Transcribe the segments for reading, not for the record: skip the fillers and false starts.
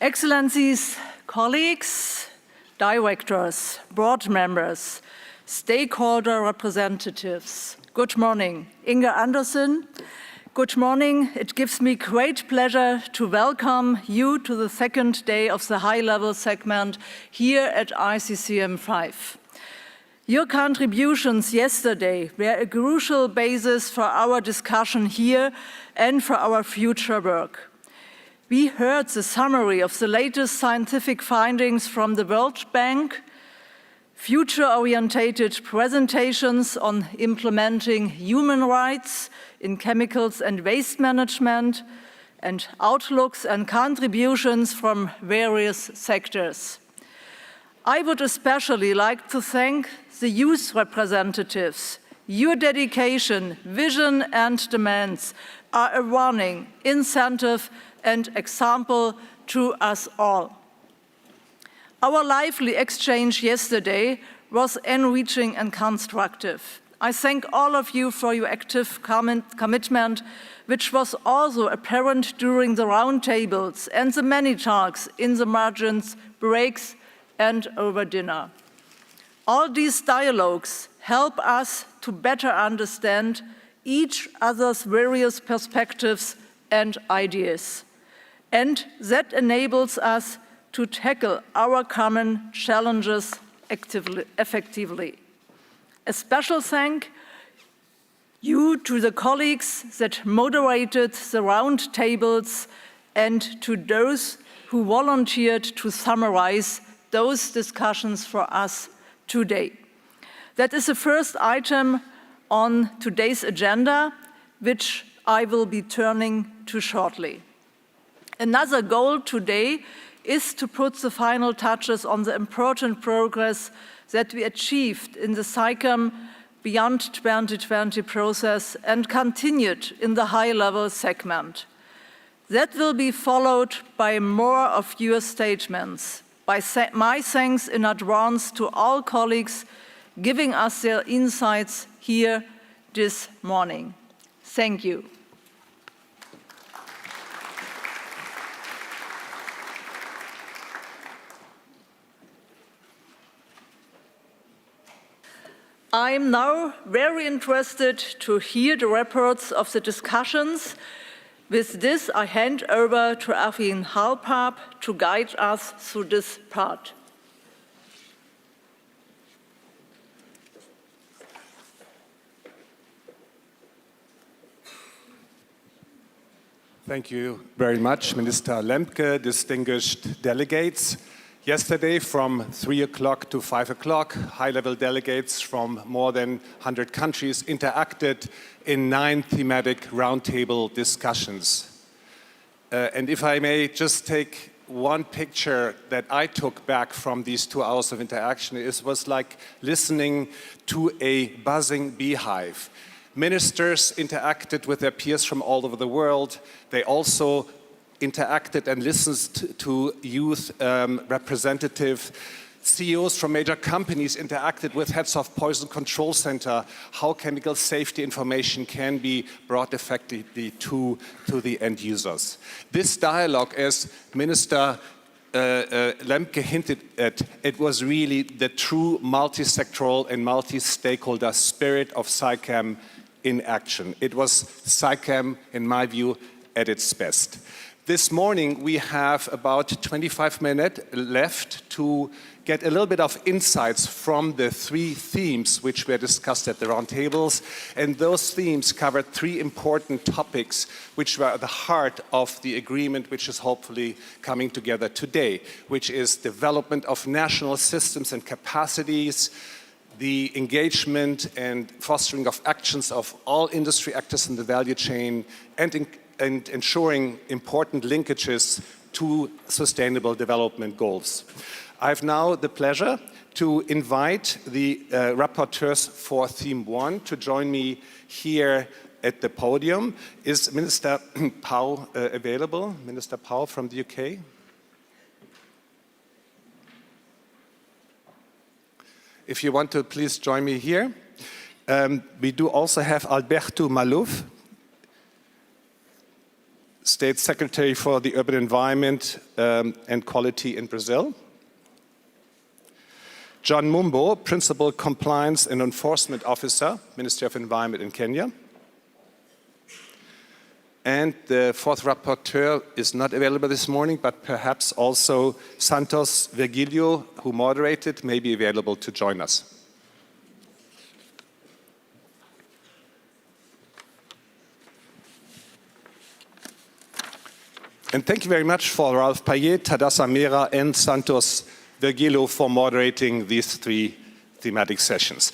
Excellencies, colleagues, directors, board members, stakeholder representatives, good morning. Inge Andersen, good morning. It gives me great pleasure to welcome you to the second day of the high-level segment here at ICCM 5. Your contributions yesterday were a crucial basis for our discussion here and for our future work. We heard the summary of the latest scientific findings from the World Bank, future-orientated presentations on implementing human rights in chemicals and waste management, and outlooks and contributions from various sectors. I would especially like to thank the youth representatives. Your dedication, vision, and demands are a warning, incentive, and example to us all. Our lively exchange yesterday was enriching and constructive. I thank all of you for your active commitment, which was also apparent during the roundtables and the many talks in the margins, breaks, and over dinner. All these dialogues help us to better understand each other's various perspectives and ideas. And that enables us to tackle our common challenges effectively. A special thank you to the colleagues that moderated the roundtables and to those who volunteered to summarize those discussions for us today. That is the first item on today's agenda, which I will be turning to shortly. Another goal today is to put the final touches on the important progress that we achieved in the SAICM Beyond 2020 process and continued in the high-level segment. That will be followed by more of your statements. My thanks in advance to all colleagues giving us their insights here this morning. Thank you. I'm now very interested to hear the reports of the discussions. With this, I hand over to Achim Halpaap to guide us through this part. Thank you very much, Minister Lemke, distinguished delegates. Yesterday, from 3 o'clock to 5 o'clock, high-level delegates from more than 100 countries interacted in 9 thematic roundtable discussions. And if I may just take one picture that I took back from these 2 hours of interaction, it was like listening to a buzzing beehive. Ministers interacted with their peers from all over the world. They also interacted and listened to youth representatives. CEOs from major companies interacted with heads of poison control center, how chemical safety information can be brought effectively to the end users. This dialogue, as Minister Lemke hinted at, it was really the true multi-sectoral and multi-stakeholder spirit of SAICM in action. It was SAICM, in my view, at its best. This morning, we have about 25 minutes left to get a little bit of insights from the 3 themes which were discussed at the roundtables. And those themes covered 3 important topics which were at the heart of the agreement which is hopefully coming together today, which is development of national systems and capacities, the engagement and fostering of actions of all industry actors in the value chain, and ensuring important linkages to sustainable development goals. I have now the pleasure to invite the rapporteurs for theme 1 to join me here at the podium. Is Minister Powell available? Minister Powell from the UK? If you want to, please join me here. We do also have Alberto Malouf, State Secretary for the Urban Environment and Quality in Brazil. John Mumbo, Principal Compliance and Enforcement Officer, Ministry of Environment in Kenya. And the fourth rapporteur is not available this morning, but perhaps also Santos Virgilio, who moderated, may be available to join us. And thank you very much for Ralph Payet, Tadassa Mera, and Santos Virgilio for moderating these three thematic sessions.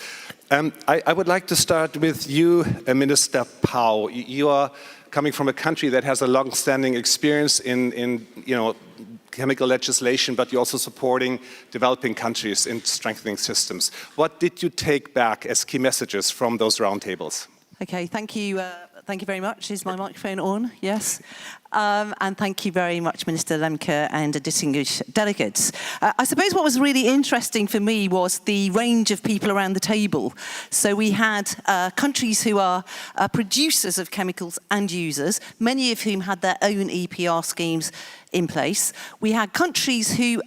I would like to start with you, Minister Pao. You are coming from a country that has a long-standing experience in chemical legislation, but you're also supporting developing countries in strengthening systems. What did you take back as key messages from those roundtables? Okay, thank you. Thank you very much. Is my microphone on? Yes. And thank you very much, Minister Lemke and the distinguished delegates. I suppose what was really interesting for me was the range of people around the table. So we had countries who are producers of chemicals and users, many of whom had their own EPR schemes in place. We had countries who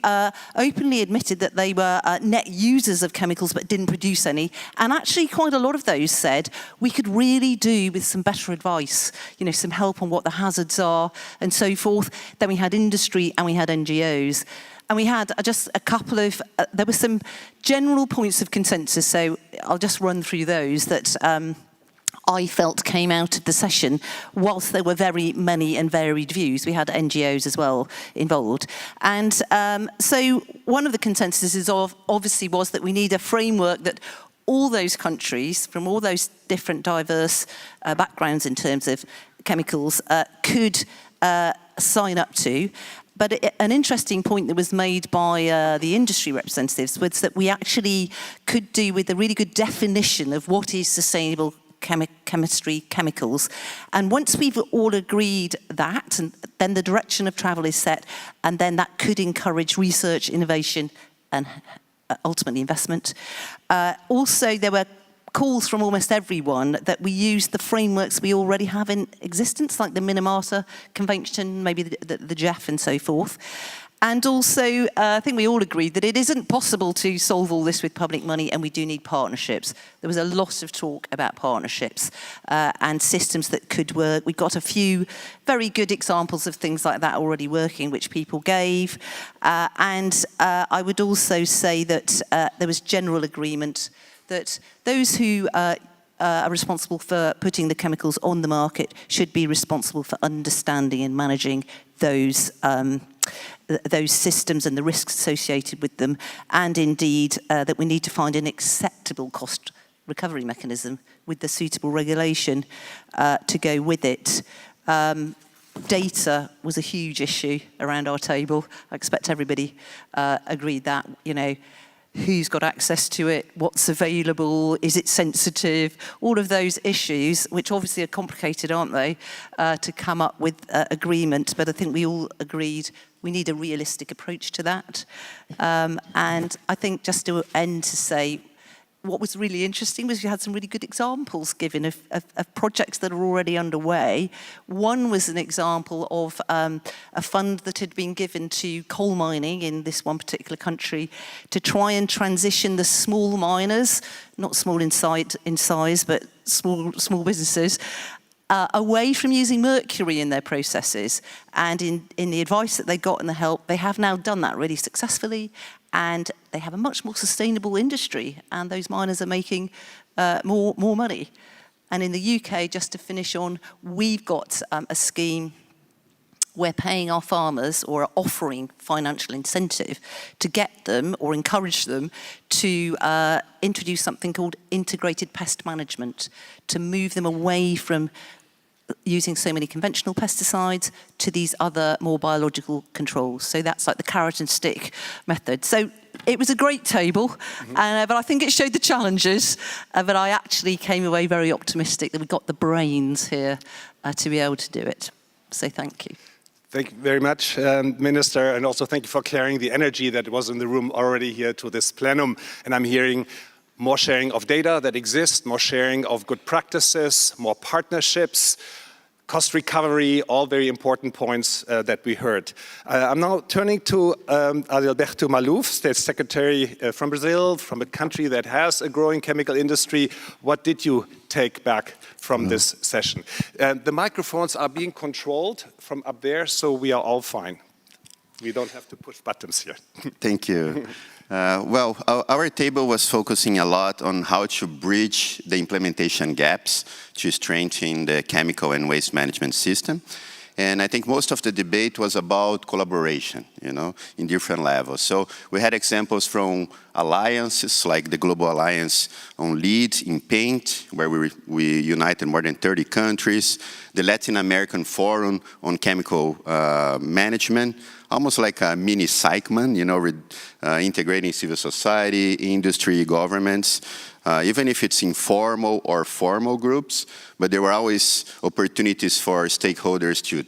openly admitted that they were net users of chemicals but didn't produce any. And actually quite a lot of those said we could really do with some better advice, some help on what the hazards are and so forth. Then we had industry and we had NGOs. And we had just a couple of, there were some general points of consensus, so I'll just run through those that I felt came out of the session, whilst there were very many and varied views. We had NGOs as well involved. And so one of the consensuses obviously was that we need a framework that all those countries, from all those different diverse backgrounds in terms of chemicals, could sign up to. But an interesting point that was made by the industry representatives was that we actually could do with a really good definition of what is sustainable chemistry, chemicals. And once we've all agreed that, and then the direction of travel is set, and then that could encourage research, innovation, and ultimately investment. Also, there were calls from almost everyone that we use the frameworks we already have in existence, like the Minamata Convention, maybe the JEF and so forth. And also, I think we all agreed that it isn't possible to solve all this with public money, and we do need partnerships. There was a lot of talk about partnerships and systems that could work. We got a few very good examples of things like that already working, which people gave. And I would also say that there was general agreement that those who are responsible for putting the chemicals on the market should be responsible for understanding and managing those systems and the risks associated with them, and indeed that we need to find an acceptable cost recovery mechanism with the suitable regulation to go with it. Data was a huge issue around our table. I expect everybody agreed that, who's got access to it, what's available, is it sensitive, all of those issues, which obviously are complicated, aren't they, to come up with agreement. But I think we all agreed we need a realistic approach to that. And I think just to end to say, what was really interesting was you had some really good examples given of projects that are already underway. One was an example of a fund that had been given to coal mining in this one particular country to try and transition the small miners, not small in size, but small businesses, away from using mercury in their processes. And in the advice that they got and the help, they have now done that really successfully, and they have a much more sustainable industry, and those miners are making more money. And in the UK, just to finish on, we've got a scheme we're paying our farmers, or are offering financial incentive to get them or encourage them to introduce something called integrated pest management, to move them away from using so many conventional pesticides to these other more biological controls. So that's like the carrot and stick method. So it was a great table, but I think it showed the challenges. But I actually came away very optimistic that we got the brains here to be able to do it. So thank you. Thank you very much, Minister, and also thank you for carrying the energy that was in the room already here to this plenum. And I'm hearing more sharing of data that exists, more sharing of good practices, more partnerships, cost recovery, all very important points that we heard. I'm now turning to Adalberto Maluf, State Secretary from Brazil, from a country that has a growing chemical industry. What did you take back from this session? The microphones are being controlled from up there, so we are all fine. We don't have to push buttons here. Thank you. Well, our table was focusing a lot on how to bridge the implementation gaps to strengthen the chemical and waste management system. And I think most of the debate was about collaboration, in different levels. So we had examples from alliances, like the Global Alliance on Lead in Paint, where we united more than 30 countries, the Latin American Forum on Chemical Management, almost like a mini SAICMAN, integrating civil society, industry, governments, even if it's informal or formal groups, but there were always opportunities for stakeholders to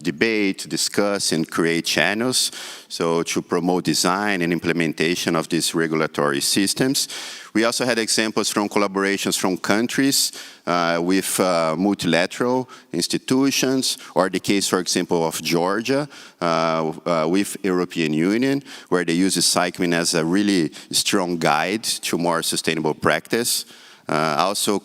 debate, to discuss, and create channels, so to promote design and implementation of these regulatory systems. We also had examples from collaborations from countries with multilateral institutions, or the case, for example, of Georgia with European Union, where they use SAICMAN as a really strong guide to more sustainable practice. Also,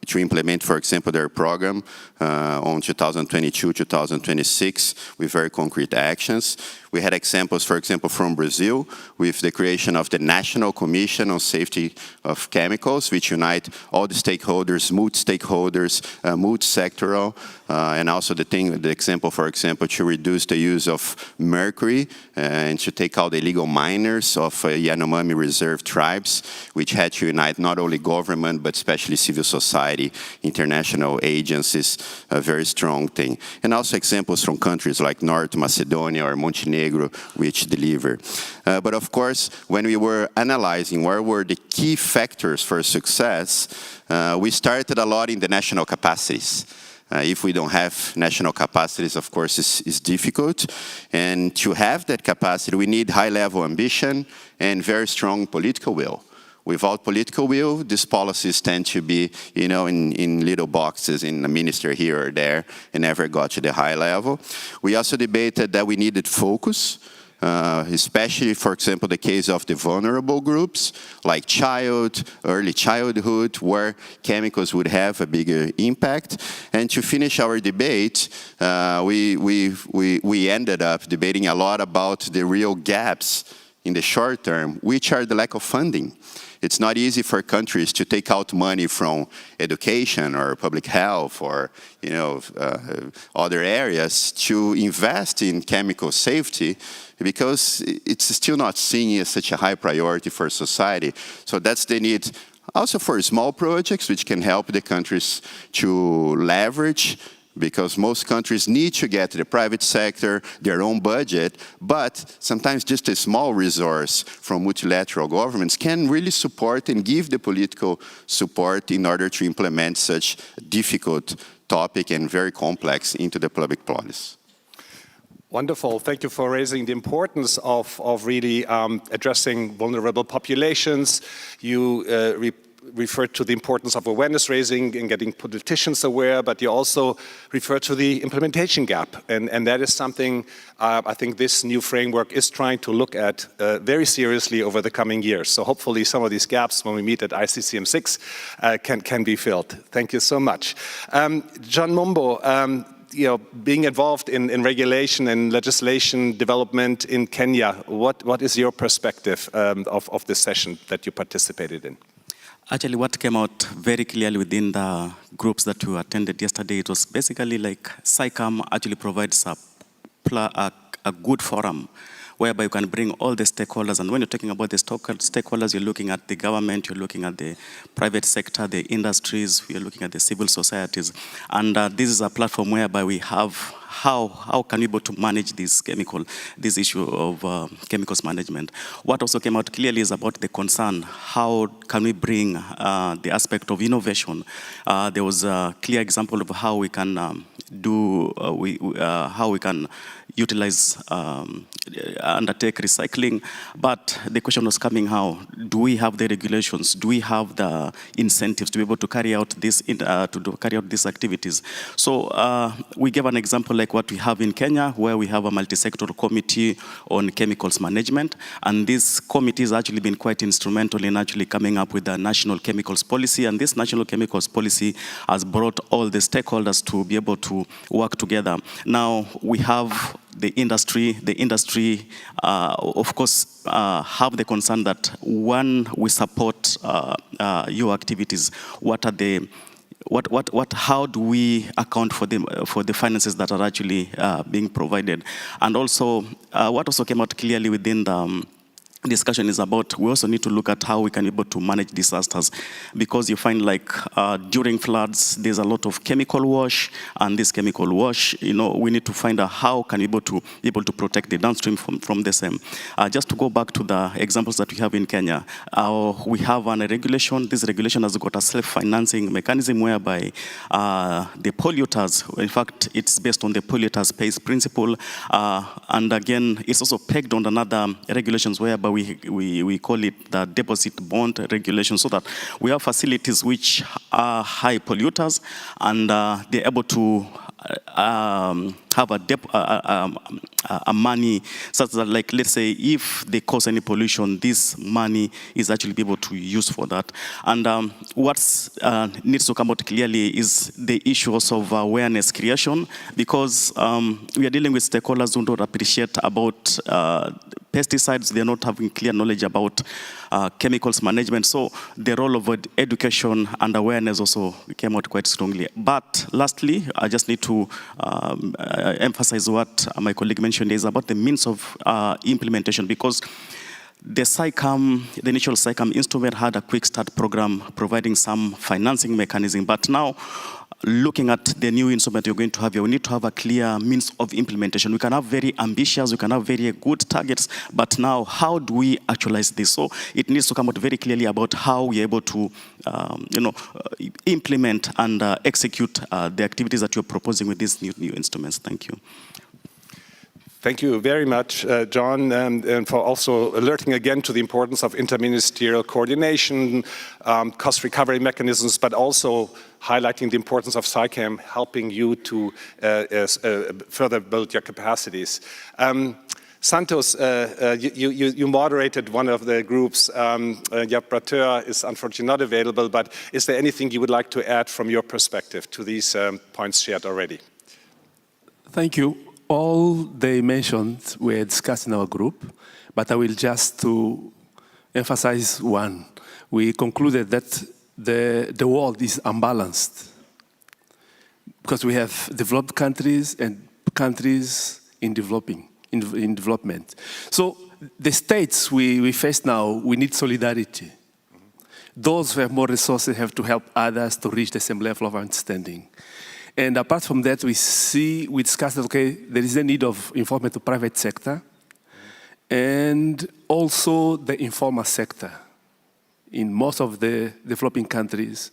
to implement, for example, their program on 2022-2026 with very concrete actions. We had examples, for example, from Brazil with the creation of the National Commission on Safety of Chemicals, which unite all the stakeholders, multi-stakeholders, multi-sectoral, and also the example, for example, to reduce the use of mercury and to take out the illegal miners of Yanomami Reserve tribes, which had to unite not only government, but especially civil society, international agencies, a very strong thing. And also examples from countries like North Macedonia or Montenegro, which deliver. But of course, when we were analyzing where were the key factors for success, we started a lot in the national capacities. If we don't have national capacities, of course, it's difficult. And to have that capacity, we need high-level ambition and very strong political will. Without political will, these policies tend to be, in little boxes in a minister here or there, and never got to the high level. We also debated that we needed focus, especially, for example, the case of the vulnerable groups, like early childhood, where chemicals would have a bigger impact. And to finish our debate, we ended up debating a lot about the real gaps in the short term, which are the lack of funding. It's not easy for countries to take out money from education or public health or other areas to invest in chemical safety, because it's still not seen as such a high priority for society. So that's the need also for small projects, which can help the countries to leverage, because most countries need to get to the private sector, their own budget, but sometimes just a small resource from multilateral governments can really support and give the political support in order to implement such a difficult topic and very complex into the public policy. Wonderful. Thank you for raising the importance of really addressing vulnerable populations. You referred to the importance of awareness raising and getting politicians aware, but you also referred to the implementation gap. And that is something I think this new framework is trying to look at very seriously over the coming years. So hopefully some of these gaps when we meet at ICCM6 can be filled. Thank you so much. John Mumbo, being involved in regulation and legislation development in Kenya, what is your perspective of this session that you participated in? Actually, what came out very clearly within the groups that we attended yesterday, it was basically like SAICMAN actually provides a good forum whereby you can bring all the stakeholders. And when you're talking about the stakeholders, you're looking at the government, you're looking at the private sector, the industries, you're looking at the civil societies. And this is a platform whereby we have how can we be able to manage this issue of chemicals management. What also came out clearly is about the concern, how can we bring the aspect of innovation. There was a clear example of how we can how we can utilize, undertake recycling, but the question was coming, how do we have the regulations? Do we have the incentives to be able to carry out this, carry out these activities? So we gave an example like what we have in Kenya, where we have a multi-sectoral committee on chemicals management, and this committee has actually been quite instrumental in actually coming up with a national chemicals policy, and this national chemicals policy has brought all the stakeholders to be able to work together. Now we have the industry, of course, have the concern that when we support your activities, how do we account for the finances that are actually being provided? And also, what also came out clearly within the discussion is about, we also need to look at how we can be able to manage disasters, because you find like during floods there's a lot of chemical wash, and this chemical wash, we need to find out how can we be able to protect the downstream from the same. Just to go back to the examples that we have in Kenya, we have a regulation. This regulation has got a self-financing mechanism whereby the polluters, in fact it's based on the polluters pays principle, and again it's also pegged on another regulations whereby we call it the deposit bond regulation, so that we have facilities which are high polluters, and they're able to have a money such that, like, let's say if they cause any pollution, this money is actually be able to use for that. And what needs to come out clearly is the issues of awareness creation, because we are dealing with stakeholders who don't appreciate about pesticides. They're not having clear knowledge about chemicals management. So the role of education and awareness also came out quite strongly. But lastly, I just need to emphasize what my colleague mentioned is about the means of implementation, because the initial SICAM instrument had a quick start program providing some financing mechanism, but now looking at the new instrument you're going to have here, we need to have a clear means of implementation. We can have very ambitious, we can have very good targets, but now how do we actualize this? So it needs to come out very clearly about how we're able to implement and execute the activities that you're proposing with these new instruments. Thank you. Thank you very much, John, and for also alerting again to the importance of interministerial coordination, cost recovery mechanisms, but also highlighting the importance of SICAM helping you to further build your capacities. Santos, you moderated one of the groups. Your rapporteur is unfortunately not available, but is there anything you would like to add from your perspective to these points shared already? Thank you. All they mentioned were discussed in our group, but I will just to emphasize one. We concluded that the world is unbalanced because we have developed countries and countries in development. So the states we face now, we need solidarity. Those who have more resources have to help others to reach the same level of understanding. And apart from that, we discussed that, okay, there is a need of involvement of private sector and also the informal sector. In most of the developing countries,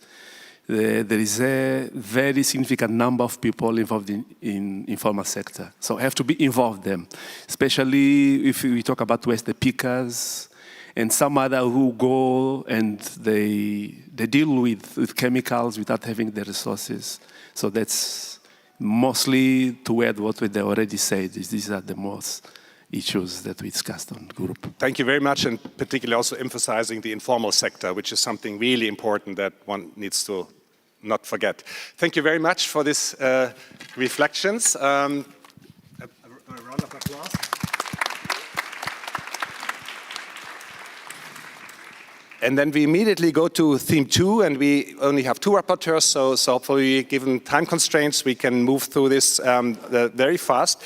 there is a very significant number of people involved in informal sector. So have to be involved them, especially if we talk about waste pickers and some other who go and they deal with chemicals without having the resources. So that's mostly to add what they already said. These are the most issues that we discussed on the group. Thank you very much, and particularly also emphasizing the informal sector, which is something really important that one needs to not forget. Thank you very much for this reflections. A round of applause. And then we immediately go to theme 2, and we only have 2 rapporteurs, so hopefully, given time constraints, we can move through this very fast.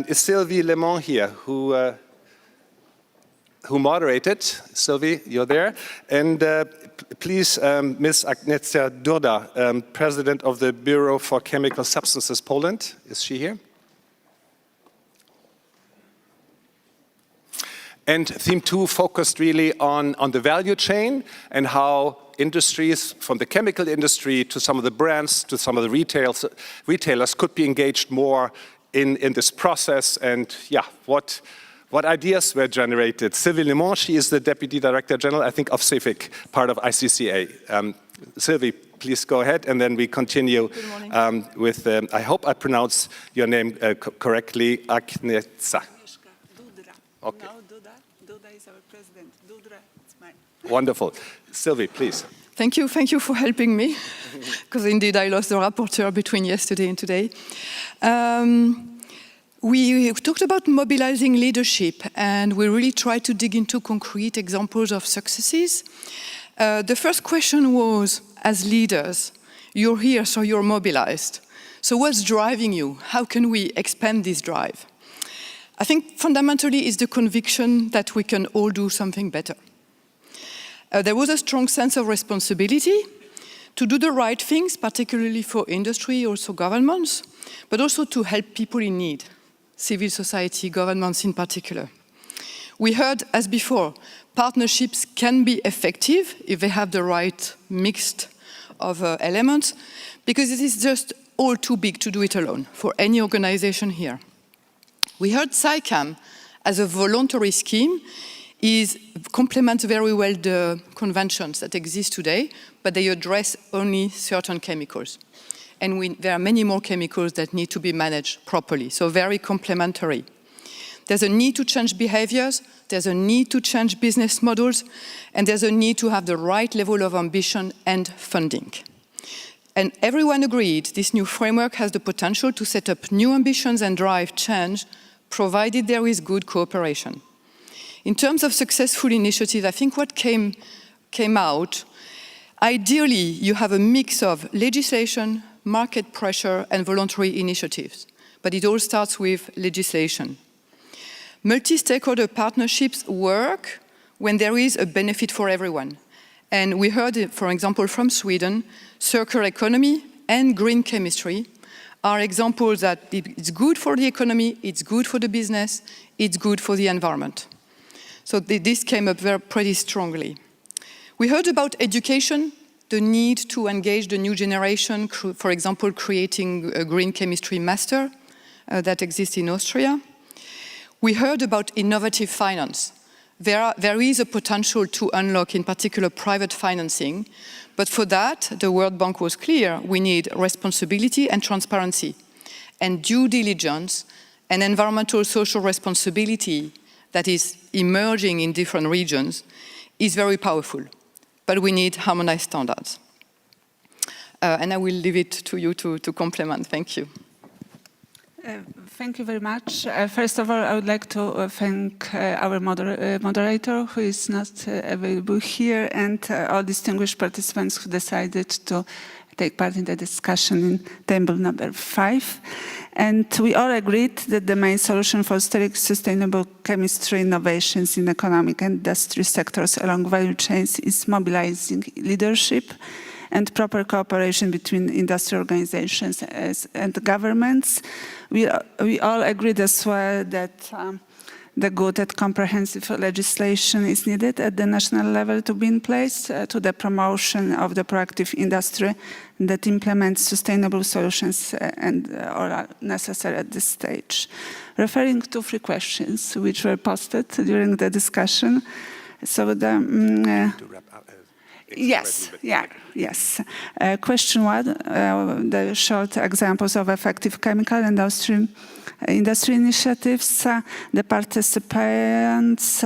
Is Sylvie Le Mans here, who moderated? Sylvie, you're there. And please, Ms. Agnieszka Durda, President of the Bureau for Chemical Substances Poland. Is she here? And theme 2 focused really on the value chain and how industries, from the chemical industry to some of the brands, to some of the retailers could be engaged more in this process, and yeah, what ideas were generated. Sylvie Lemon, she is the Deputy Director General, I think, of CIFIC, part of ICCA. Sylvie, please go ahead, and then we continue with, I hope I pronounce your name correctly, Agnieszka. Okay. No, Duda is our president. Dudra, it's mine. Wonderful. Sylvie, please. Thank you for helping me, because indeed I lost the rapporteur between yesterday and today. We talked about mobilizing leadership, and we really tried to dig into concrete examples of successes. The first question was, as leaders, you're here, so you're mobilized. So what's driving you? How can we expand this drive? I think fundamentally it's the conviction that we can all do something better. There was a strong sense of responsibility to do the right things, particularly for industry, also governments, but also to help people in need, civil society, governments in particular. We heard, as before, partnerships can be effective if they have the right mix of elements, because it is just all too big to do it alone for any organization here. We heard SAICAM as a voluntary scheme complements very well the conventions that exist today, but they address only certain chemicals. And there are many more chemicals that need to be managed properly, so very complementary. There's a need to change behaviors, there's a need to change business models, and there's a need to have the right level of ambition and funding. And everyone agreed this new framework has the potential to set up new ambitions and drive change, provided there is good cooperation. In terms of successful initiatives, I think what came out, ideally you have a mix of legislation, market pressure, and voluntary initiatives. But it all starts with legislation. Multi-stakeholder partnerships work when there is a benefit for everyone. And we heard, for example, from Sweden, circular economy and green chemistry are examples that it's good for the economy, it's good for the business, it's good for the environment. So this came up pretty strongly. We heard about education, the need to engage the new generation, for example, creating a green chemistry master that exists in Austria. We heard about innovative finance. There is a potential to unlock, in particular, private financing. But for that, the World Bank was clear, we need responsibility and transparency. And due diligence and environmental social responsibility that is emerging in different regions is very powerful. But we need harmonized standards. And I will leave it to you to complement. Thank you. Thank you very much. First of all, I would like to thank our moderator, who is not available here, and all distinguished participants who decided to take part in the discussion in table number 5. And we all agreed that the main solution for sustainable chemistry innovations in economic and industry sectors along value chains is mobilizing leadership and proper cooperation between industry organizations and governments. We all agreed as well that the good and comprehensive legislation is needed at the national level to be in place to the promotion of the proactive industry that implements sustainable solutions and are necessary at this stage. Referring to 3 questions which were posted during the discussion, so the yes. Question 1, the short examples of effective chemical and downstream industry initiatives. The participants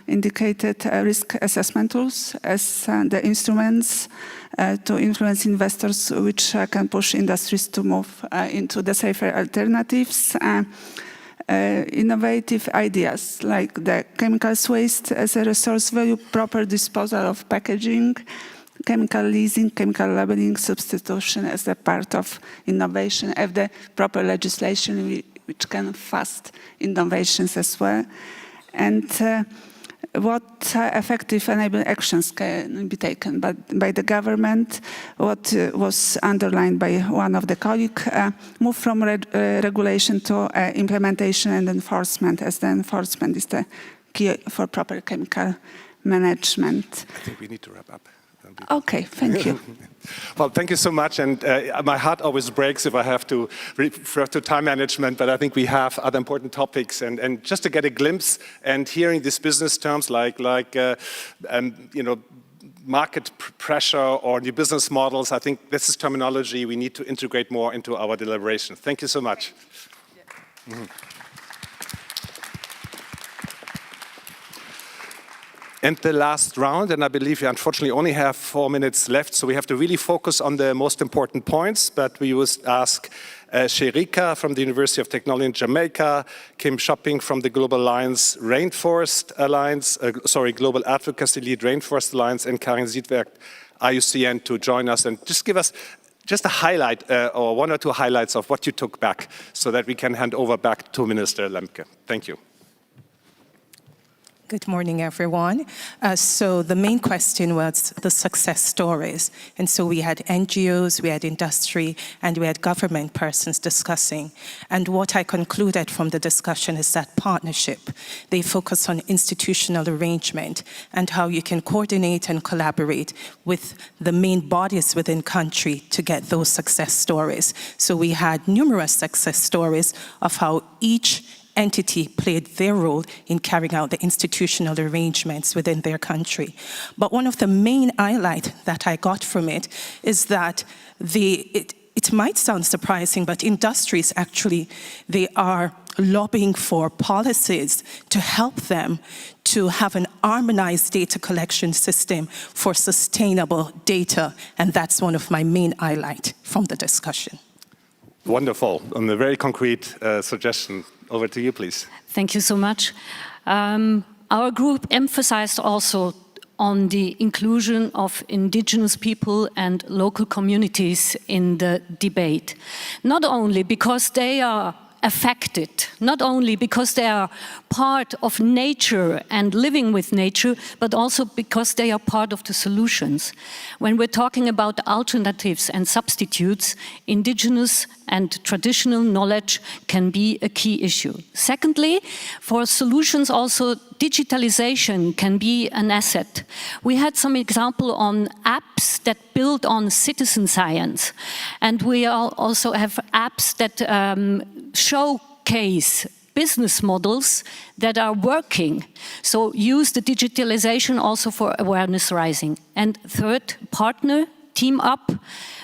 indicated risk assessment tools as the instruments to influence investors which can push industries to move into the safer alternatives. Innovative ideas like the chemicals waste as a resource value, proper disposal of packaging, chemical leasing, chemical labeling, substitution as a part of innovation, have the proper legislation which can fast innovations as well. And what effective enabling actions can be taken by the government, what was underlined by one of the colleagues, move from regulation to implementation and enforcement, as the enforcement is the key for proper chemical management. I think we need to wrap up. Okay, thank you. Well, thank you so much. And my heart always breaks if I have to refer to time management, but I think we have other important topics. And just to get a glimpse and hearing these business terms like you know, market pressure or new business models, I think this is terminology we need to integrate more into our deliberations. Thank you so much. And the last round, and I believe we unfortunately only have 4 minutes left, so we have to really focus on the most important points, but we will ask Sherika from the University of Technology in Jamaica, Kim Shopping from the Global Alliance Rainforest Alliance, Global Advocacy Lead Rainforest Alliance, and Karin Siedwerk, IUCN, to join us and just give us just a highlight or 1 or 2 highlights of what you took back so that we can hand over back to Minister Lemke. Thank you. Good morning, everyone. So the main question was the success stories. And so we had NGOs, we had industry, and we had government persons discussing. And what I concluded from the discussion is that partnership. They focus on institutional arrangement and how you can coordinate and collaborate with the main bodies within country to get those success stories. So we had numerous success stories of how each entity played their role in carrying out the institutional arrangements within their country. But one of the main highlights that I got from it is that it might sound surprising, but industries actually, they are lobbying for policies to help them to have an harmonized data collection system for sustainable data. And that's one of my main highlights from the discussion. Wonderful. On a very concrete suggestion. Over to you, please. Thank you so much. Our group emphasized also on the inclusion of indigenous people and local communities in the debate. Not only because they are affected, not only because they are part of nature and living with nature, but also because they are part of the solutions. When we're talking about alternatives and substitutes, indigenous and traditional knowledge can be a key issue. Secondly, for solutions also, digitalization can be an asset. We had some example on apps that build on citizen science. And we also have apps that showcase business models that are working. So use the digitalization also for awareness raising. And third, partner, team up.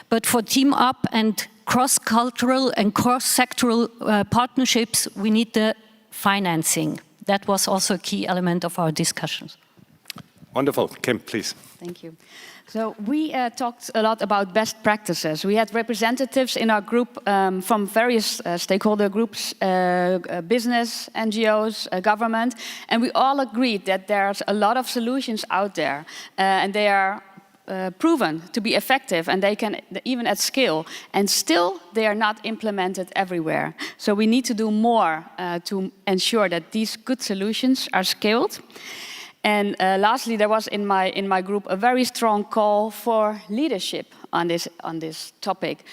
But for team up and cross-cultural and cross-sectoral partnerships, we need the financing. That was also a key element of our discussions. Wonderful. Kim, please. Thank you. So we talked a lot about best practices. We had representatives in our group from various stakeholder groups, business, NGOs, government, and we all agreed that there's a lot of solutions out there, and they are proven to be effective, and they can even at scale, and still they are not implemented everywhere. So we need to do more to ensure that these good solutions are scaled. And lastly, there was in my group a very strong call for leadership on this topic.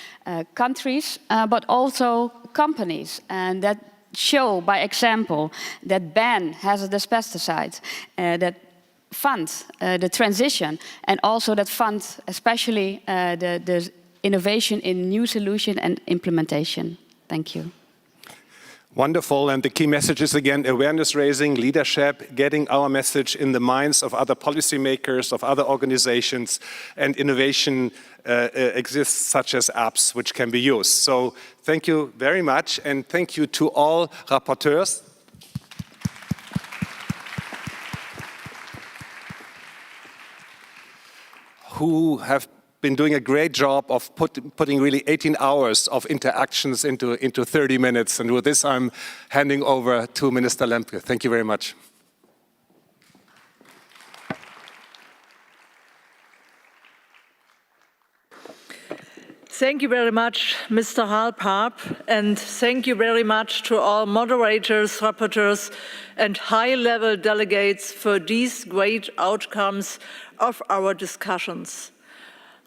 Countries, but also companies, and that show by example that ban hazardous pesticides, that fund the transition, and also that fund especially the innovation in new solution and implementation. Thank you. Wonderful, and the key message is again awareness raising, leadership, getting our message in the minds of other policymakers, of other organizations, and innovation exists such as apps which can be used. So thank you very much, and thank you to all rapporteurs. Who have been doing a great job of putting really 18 hours of interactions into 30 minutes. And with this, I'm handing over to Minister Lemke. Thank you very much. Thank you very much, Mr. Halpaap, and thank you very much to all moderators, rapporteurs, and high-level delegates for these great outcomes of our discussions.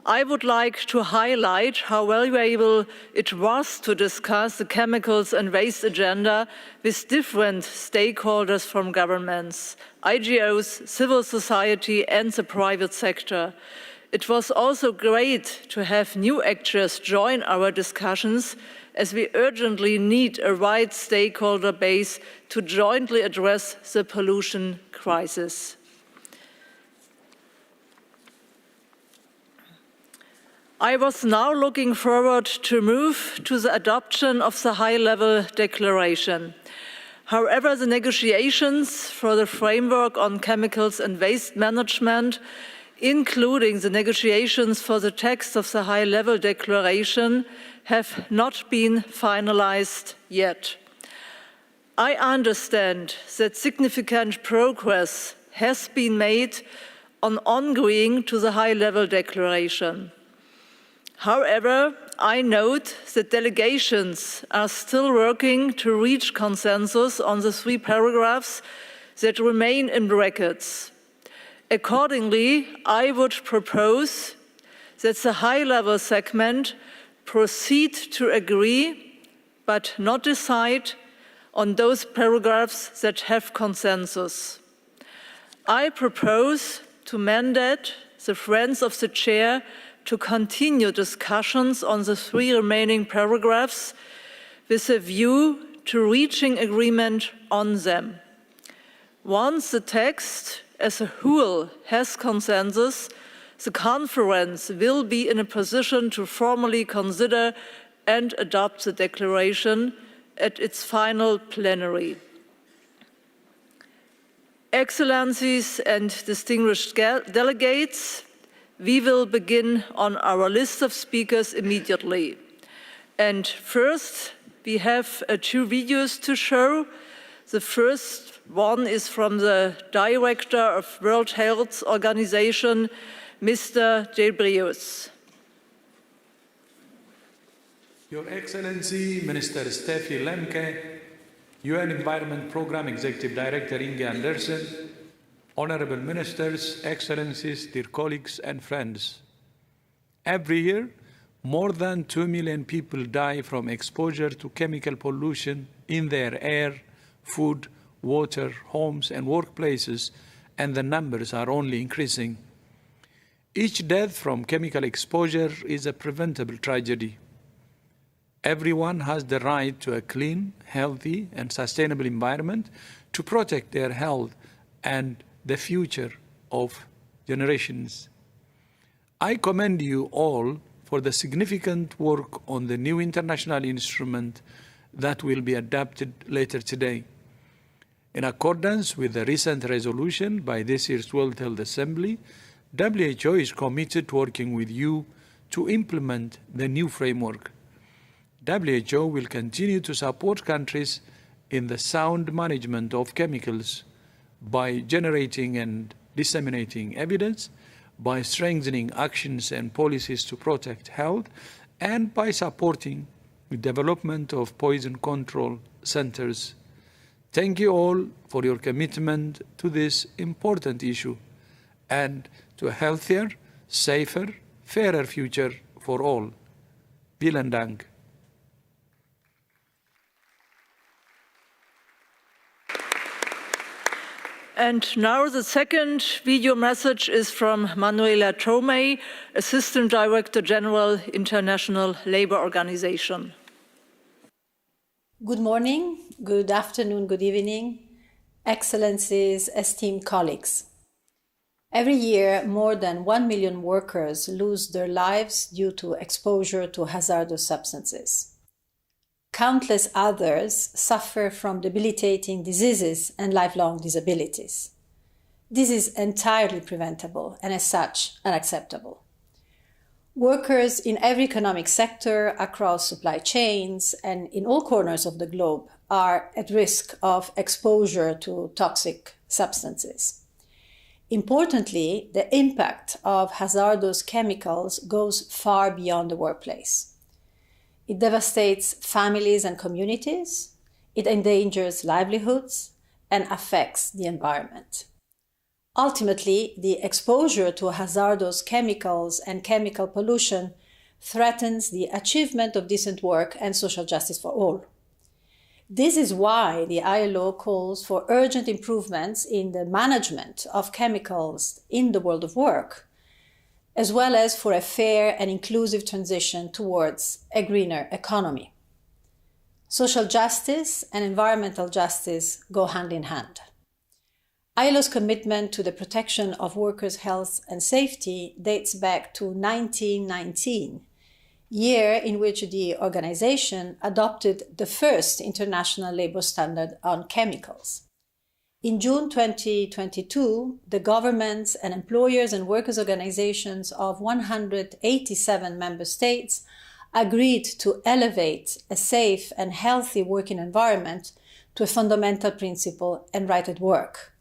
I would like to highlight how valuable it was to discuss the chemicals and waste agenda with different stakeholders from governments, IGOs, civil society and the private sector. It was also great to have new actors join our discussions, as we urgently need a wide stakeholder base to jointly address the pollution crisis. I was now looking forward to move to the adoption of the high-level declaration. However, the negotiations for the framework on chemicals and waste management, including the negotiations for the text of the high-level declaration, have not been finalized yet. I understand that significant progress has been made on ongoing to the high-level declaration. However, I note that delegations are still working to reach consensus on the 3 paragraphs that remain in brackets. Accordingly, I would propose that the high-level segment proceed to agree, but not decide, on those paragraphs that have consensus. I propose to mandate the Friends of the Chair to continue discussions on the 3 remaining paragraphs with a view to reaching agreement on them. Once the text as a whole has consensus, the conference will be in a position to formally consider and adopt the declaration at its final plenary. Excellencies and distinguished delegates, we will begin on our list of speakers immediately. And first, we have 2 videos to show. The first one is from the Director of World Health Organization, Mr. Gebreus. Your Excellency, Minister Steffi Lemke, UN Environment Programme Executive Director Inge Andersen, Honorable Ministers, Excellencies, dear colleagues and friends. Every year, more than 2 million people die from exposure to chemical pollution in their air, food, water, homes and workplaces, and the numbers are only increasing. Each death from chemical exposure is a preventable tragedy. Everyone has the right to a clean, healthy and sustainable environment to protect their health and the future of generations. I commend you all for the significant work on the new international instrument that will be adopted later today. In accordance with the recent resolution by this year's World Health Assembly, WHO is committed to working with you to implement the new framework. WHO will continue to support countries in the sound management of chemicals by generating and disseminating evidence, by strengthening actions and policies to protect health, and by supporting the development of poison control centers. Thank you all for your commitment to this important issue and to a healthier, safer, fairer future for all. Vielen Dank. And now the second video message is from Manuela Tomei, Assistant Director General, International Labour Organization. Good morning, good afternoon, good evening, Excellencies, esteemed colleagues. Every year, more than 1 million workers lose their lives due to exposure to hazardous substances. Countless others suffer from debilitating diseases and lifelong disabilities. This is entirely preventable and as such unacceptable. Workers in every economic sector across supply chains and in all corners of the globe are at risk of exposure to toxic substances. Importantly, the impact of hazardous chemicals goes far beyond the workplace. It devastates families and communities, it endangers livelihoods, and affects the environment. Ultimately, the exposure to hazardous chemicals and chemical pollution threatens the achievement of decent work and social justice for all. This is why the ILO calls for urgent improvements in the management of chemicals in the world of work, as well as for a fair and inclusive transition towards a greener economy. Social justice and environmental justice go hand in hand. ILO's commitment to the protection of workers' health and safety dates back to 1919, year in which the organization adopted the first international labor standard on chemicals. In June 2022, the governments and employers and workers' organizations of 187 member states agreed to elevate a safe and healthy working environment to a fundamental principle and right at work.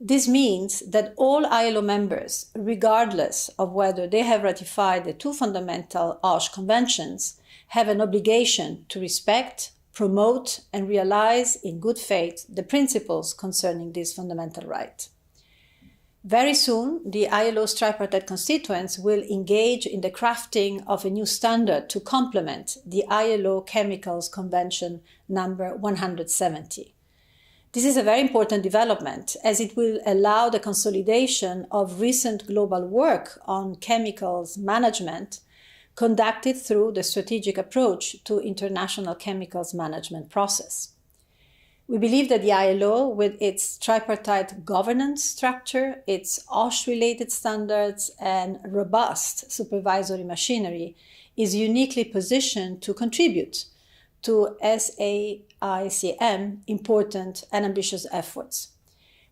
This means that all ILO members, regardless of whether they have ratified the two fundamental OSH conventions, have an obligation to respect, promote, and realize in good faith the principles concerning this fundamental right. Very soon, the ILO's tripartite constituents will engage in the crafting of a new standard to complement the ILO Chemicals Convention number 170. This is a very important development, as it will allow the consolidation of recent global work on chemicals management conducted through the strategic approach to international chemicals management process. We believe that the ILO, with its tripartite governance structure, its OSH-related standards, and robust supervisory machinery, is uniquely positioned to contribute to SAICM important and ambitious efforts.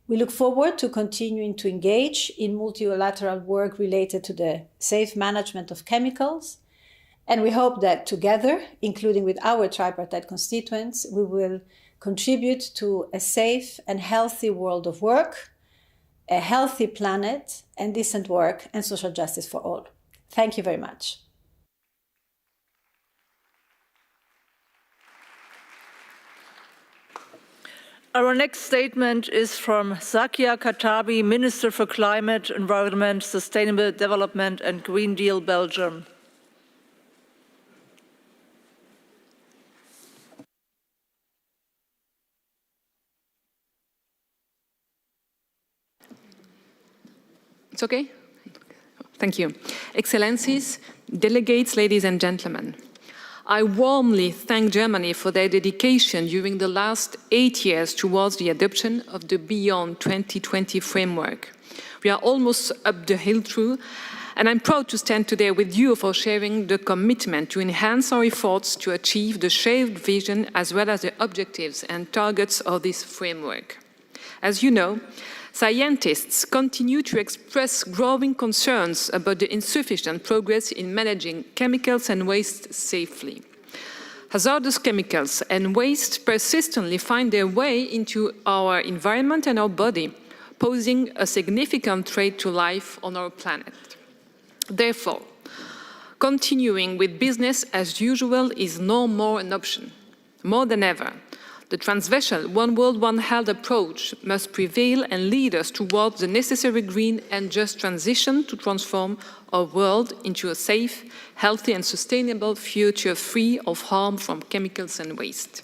We look forward to continuing to engage in multilateral work related to the safe management of chemicals, and we hope that together, including with our tripartite constituents, we will contribute to a safe and healthy world of work, a healthy planet, and decent work and social justice for all. Thank you very much. Our next statement is from Zakia Khattabi, Minister for Climate, Environment, Sustainable Development and Green Deal, Belgium. It's okay? Thank you. Excellencies, delegates, ladies and gentlemen, I warmly thank Germany for their dedication during the last 8 years towards the adoption of the Beyond 2020 framework. We are almost up the hill through, and I'm proud to stand today with you for sharing the commitment to enhance our efforts to achieve the shared vision as well as the objectives and targets of this framework. As you know, scientists continue to express growing concerns about the insufficient progress in managing chemicals and waste safely. Hazardous chemicals and waste persistently find their way into our environment and our body, posing a significant threat to life on our planet. Therefore, continuing with business as usual is no more an option. More than ever, the transversal One World, One Health approach must prevail and lead us towards the necessary green and just transition to transform our world into a safe, healthy and sustainable future free of harm from chemicals and waste.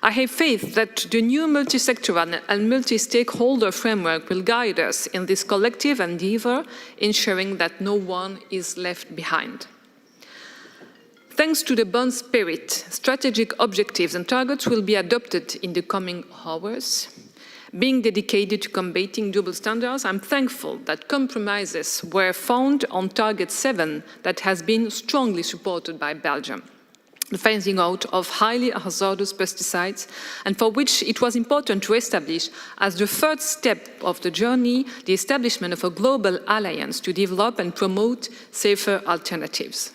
I have faith that the new multi-sectoral and multi-stakeholder framework will guide us in this collective endeavour, ensuring that no one is left behind. Thanks to the bond spirit, strategic objectives and targets will be adopted in the coming hours. Being dedicated to combating double standards, I'm thankful that compromises were found on Target 7 that has been strongly supported by Belgium. The phasing out of highly hazardous pesticides, and for which it was important to establish as the third step of the journey, the establishment of a global alliance to develop and promote safer alternatives.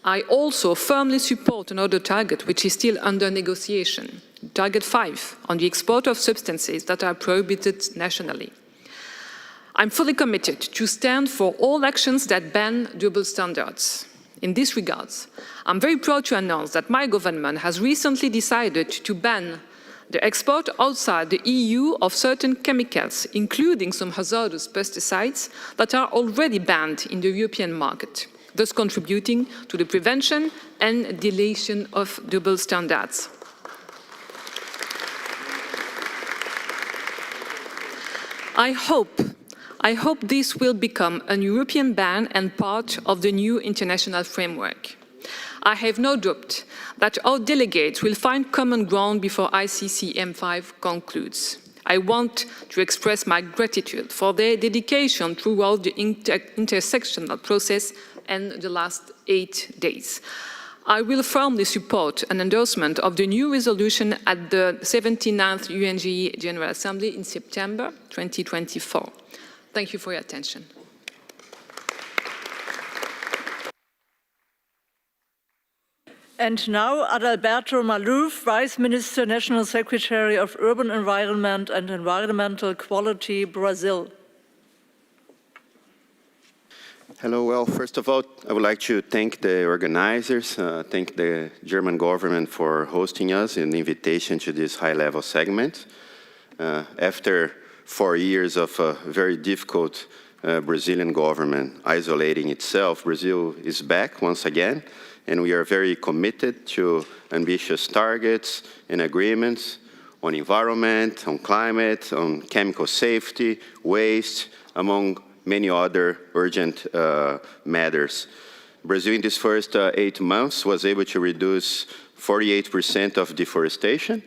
I also firmly support another target which is still under negotiation, Target 5, on the export of substances that are prohibited nationally. I'm fully committed to stand for all actions that ban double standards. In this regard, I'm very proud to announce that my government has recently decided to ban the export outside the EU of certain chemicals, including some hazardous pesticides that are already banned in the European market, thus contributing to the prevention and deletion of double standards. I hope this will become a European ban and part of the new international framework. I have no doubt that our delegates will find common ground before ICC M5 concludes. I want to express my gratitude for their dedication throughout the intersectional process and the last 8 days. I will firmly support an endorsement of the new resolution at the 79th UNGE General Assembly in September 2024. Thank you for your attention. And now, Adalberto Maluf, Vice Minister, National Secretary of Urban Environment and Environmental Quality, Brazil. Hello, well, first of all, I would like to thank the organizers, thank the German government for hosting us and the invitation to this high-level segment. After 4 years of a very difficult Brazilian government isolating itself, Brazil is back once again, and we are very committed to ambitious targets and agreements on environment, on climate, on chemical safety, waste, among many other urgent matters. Brazil in these first 8 months was able to reduce 48% of deforestation,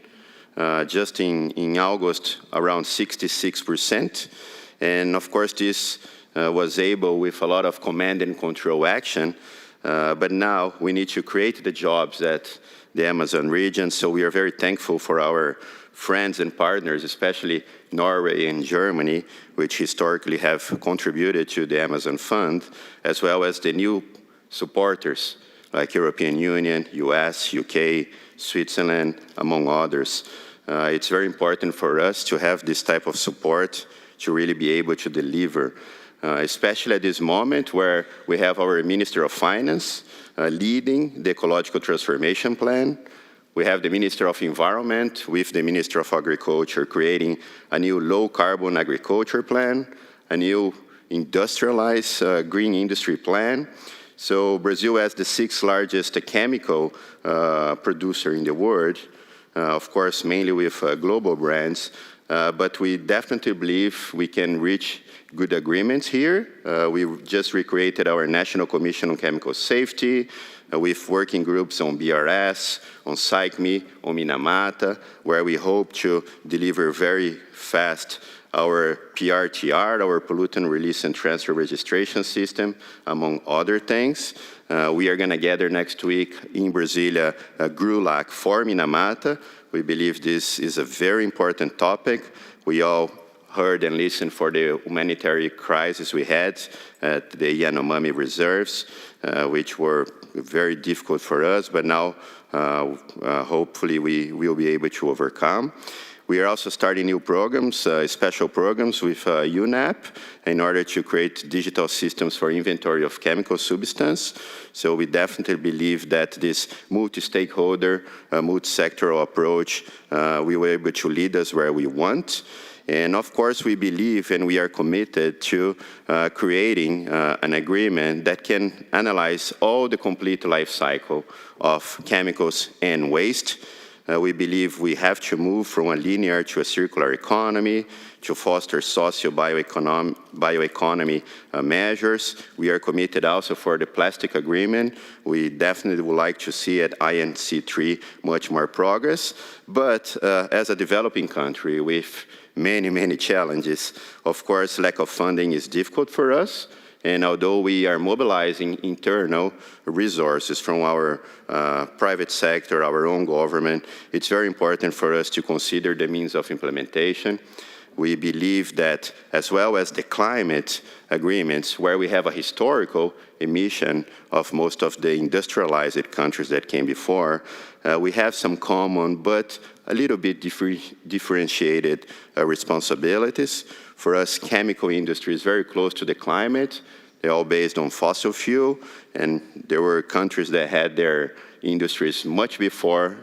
just in August around 66%. And of course this was able with a lot of command and control action, but now we need to create the jobs at the Amazon region, so we are very thankful for our friends and partners, especially Norway and Germany, which historically have contributed to the Amazon Fund, as well as the new supporters like European Union, US, UK, Switzerland, among others. It's very important for us to have this type of support to really be able to deliver, especially at this moment where we have our Minister of Finance leading the ecological transformation plan. We have the Minister of Environment with the Minister of Agriculture creating a new low-carbon agriculture plan, a new industrialized green industry plan. So Brazil, as the 6th largest chemical producer in the world, of course, mainly with global brands, but we definitely believe we can reach good agreements here. We just recreated our National Commission on Chemical Safety with working groups on BRS, on SAICME, on Minamata, where we hope to deliver very fast our PRTR, our Pollutant Release and Transfer Registration System, among other things. We are going to gather next week in Brasilia a GRULAC for Minamata. We believe this is a very important topic. We all heard and listened for the humanitarian crisis we had at the Yanomami reserves, which were very difficult for us, but now hopefully we will be able to overcome. We are also starting new programs, special programs with UNEP in order to create digital systems for inventory of chemical substance. So we definitely believe that this multi-stakeholder, multi-sectoral approach will be able to lead us where we want. And of course, we believe and we are committed to creating an agreement that can analyze all the complete life cycle of chemicals and waste. We believe we have to move from a linear to a circular economy, to foster bioeconomy measures. We are committed also for the plastic agreement. We definitely would like to see at INC3 much more progress. But as a developing country with many challenges, of course, lack of funding is difficult for us. And although we are mobilizing internal resources from our private sector, our own government, it's very important for us to consider the means of implementation. We believe that, as well as the climate agreements, where we have a historical emission of most of the industrialized countries that came before, we have some common but a little bit differentiated responsibilities. For us, chemical industry is very close to the climate. They're all based on fossil fuel, and there were countries that had their industries much before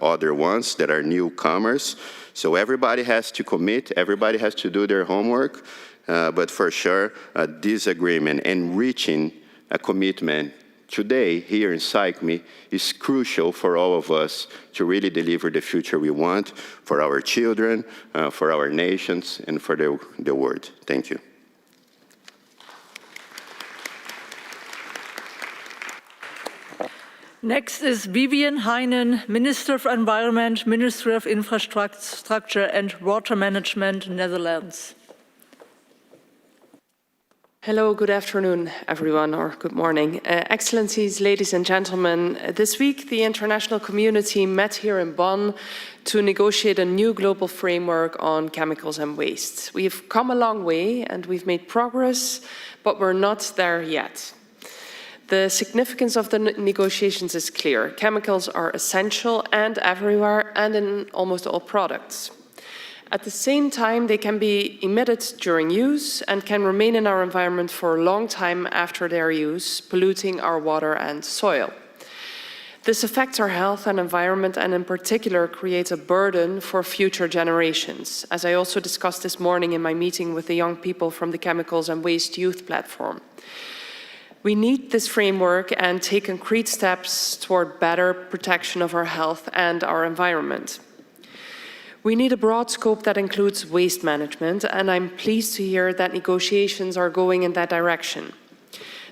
other ones that are newcomers. So everybody has to commit, everybody has to do their homework, but for sure, this agreement and reaching a commitment today here in SAICME is crucial for all of us to really deliver the future we want for our children, for our nations, and for the world. Thank you. Next is Vivian Heinen, Minister of Environment, Ministry of Infrastructure and Water Management, Netherlands. Hello, good afternoon, everyone, or good morning. Excellencies, ladies and gentlemen, this week the international community met here in Bonn to negotiate a new global framework on chemicals and waste. We've come a long way and we've made progress, but we're not there yet. The significance of the negotiations is clear. Chemicals are essential and everywhere and in almost all products. At the same time, they can be emitted during use and can remain in our environment for a long time after their use, polluting our water and soil. This affects our health and environment and in particular creates a burden for future generations, as I also discussed this morning in my meeting with the young people from the Chemicals and Waste Youth Platform. We need this framework and take concrete steps toward better protection of our health and our environment. We need a broad scope that includes waste management, and I'm pleased to hear that negotiations are going in that direction.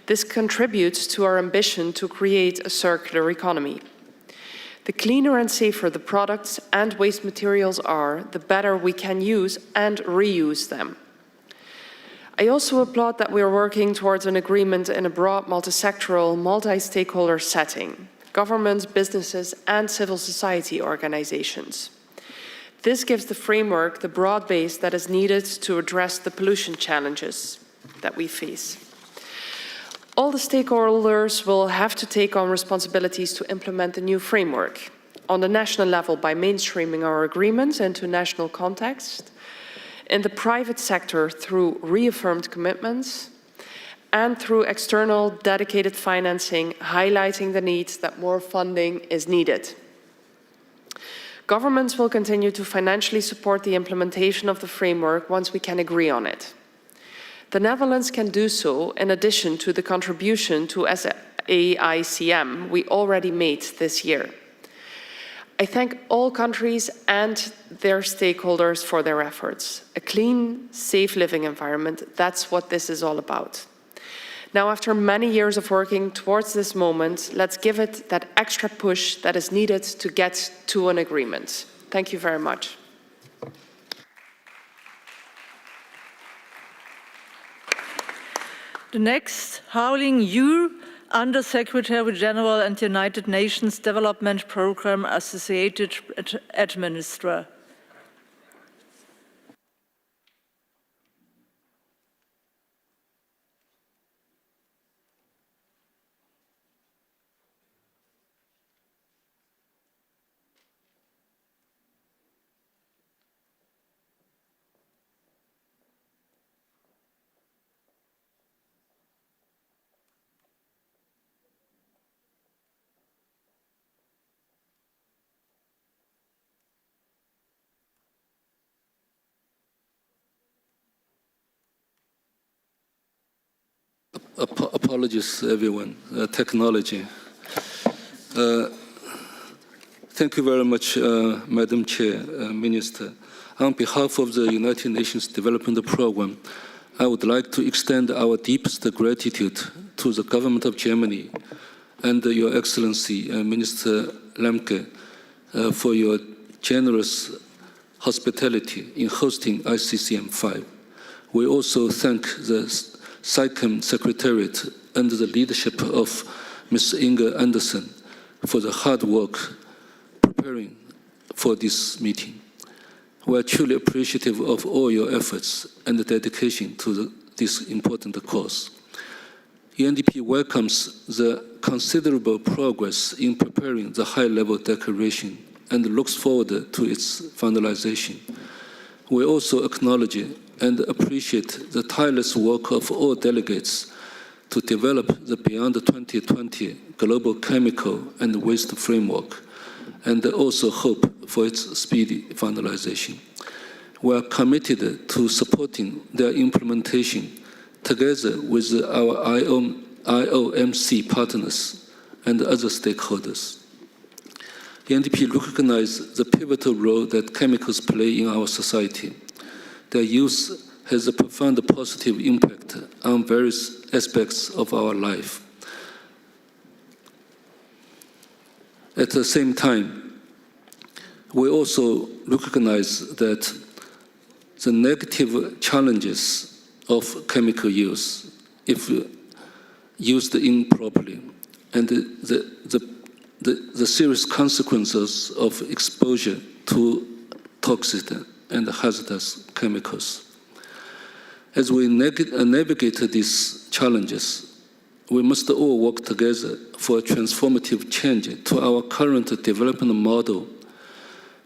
This contributes to our ambition to create a circular economy. The cleaner and safer the products and waste materials are, the better we can use and reuse them. I also applaud that we are working towards an agreement in a broad, multi-sectoral, multi-stakeholder setting, governments, businesses, and civil society organizations. This gives the framework the broad base that is needed to address the pollution challenges that we face. All the stakeholders will have to take on responsibilities to implement the new framework. On the national level, by mainstreaming our agreements into national context, in the private sector through reaffirmed commitments, and through external dedicated financing, highlighting the need that more funding is needed. Governments will continue to financially support the implementation of the framework once we can agree on it. The Netherlands can do so in addition to the contribution to SAICM we already made this year. I thank all countries and their stakeholders for their efforts. A clean, safe living environment, that's what this is all about. Now, after many years of working towards this moment, let's give it that extra push that is needed to get to an agreement. Thank you very much. The next, Hao-Ling Yu, Under-Secretary General and United Nations Development Programme Associated Administrator. Apologies, everyone. Technology. Thank you very much, Madam Chair, Minister. On behalf of the United Nations Development Programme, I would like to extend our deepest gratitude to the government of Germany and Your Excellency, Minister Lemke, for your generous hospitality in hosting ICCM 5. We also thank the SAICM Secretariat under the leadership of Ms. Inge Anderson for the hard work preparing for this meeting. We are truly appreciative of all your efforts and the dedication to this important cause. UNDP welcomes the considerable progress in preparing the high-level declaration and looks forward to its finalization. We also acknowledge and appreciate the tireless work of all delegates to develop the Beyond 2020 Global Chemical and Waste Framework, and also hope for its speedy finalization. We are committed to supporting their implementation together with our IOMC partners and other stakeholders. The UNDP recognizes the pivotal role that chemicals play in our society. Their use has a profound positive impact on various aspects of our life. At the same time, we also recognize that the negative challenges of chemical use, if used improperly, and the serious consequences of exposure to toxic and hazardous chemicals. As we navigate these challenges, we must all work together for a transformative change to our current development model.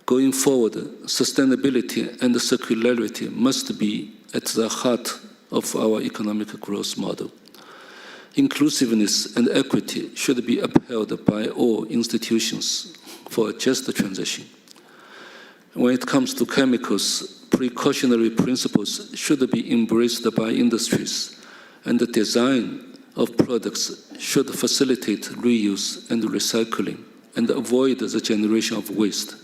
Going forward, sustainability and circularity must be at the heart of our economic growth model. Inclusiveness and equity should be upheld by all institutions for a just transition. When it comes to chemicals, precautionary principles should be embraced by industries, and the design of products should facilitate reuse and recycling and avoid the generation of waste.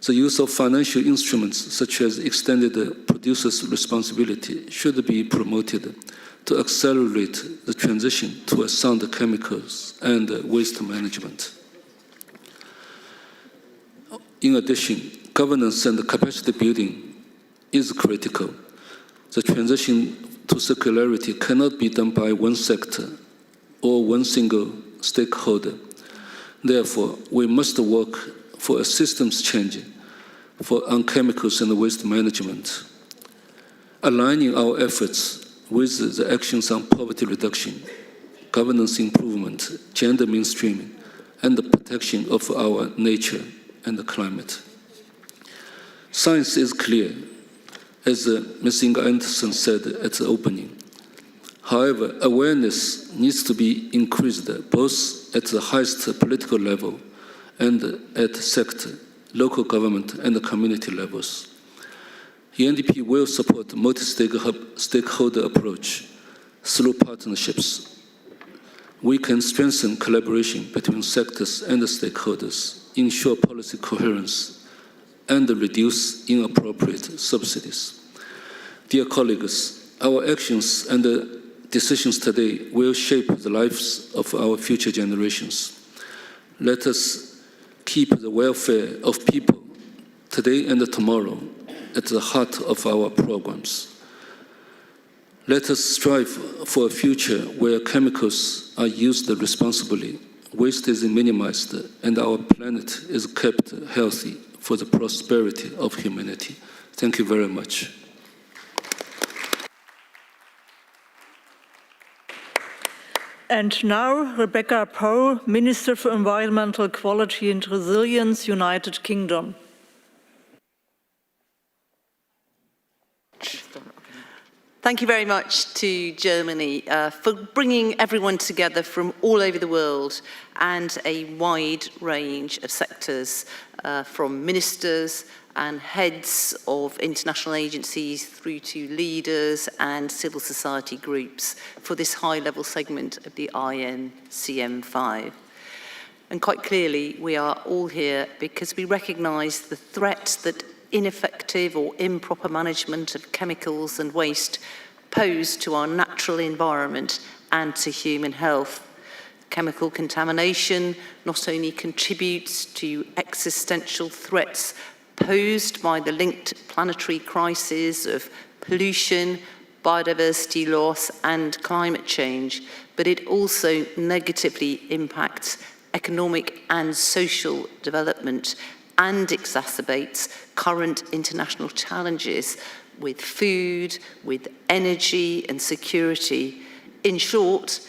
The use of financial instruments such as extended producer's responsibility should be promoted to accelerate the transition to a sound chemicals and waste management. In addition, governance and capacity building is critical. The transition to circularity cannot be done by one sector or one single stakeholder. Therefore, we must work for a systems change on chemicals and waste management, aligning our efforts with the actions on poverty reduction, governance improvement, gender mainstreaming, and the protection of our nature and the climate. Science is clear, as Ms. Inga Anderson said at the opening. However, awareness needs to be increased both at the highest political level and at sector, local government, and the community levels. UNDP will support multi-stakeholder approach through partnerships. We can strengthen collaboration between sectors and the stakeholders, ensure policy coherence, and reduce inappropriate subsidies. Dear colleagues, our actions and the decisions today will shape the lives of our future generations. Let us keep the welfare of people today and tomorrow at the heart of our programs. Let us strive for a future where chemicals are used responsibly, waste is minimized, and our planet is kept healthy for the prosperity of humanity. Thank you very much. And now, Rebecca Poe, Minister for Environmental Quality and Resilience, United Kingdom. Thank you very much to Germany for bringing everyone together from all over the world and a wide range of sectors, from ministers and heads of international agencies through to leaders and civil society groups for this high-level segment of the INCM5. And quite clearly, we are all here because we recognise the threats that ineffective or improper management of chemicals and waste pose to our natural environment and to human health. Chemical contamination not only contributes to existential threats posed by the linked planetary crises of pollution, biodiversity loss, and climate change, but it also negatively impacts economic and social development and exacerbates current international challenges with food, with energy and security. In short,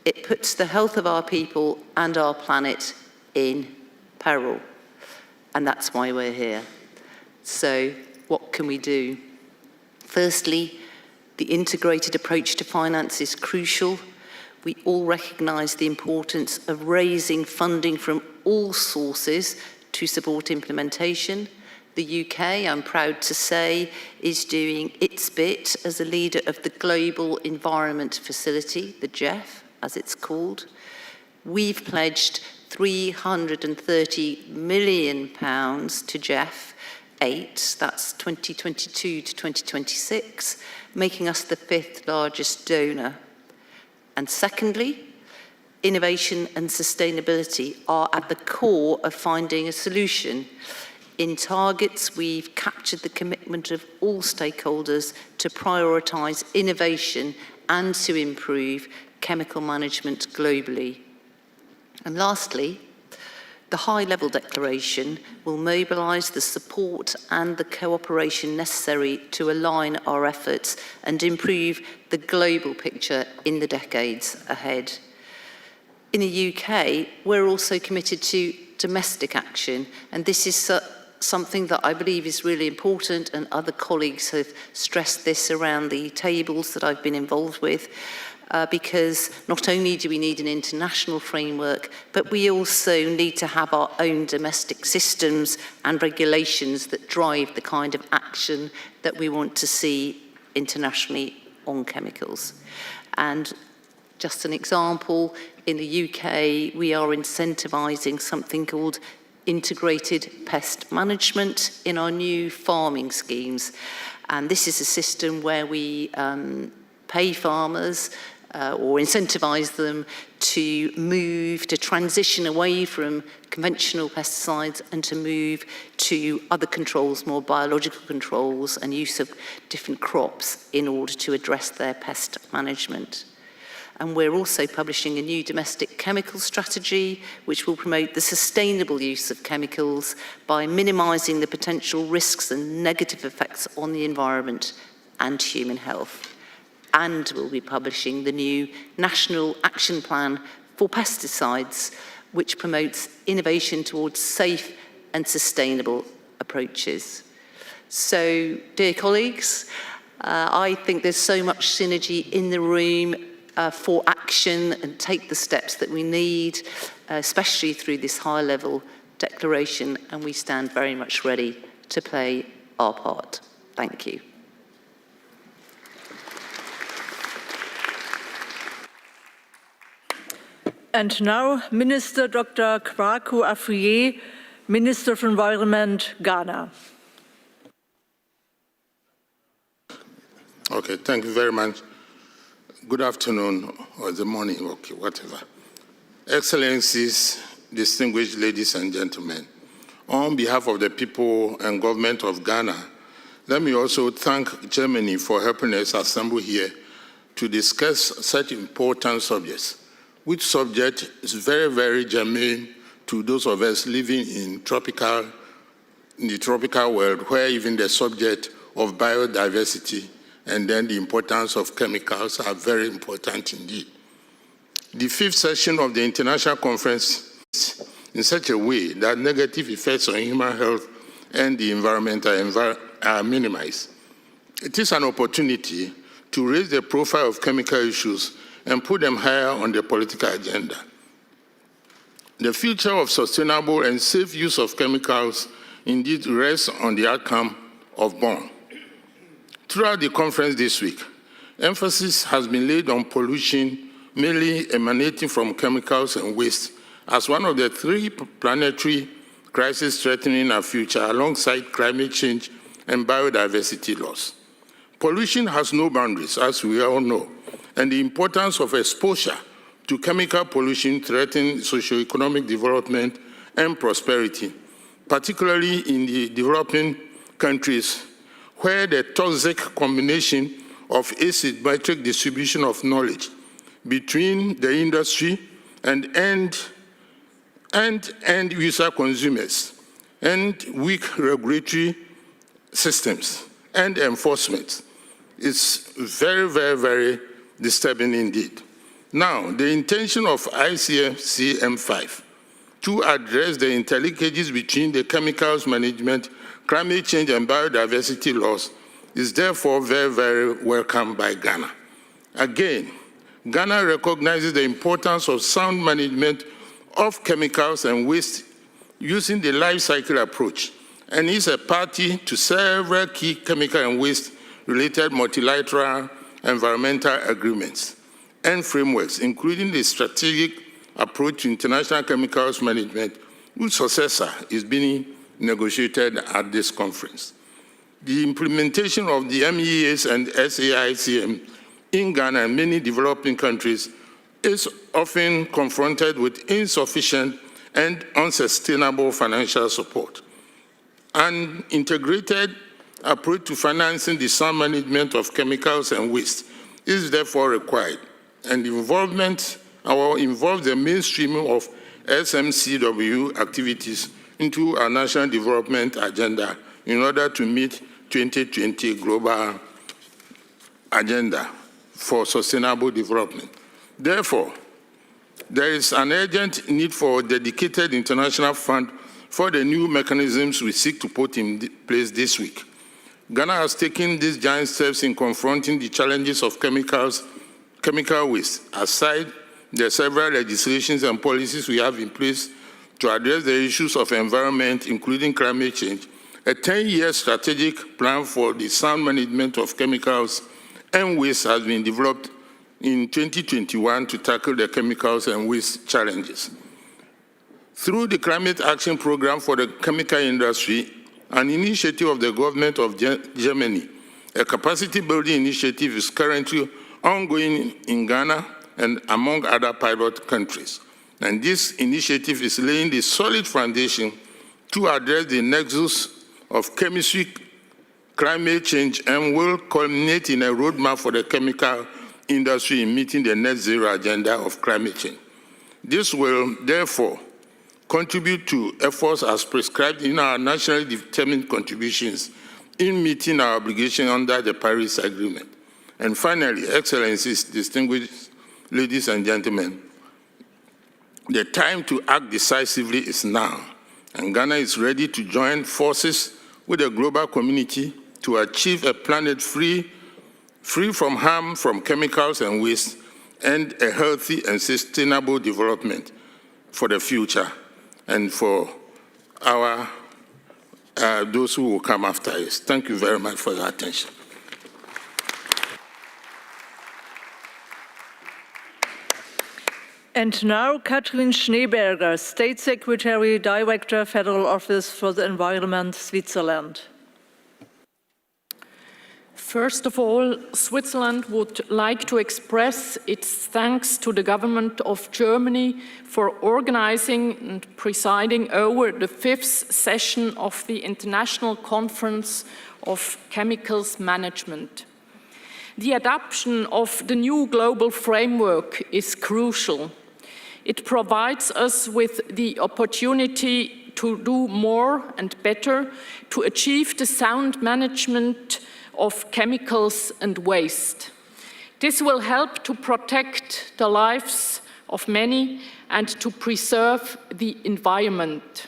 it puts the health of our people and our planet in peril. And that's why we're here. So what can we do? Firstly, the integrated approach to finance is crucial. We all recognise the importance of raising funding from all sources to support implementation. The UK, I'm proud to say, is doing its bit as a leader of the Global Environment Facility, the GEF, as it's called. We've pledged £330 million to GEF 8, that's 2022 to 2026, making us the 5th largest donor. And secondly, innovation and sustainability are at the core of finding a solution. In targets, we've captured the commitment of all stakeholders to prioritise innovation and to improve chemical management globally. And lastly, the high-level declaration will mobilise the support and the cooperation necessary to align our efforts and improve the global picture in the decades ahead. In the UK, we're also committed to domestic action, and this is something that I believe is really important, and other colleagues have stressed this around the tables that I've been involved with, because not only do we need an international framework, but we also need to have our own domestic systems and regulations that drive the kind of action that we want to see internationally on chemicals. And just an example, in the UK, we are incentivising something called integrated pest management in our new farming schemes. And this is a system where we pay farmers or incentivise them to transition away from conventional pesticides and to move to other controls, more biological controls and use of different crops in order to address their pest management. And we're also publishing a new domestic chemical strategy, which will promote the sustainable use of chemicals by minimising the potential risks and negative effects on the environment and human health. And we'll be publishing the new National Action Plan for Pesticides, which promotes innovation towards safe and sustainable approaches. So, dear colleagues, I think there's so much synergy in the room for action and take the steps that we need, especially through this high-level declaration, and we stand very much ready to play our part. Thank you. And now, Minister Dr. Kwaku Afriyie, Minister of Environment, Ghana. Okay, thank you very much. Good afternoon, or the morning, okay, whatever. Excellencies, distinguished ladies and gentlemen, on behalf of the people and government of Ghana, let me also thank Germany for helping us assemble here to discuss such important subjects, which subject is very, very germane to those of us living in the tropical world, where even the subject of biodiversity and then the importance of chemicals are very important indeed. The 5th session of the International Conference is in such a way that negative effects on human health and the environment are minimized. It is an opportunity to raise the profile of chemical issues and put them higher on the political agenda. The future of sustainable and safe use of chemicals indeed rests on the outcome of Bonn. Throughout the conference this week, emphasis has been laid on pollution mainly emanating from chemicals and waste as one of the 3 planetary crises threatening our future alongside climate change and biodiversity loss. Pollution has no boundaries, as we all know, and the importance of exposure to chemical pollution threatens socio-economic development and prosperity, particularly in the developing countries where the toxic combination of asymmetric distribution of knowledge between the industry and end user consumers and weak regulatory systems and enforcement is very, very, very disturbing indeed. Now, the intention of ICCM5 to address the interlinkages between the chemicals management, climate change, and biodiversity loss is therefore very, very welcome by Ghana. Again, Ghana recognizes the importance of sound management of chemicals and waste using the life cycle approach, and is a party to several key chemical and waste-related multilateral environmental agreements and frameworks, including the strategic approach to international chemicals management, whose successor is being negotiated at this conference. The implementation of the MEAs and SAICM in Ghana and many developing countries is often confronted with insufficient and unsustainable financial support. An integrated approach to financing the sound management of chemicals and waste is therefore required, and involve the mainstreaming of SMCW activities into our national development agenda in order to meet 2020 global agenda for sustainable development. Therefore, there is an urgent need for a dedicated international fund for the new mechanisms we seek to put in place this week. Ghana has taken these giant steps in confronting the challenges of chemical waste. Aside the several legislations and policies we have in place to address the issues of environment, including climate change, a 10-year strategic plan for the sound management of chemicals and waste has been developed in 2021 to tackle the chemicals and waste challenges. Through the Climate Action Program for the Chemical Industry, an initiative of the government of Germany, a capacity-building initiative is currently ongoing in Ghana and among other pilot countries. And this initiative is laying the solid foundation to address the nexus of chemistry, climate change, and will culminate in a roadmap for the chemical industry in meeting the net zero agenda of climate change. This will, therefore, contribute to efforts as prescribed in our nationally determined contributions in meeting our obligation under the Paris Agreement. And finally, Excellencies, distinguished ladies and gentlemen, the time to act decisively is now, and Ghana is ready to join forces with the global community to achieve a planet free from harm from chemicals and waste, and a healthy and sustainable development for the future and for our those who will come after us. Thank you very much for your attention. And now, Katrin Schneeberger, State Secretary, Director, Federal Office for the Environment, Switzerland. First of all, Switzerland would like to express its thanks to the government of Germany for organizing and presiding over the 5th session of the International Conference of Chemicals Management. The adoption of the new global framework is crucial. It provides us with the opportunity to do more and better to achieve the sound management of chemicals and waste. This will help to protect the lives of many and to preserve the environment.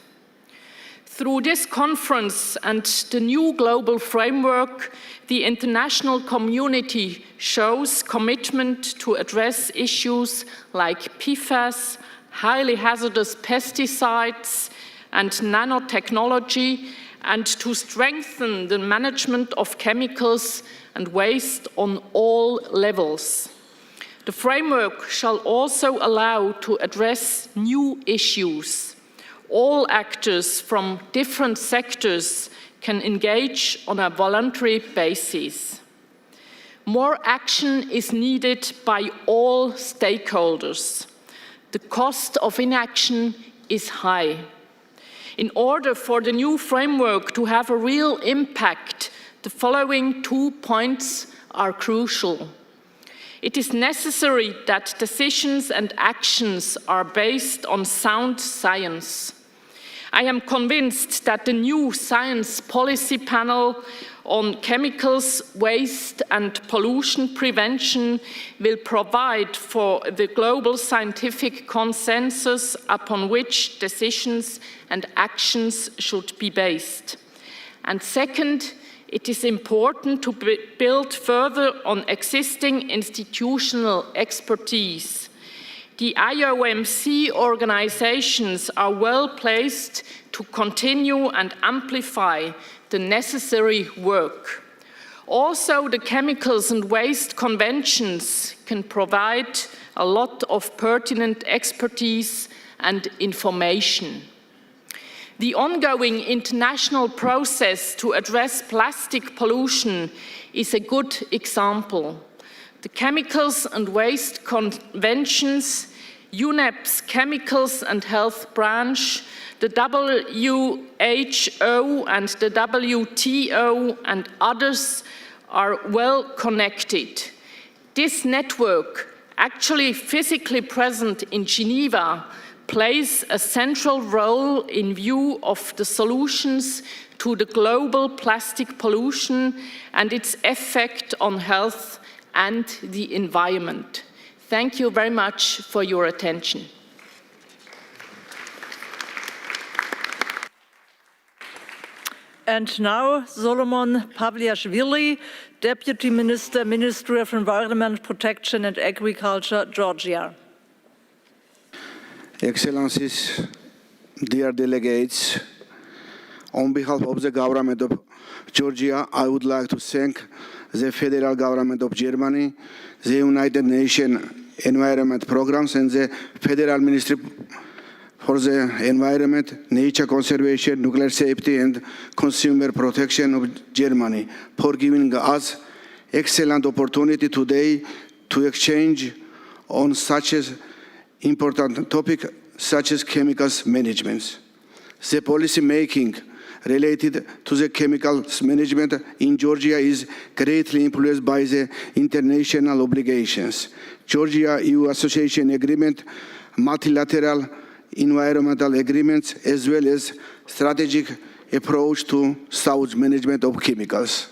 Through this conference and the new global framework, the international community shows commitment to address issues like PFAS, highly hazardous pesticides, and nanotechnology, and to strengthen the management of chemicals and waste on all levels. The framework shall also allow to address new issues. All actors from different sectors can engage on a voluntary basis. More action is needed by all stakeholders. The cost of inaction is high. In order for the new framework to have a real impact, the following 2 points are crucial. It is necessary that decisions and actions are based on sound science. I am convinced that the new Science Policy Panel on Chemicals, Waste and Pollution Prevention will provide for the global scientific consensus upon which decisions and actions should be based. And second, It is important to build further on existing institutional expertise. The IOMC organizations are well placed to continue and amplify the necessary work. Also, the chemicals and waste conventions can provide a lot of pertinent expertise and information. The ongoing international process to address plastic pollution is a good example. The Chemicals and Waste Conventions, UNEP's Chemicals and Health Branch, the WHO and the WTO and others are well connected. This network, actually physically present in Geneva, plays a central role in view of the solutions to the global plastic pollution and its effect on health and the environment. Thank you very much for your attention. And now, Solomon Pavliashvili, Deputy Minister, Ministry of Environment, Protection and Agriculture, Georgia. Excellencies, dear delegates, on behalf of the government of Georgia, I would like to thank the federal government of Germany, the United Nations Environment Programs, and the Federal Ministry for the Environment, Nature Conservation, Nuclear Safety and Consumer Protection of Germany for giving us excellent opportunity today to exchange on such an important topic such as chemicals management. The policy making related to the chemicals management in Georgia is greatly influenced by the international obligations. Georgia-EU Association Agreement, multilateral environmental agreements, as well as strategic approach to South management of chemicals.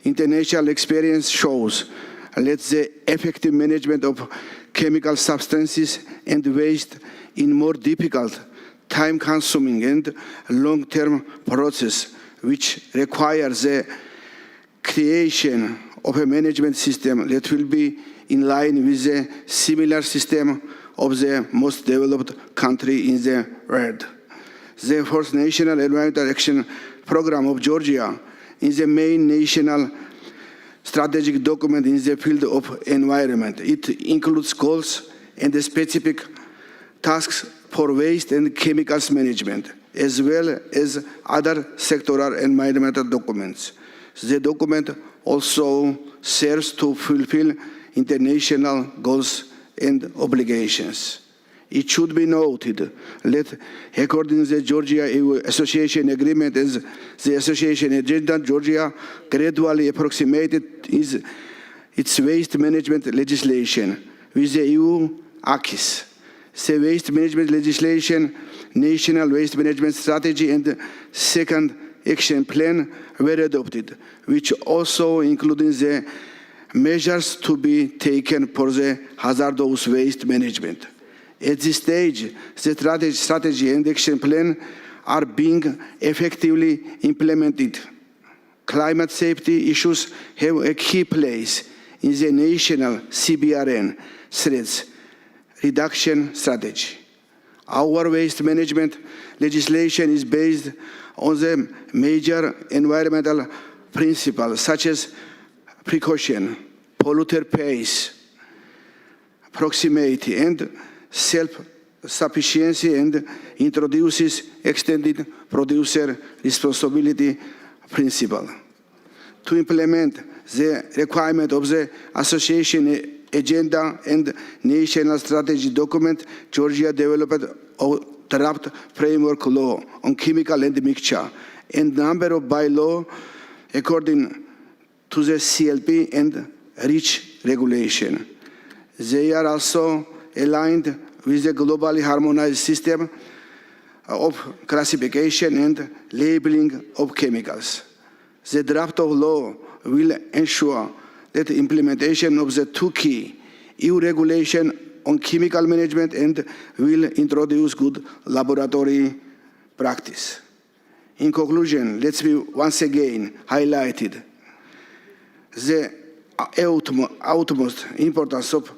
International experience shows that the effective management of chemical substances and waste in more difficult, time-consuming and long-term process, which requires the creation of a management system that will be in line with the similar system of the most developed country in the world. The fourth National Environmental Action Program of Georgia is the main national strategic document in the field of environment. It includes goals and the specific tasks for waste and chemicals management, as well as other sectoral environmental documents. The document also serves to fulfill international goals and obligations. It should be noted that according to the Georgia-EU Association Agreement and the Association Agenda, Georgia gradually approximated its waste management legislation with the EU acquis. The waste management legislation, National Waste Management Strategy and second action plan were adopted, which also included the measures to be taken for the hazardous waste management. At this stage, the strategy and action plan are being effectively implemented. Climate safety issues have a key place in the national CBRN threats reduction strategy. Our waste management legislation is based on the major environmental principles such as precaution, polluter pays, proximity, and self-sufficiency, and introduces extended producer responsibility principle. To implement the requirement of the association agenda and national strategy document, Georgia developed a draft framework law on chemical and mixture and number of bylaws according to the CLP and REACH regulation. They are also aligned with the globally harmonized system of classification and labeling of chemicals. The draft of law will ensure that the implementation of the two key EU regulation on chemical management and will introduce good laboratory practice. In conclusion, let's be once again highlighted the utmost importance of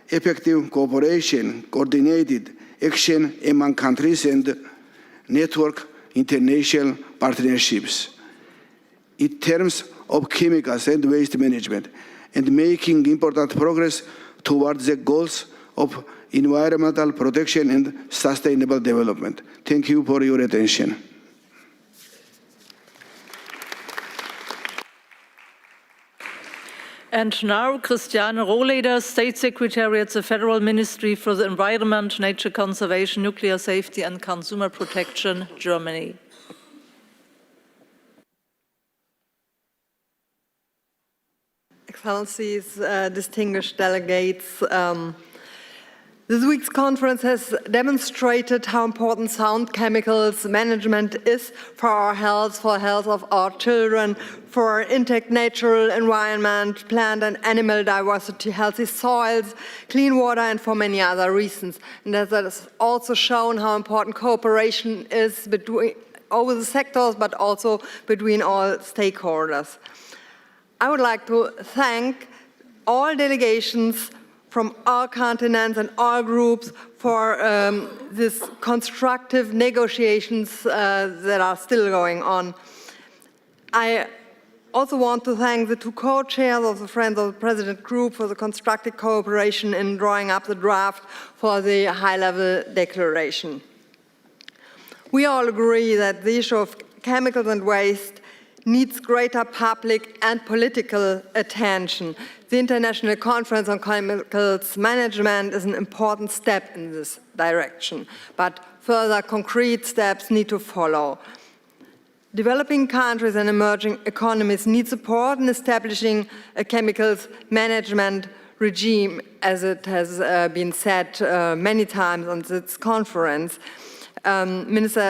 effective cooperation, coordinated action among countries and network international partnerships in terms of chemicals and waste management, and making important progress towards the goals of environmental protection and sustainable development. Thank you for your attention. And now, Christiane Rohleder, State Secretary at the Federal Ministry for the Environment, Nature Conservation, Nuclear Safety and Consumer Protection, Germany. Excellencies, distinguished delegates, this week's conference has demonstrated how important sound chemicals management is for our health, for the health of our children, for intact natural environment, plant and animal diversity, healthy soils, clean water, and for many other reasons. And that has also shown how important cooperation is over the sectors, but also between all stakeholders. I would like to thank all delegations from all continents and all groups for these constructive negotiations that are still going on. I also want to thank the two co-chairs of the Friends of the President group for the constructive cooperation in drawing up the draft for the high-level declaration. We all agree that the issue of chemicals and waste needs greater public and political attention. The International Conference on Chemicals Management is an important step in this direction, but further concrete steps need to follow. Developing countries and emerging economies need support in establishing a chemicals management regime, as it has been said many times on this conference. Minister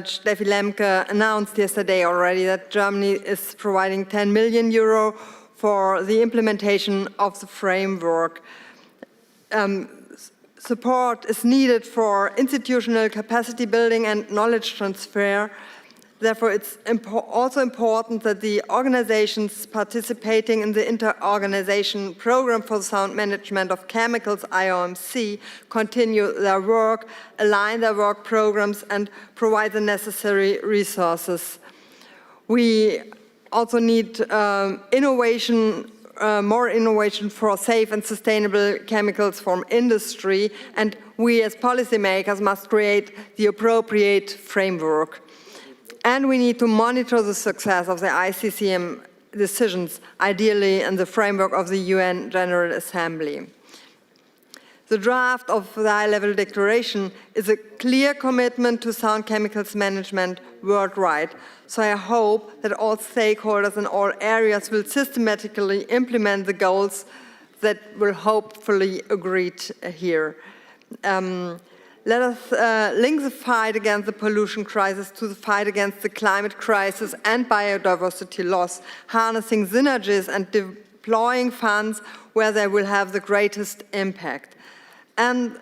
Steffi Lemke announced yesterday already that Germany is providing 10 million euro for the implementation of the framework. Support is needed for institutional capacity building and knowledge transfer. Therefore, it's also important that the organizations participating in the Inter-Organization Program for the Sound Management of Chemicals, IOMC, continue their work, align their work programs, and provide the necessary resources. We also need innovation, more innovation for safe and sustainable chemicals from industry, and we as policymakers must create the appropriate framework. And we need to monitor the success of the ICCM decisions, ideally in the framework of the UN General Assembly. The draft of the high-level declaration is a clear commitment to sound chemicals management worldwide. So I hope that all stakeholders in all areas will systematically implement the goals that will hopefully agreed here. Let us link the fight against the pollution crisis to the fight against the climate crisis and biodiversity loss, harnessing synergies and deploying funds where they will have the greatest impact. And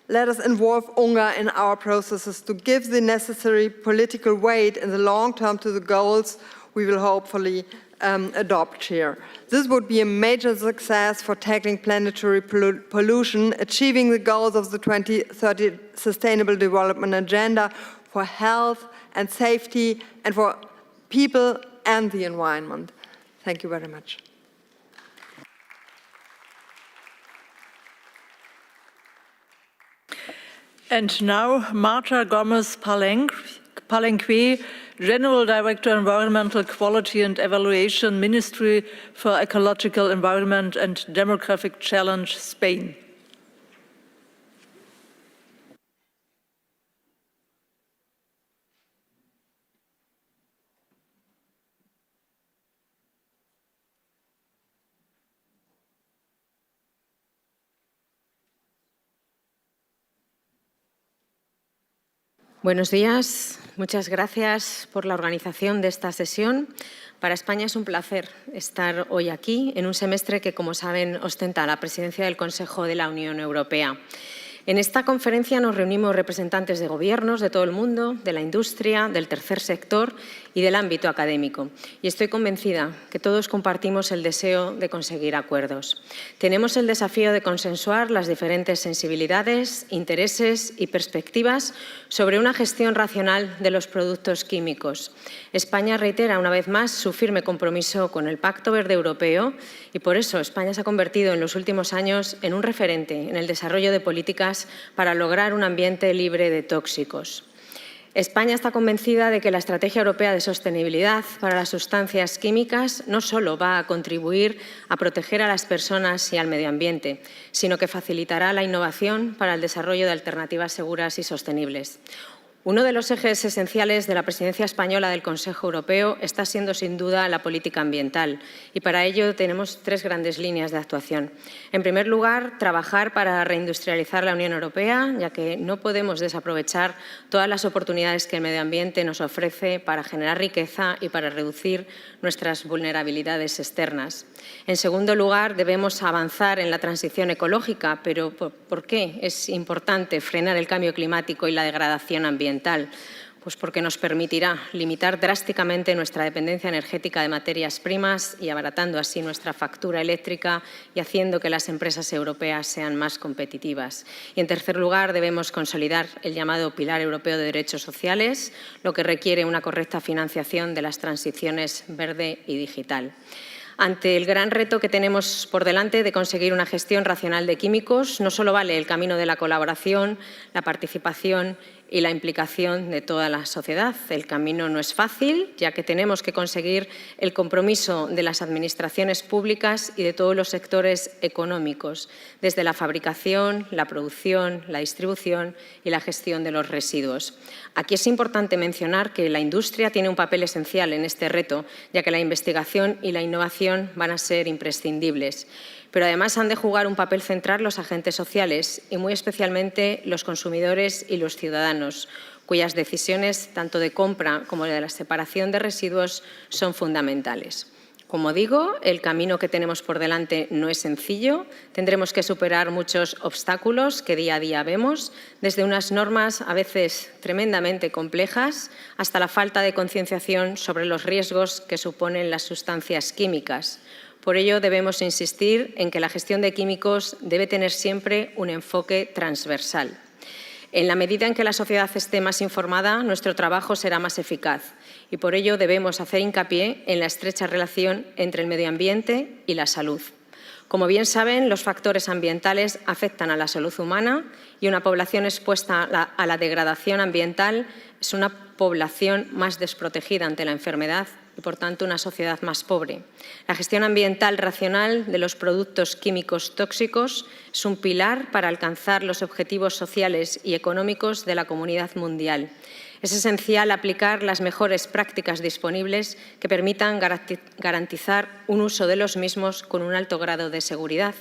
let us involve UNGA in our processes to give the necessary political weight in the long term to the goals we will hopefully adopt here. This would be a major success for tackling planetary pollution, achieving the goals of the 2030 Sustainable Development Agenda for health and safety and for people and the environment. Thank you very much. And now, Marta Gomez Palenque, General Director, Environmental Quality and Evaluation, Ministry for Ecological Environment and Demographic Challenge, Spain. Buenos días, muchas gracias por la organización de esta sesión. Para España es un placer estar hoy aquí en un semestre que, como saben, ostenta la presidencia del Consejo de la Unión Europea. En esta conferencia nos reunimos representantes de gobiernos de todo el mundo, de la industria, del tercer sector y del ámbito académico. Y estoy convencida que todos compartimos el deseo de conseguir acuerdos. Tenemos el desafío de consensuar las diferentes sensibilidades, intereses y perspectivas sobre una gestión racional de los productos químicos. España reitera una vez más su firme compromiso con el Pacto Verde Europeo y por eso España se ha convertido en los últimos años en un referente en el desarrollo de políticas para lograr un ambiente libre de tóxicos. España está convencida de que la Estrategia Europea de Sostenibilidad para las Sustancias Químicas no solo va a contribuir a proteger a las personas y al medio ambiente, sino que facilitará la innovación para el desarrollo de alternativas seguras y sostenibles. Uno de los ejes esenciales de la presidencia española del Consejo Europeo está siendo, sin duda, la política ambiental. Y para ello tenemos tres grandes líneas de actuación. En primer lugar, trabajar para reindustrializar la Unión Europea, ya que no podemos desaprovechar todas las oportunidades que el medio ambiente nos ofrece para generar riqueza y para reducir nuestras vulnerabilidades externas. En segundo lugar, debemos avanzar en la transición ecológica. ¿Pero por qué es importante frenar el cambio climático y la degradación ambiental? Pues porque nos permitirá limitar drásticamente nuestra dependencia energética de materias primas y abaratando así nuestra factura eléctrica y haciendo que las empresas europeas sean más competitivas. Y en tercer lugar, debemos consolidar el llamado Pilar Europeo de Derechos Sociales, lo que requiere una correcta financiación de las transiciones verde y digital. Ante el gran reto que tenemos por delante de conseguir una gestión racional de químicos, no solo vale el camino de la colaboración, la participación y la implicación de toda la sociedad. El camino no es fácil, ya que tenemos que conseguir el compromiso de las administraciones públicas y de todos los sectores económicos, desde la fabricación, la producción, la distribución y la gestión de los residuos. Aquí es importante mencionar que la industria tiene un papel esencial en este reto, ya que la investigación y la innovación van a ser imprescindibles. Pero además han de jugar un papel central los agentes sociales y muy especialmente los consumidores y los ciudadanos, cuyas decisiones tanto de compra como de la separación de residuos son fundamentales. Como digo, el camino que tenemos por delante no es sencillo. Tendremos que superar muchos obstáculos que día a día vemos, desde unas normas a veces tremendamente complejas hasta la falta de concienciación sobre los riesgos que suponen las sustancias químicas. Por ello, debemos insistir en que la gestión de químicos debe tener siempre un enfoque transversal. En la medida en que la sociedad esté más informada, nuestro trabajo será más eficaz y por ello debemos hacer hincapié en la estrecha relación entre el medio ambiente y la salud. Como bien saben, los factores ambientales afectan a la salud humana y una población expuesta a la degradación ambiental es una población más desprotegida ante la enfermedad y, por tanto, una sociedad más pobre. La gestión ambiental racional de los productos químicos tóxicos es un pilar para alcanzar los objetivos sociales y económicos de la comunidad mundial. Es esencial aplicar las mejores prácticas disponibles que permitan garantizar un uso de los mismos con un alto grado de seguridad.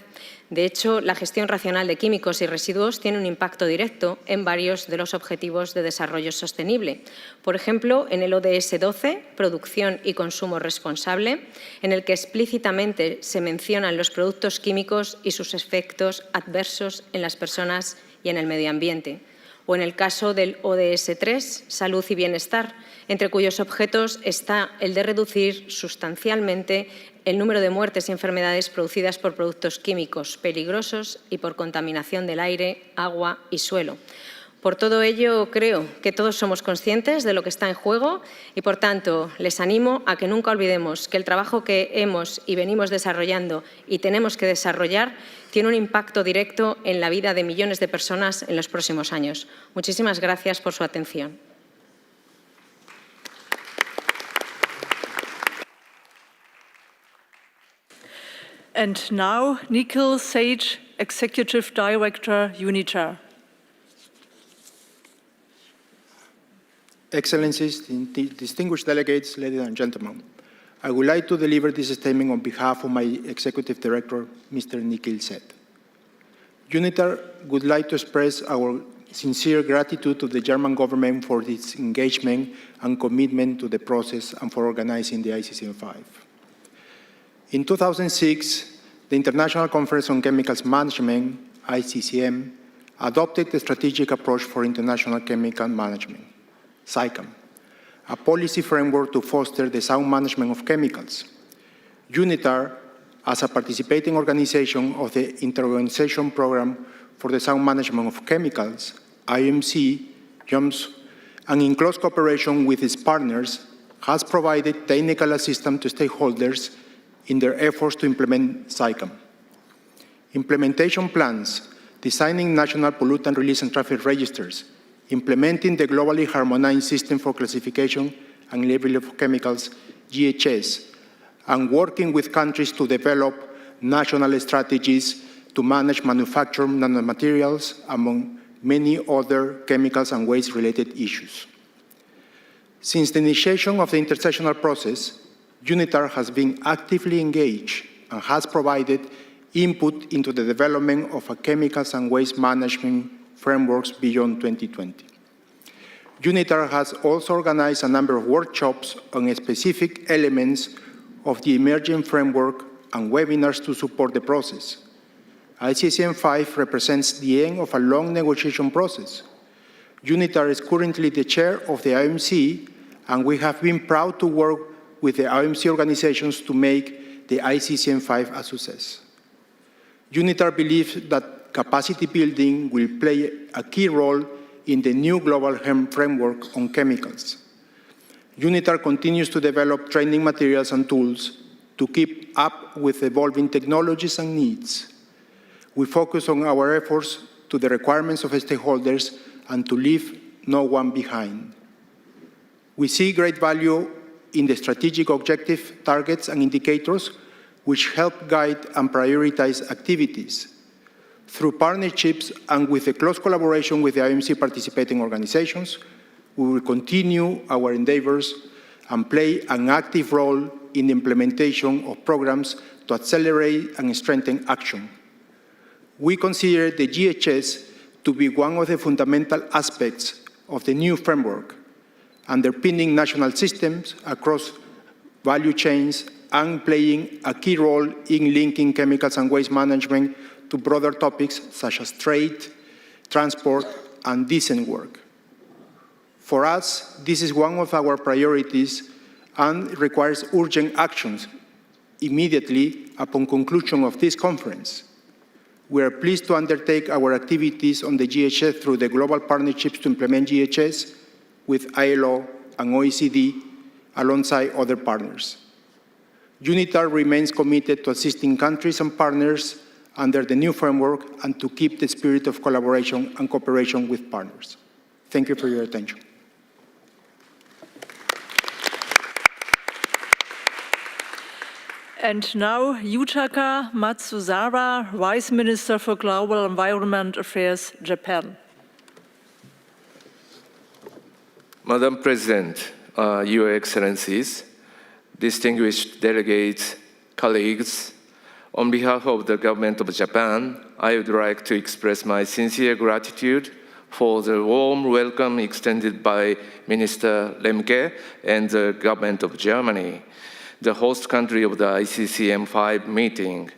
De hecho, la gestión racional de químicos y residuos tiene un impacto directo en varios de los objetivos de desarrollo sostenible. Por ejemplo, en el ODS 12, Producción y Consumo Responsable, en el que explícitamente se mencionan los productos químicos y sus efectos adversos en las personas y en el medio ambiente. O en el caso del ODS 3, Salud y Bienestar, entre cuyos objetos está el de reducir sustancialmente el número de muertes y enfermedades producidas por productos químicos peligrosos y por contaminación del aire, agua y suelo. Por todo ello, creo que todos somos conscientes de lo que está en juego y, por tanto, les animo a que nunca olvidemos que el trabajo que hemos y venimos desarrollando y tenemos que desarrollar tiene un impacto directo en la vida de millones de personas en los próximos años. Muchísimas gracias por su atención. And now, Nikhil Sage, Executive Director, UNITAR. Excellencies, distinguished delegates, ladies and gentlemen, I would like to deliver this statement on behalf of my Executive Director, Mr. Nikhil Seth. UNITAR would like to express our sincere gratitude to the German government for its engagement and commitment to the process and for organizing the ICCM5. In 2006, the International Conference on Chemicals Management, ICCM, adopted the Strategic Approach for International Chemical Management, SICAM, a policy framework to foster the sound management of chemicals. UNITAR, as a participating organization of the Interorganization Program for the Sound Management of Chemicals, IMC, JOMS, and in close cooperation with its partners, has provided technical assistance to stakeholders in their efforts to implement SICAM. Implementation plans, designing national pollutant release and traffic registers, implementing the globally harmonized system for classification and labeling of chemicals, GHS, and working with countries to develop national strategies to manage manufactured nanomaterials, among many other chemicals and waste-related issues. Since the initiation of the intersectional process, UNITAR has been actively engaged and has provided input into the development of a chemicals and waste management frameworks beyond 2020. UNITAR has also organized a number of workshops on specific elements of the emerging framework and webinars to support the process. ICCM 5 represents the end of a long negotiation process. UNITAR is currently the chair of the IMC, and we have been proud to work with the IMC organizations to make the ICCM 5 a success. UNITAR believes that capacity building will play a key role in the new global framework on chemicals. UNITAR continues to develop training materials and tools to keep up with evolving technologies and needs. We focus on our efforts to the requirements of stakeholders and to leave no one behind. We see great value in the strategic objective, targets, and indicators which help guide and prioritize activities. Through partnerships and with a close collaboration with the IMC participating organizations, we will continue our endeavors and play an active role in the implementation of programs to accelerate and strengthen action. We consider the GHS to be one of the fundamental aspects of the new framework, underpinning national systems across value chains and playing a key role in linking chemicals and waste management to broader topics such as trade, transport, and decent work. For us, this is one of our priorities and requires urgent actions immediately upon conclusion of this conference. We are pleased to undertake our activities on the GHS through the global partnerships to implement GHS with ILO and OECD alongside other partners. UNITAR remains committed to assisting countries and partners under the new framework and to keep the spirit of collaboration and cooperation with partners. Thank you for your attention. And now, Yutaka Matsuzawa, Vice Minister for Global Environment Affairs, Japan. Madam President, Your Excellencies, distinguished delegates, colleagues, on behalf of the Government of Japan, I would like to express my sincere gratitude for the warm welcome extended by Minister Lemke and the Government of Germany, the host country of the ICCM 5 meeting.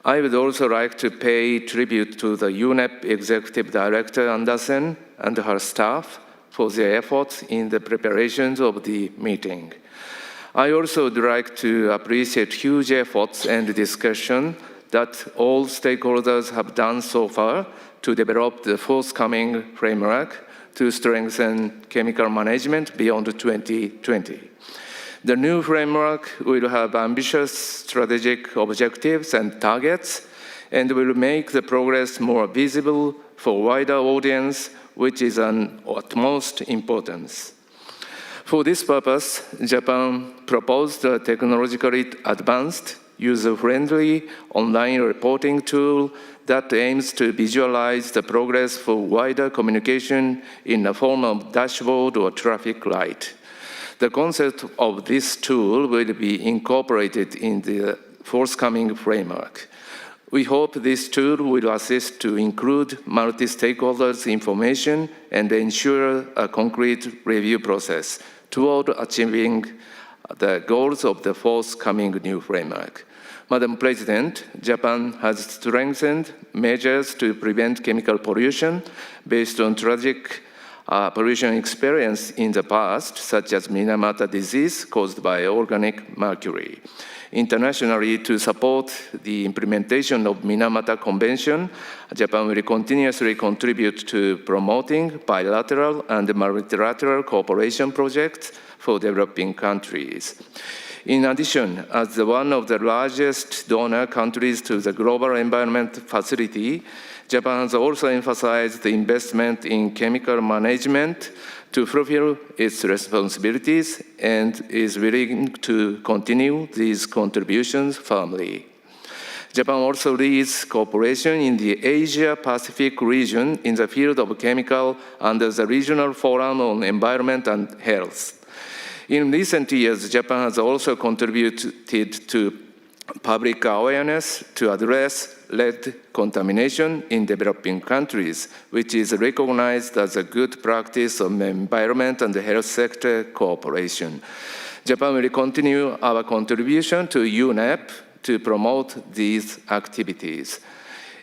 I would also like to pay tribute to the UNEP Executive Director Andersen and her staff for their efforts in the preparations of the meeting. I also would like to appreciate huge efforts and discussion that all stakeholders have done so far to develop the forthcoming framework to strengthen chemical management beyond 2020. The new framework will have ambitious strategic objectives and targets and will make the progress more visible for a wider audience, which is an utmost importance. For this purpose, Japan proposed a technologically advanced, user-friendly online reporting tool that aims to visualize the progress for wider communication in the form of dashboard or traffic light. The concept of this tool will be incorporated in the forthcoming framework. We hope this tool will assist to include multi-stakeholders information and ensure a concrete review process toward achieving the goals of the forthcoming new framework. Madam President, Japan has strengthened measures to prevent chemical pollution based on tragic pollution experience in the past, such as Minamata disease caused by organic mercury. Internationally, to support the implementation of Minamata Convention, Japan will continuously contribute to promoting bilateral and multilateral cooperation projects for developing countries. In addition, as one of the largest donor countries to the Global Environment Facility, Japan has also emphasized the investment in chemical management to fulfill its responsibilities and is willing to continue these contributions firmly. Japan also leads cooperation in the Asia-Pacific region in the field of chemical under the Regional Forum on Environment and Health. In recent years, Japan has also contributed to public awareness to address lead contamination in developing countries, which is recognized as a good practice of environment and health sector cooperation. Japan will continue our contribution to UNEP to promote these activities.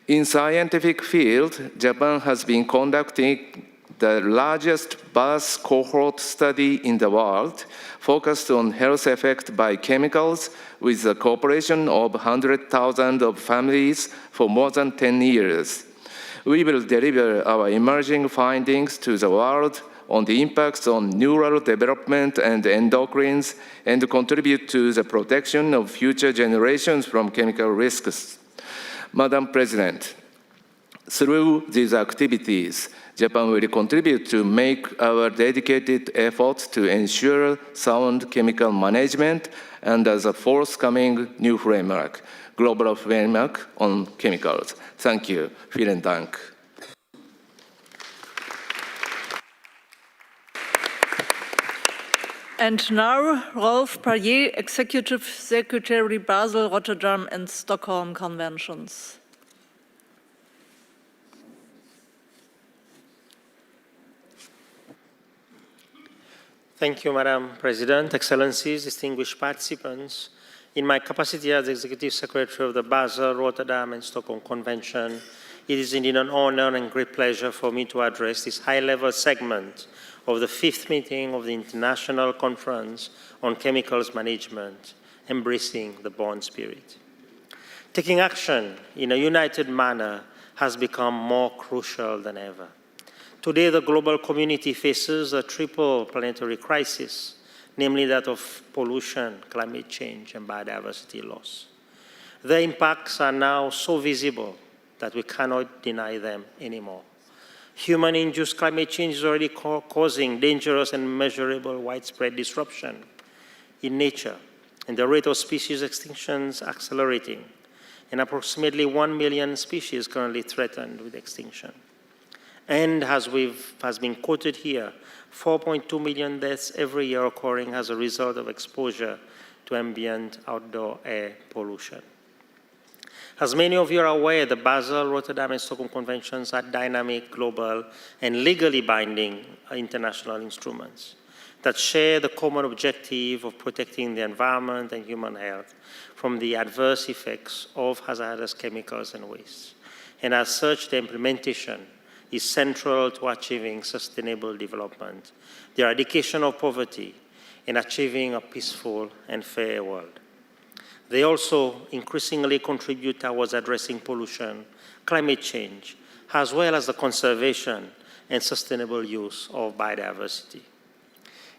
In scientific field, Japan has been conducting the largest birth cohort study in the world, focused on health effects by chemicals with the cooperation of 100,000 of families for more than 10 years. We will deliver our emerging findings to the world on the impacts on neural development and endocrines and contribute to the protection of future generations from chemical risks. Madam President, through these activities, Japan will contribute to make our dedicated efforts to ensure sound chemical management and as a forthcoming new framework, global framework on chemicals. Thank you. Vielen Dank. And now, Rolf Payet, Executive Secretary, Basel, Rotterdam, and Stockholm Conventions. Thank you, Madam President, Excellencies, distinguished participants. In my capacity as Executive Secretary of the Basel, Rotterdam, and Stockholm Convention, it is indeed an honor and great pleasure for me to address this high-level segment of the 5th meeting of the International Conference on Chemicals Management, embracing the Bond spirit. Taking action in a united manner has become more crucial than ever. Today, the global community faces a triple planetary crisis, namely that of pollution, climate change, and biodiversity loss. The impacts are now so visible that we cannot deny them anymore. Human-induced climate change is already causing dangerous and measurable widespread disruption in nature, and the rate of species extinctions accelerating, and approximately 1 million species currently threatened with extinction. And as has been quoted here, 4.2 million deaths every year occurring as a result of exposure to ambient outdoor air pollution. As many of you are aware, the Basel, Rotterdam, and Stockholm Conventions are dynamic, global, and legally binding international instruments that share the common objective of protecting the environment and human health from the adverse effects of hazardous chemicals and wastes. And as such, the implementation is central to achieving sustainable development, the eradication of poverty, and achieving a peaceful and fair world. They also increasingly contribute towards addressing pollution, climate change, as well as the conservation and sustainable use of biodiversity.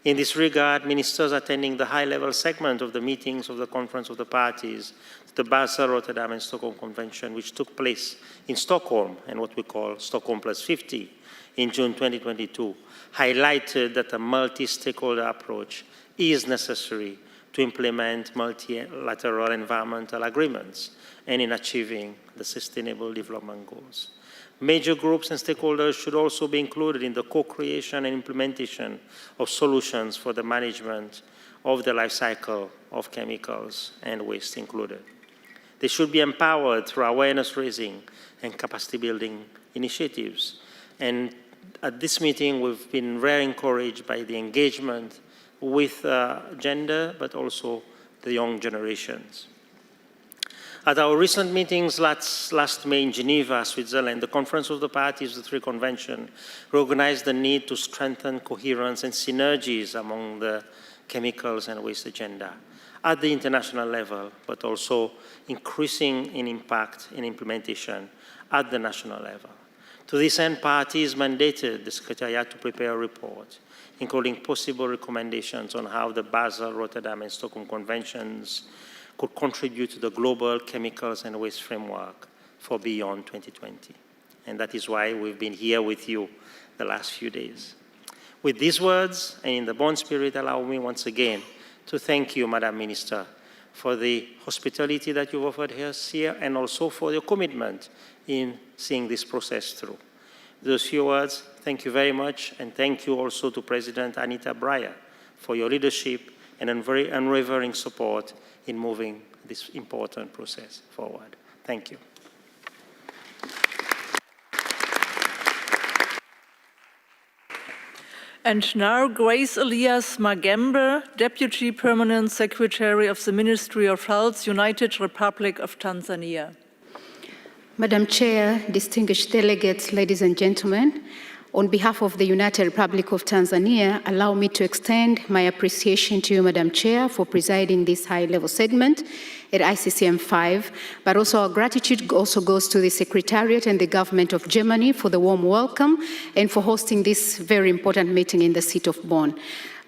In this regard, ministers attending the high-level segment of the meetings of the Conference of the Parties, the Basel, Rotterdam, and Stockholm Convention, which took place in Stockholm and what we call Stockholm Plus 50 in June 2022, highlighted that a multi-stakeholder approach is necessary to implement multilateral environmental agreements and in achieving the Sustainable Development Goals. Major groups and stakeholders should also be included in the co-creation and implementation of solutions for the management of the life cycle of chemicals and waste included. They should be empowered through awareness raising and capacity building initiatives. And at this meeting, we've been very encouraged by the engagement with gender, but also the young generations. At our recent meetings last May in Geneva, Switzerland, the Conference of the Parties, the three convention, recognized the need to strengthen coherence and synergies among the chemicals and waste agenda at the international level, but also increasing in impact in implementation at the national level. To this end, parties mandated the Secretariat to prepare a report, including possible recommendations on how the Basel, Rotterdam, and Stockholm Conventions could contribute to the global chemicals and waste framework for beyond 2020. And that is why we've been here with you the last few days. With these words, and in the Bonn spirit, allow me once again to thank you, Madam Minister, for the hospitality that you've offered us here, and also for your commitment in seeing this process through. Those few words, thank you very much, and thank you also to President Anita Breyer for your leadership and very unwavering support in moving this important process forward. Thank you. And now Grace Elias Magembe, Deputy Permanent Secretary of the Ministry of Health, United Republic of Tanzania. Madam Chair, distinguished delegates, ladies and gentlemen, on behalf of the United Republic of Tanzania, allow me to extend my appreciation to you, Madam Chair, for presiding this high-level segment at ICCM 5, but also our gratitude also goes to the Secretariat and the government of Germany for the warm welcome and for hosting this very important meeting in the seat of Bonn.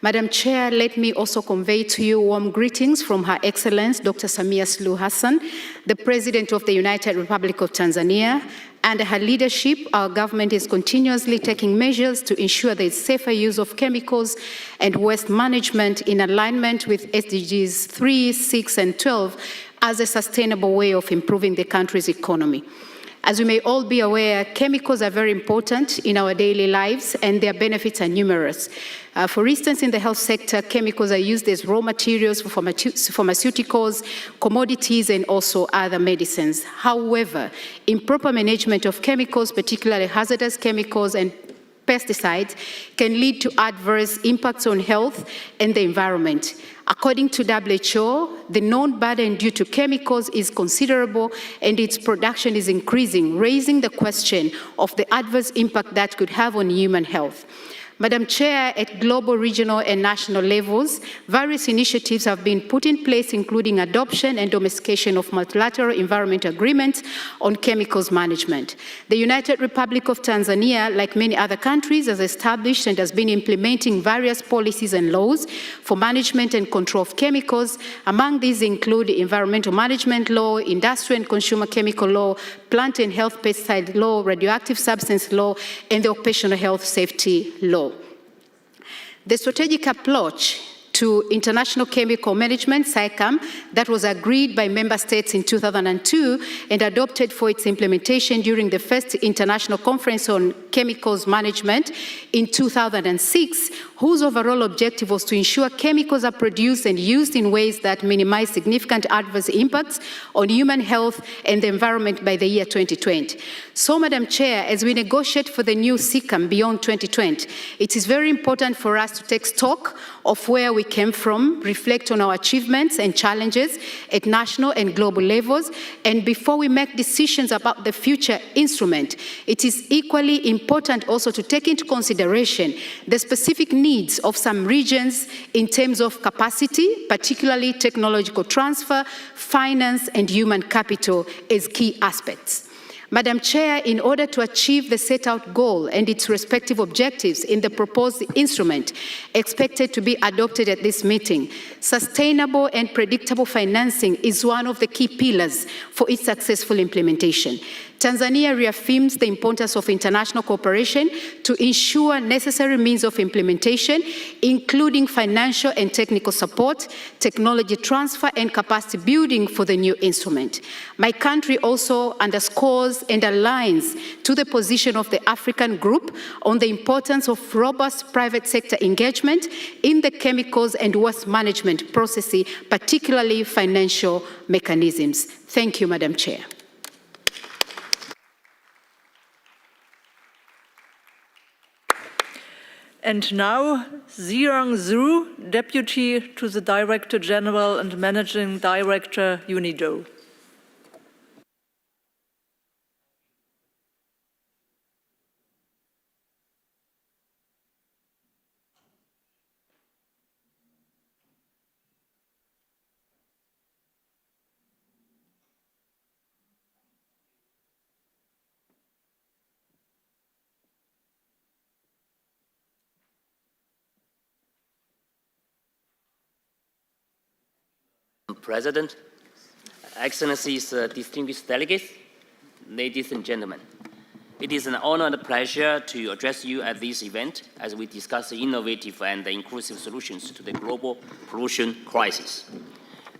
Madam Chair, let me also convey to you warm greetings from Her Excellency Dr. Samia Suluhu Hassan, the President of the United Republic of Tanzania. Under her leadership, our government is continuously taking measures to ensure there is safer use of chemicals and waste management in alignment with SDGs 3, 6, and 12 as a sustainable way of improving the country's economy. As we may all be aware, chemicals are very important in our daily lives and their benefits are numerous. For instance, in the health sector, chemicals are used as raw materials for pharmaceuticals, commodities, and also other medicines. However, improper management of chemicals, particularly hazardous chemicals and pesticides, can lead to adverse impacts on health and the environment. According to WHO, the known burden due to chemicals is considerable and its production is increasing, raising the question of the adverse impact that could have on human health. Madam Chair, at global, regional, and national levels, various initiatives have been put in place, including adoption and domestication of multilateral environment agreements on chemicals management. The United Republic of Tanzania, like many other countries, has established and has been implementing various policies and laws for management and control of chemicals. Among these include environmental management law, industrial and consumer chemical law, plant and health pesticide law, radioactive substance law, and the occupational health safety law. The strategic approach to international chemical management, SICAM, that was agreed by member states in 2002 and adopted for its implementation during the first International Conference on Chemicals Management in 2006, whose overall objective was to ensure chemicals are produced and used in ways that minimize significant adverse impacts on human health and the environment by the year 2020. So, Madam Chair, as we negotiate for the new SICAM beyond 2020, it is very important for us to take stock of where we came from, reflect on our achievements and challenges at national and global levels, and before we make decisions about the future instrument, it is equally important also to take into consideration the specific needs of some regions in terms of capacity, particularly technological transfer, finance, and human capital as key aspects. Madam Chair, in order to achieve the set out goal and its respective objectives in the proposed instrument expected to be adopted at this meeting, sustainable and predictable financing is one of the key pillars for its successful implementation. Tanzania reaffirms the importance of international cooperation to ensure necessary means of implementation, including financial and technical support, technology transfer, and capacity building for the new instrument. My country also underscores and aligns to the position of the African Group on the importance of robust private sector engagement in the chemicals and waste management processes, particularly financial mechanisms. Thank you, Madam Chair. And now, Ziyang Zhu, Deputy to the Director General and Managing Director, UNIDO. President, Excellencies, distinguished delegates, ladies and gentlemen. It is an honor and a pleasure to address you at this event as we discuss innovative and inclusive solutions to the global pollution crisis.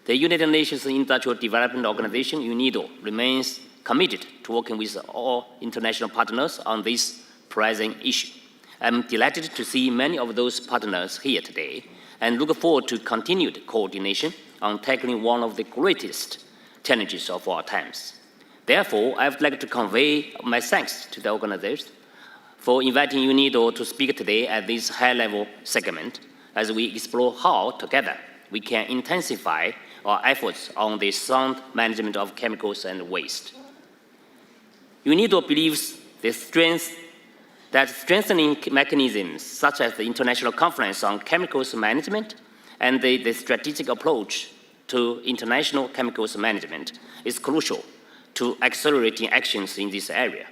The United Nations Industrial Development Organization, UNIDO, remains committed to working with all international partners on this pressing issue. I'm delighted to see many of those partners here today and look forward to continued coordination on tackling one of the greatest challenges of our times. Therefore, I would like to convey my thanks to the organizers for inviting UNIDO to speak today at this high-level segment as we explore how, together, we can intensify our efforts on the sound management of chemicals and waste. UNIDO believes that strengthening mechanisms such as the International Conference on Chemicals Management and the strategic approach to international chemicals management is crucial to accelerating actions in this area.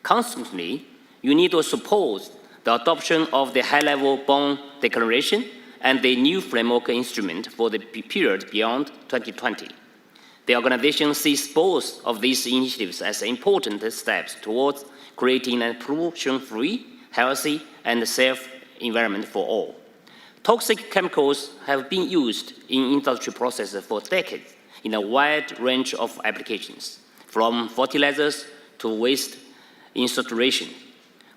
Consequently, UNIDO supports the adoption of the high-level Bonn Declaration and the new framework instrument for the period beyond 2020. The organization sees both of these initiatives as important steps towards creating a pollution-free, healthy, and safe environment for all. Toxic chemicals have been used in industrial processes for decades in a wide range of applications, from fertilizers to waste incineration.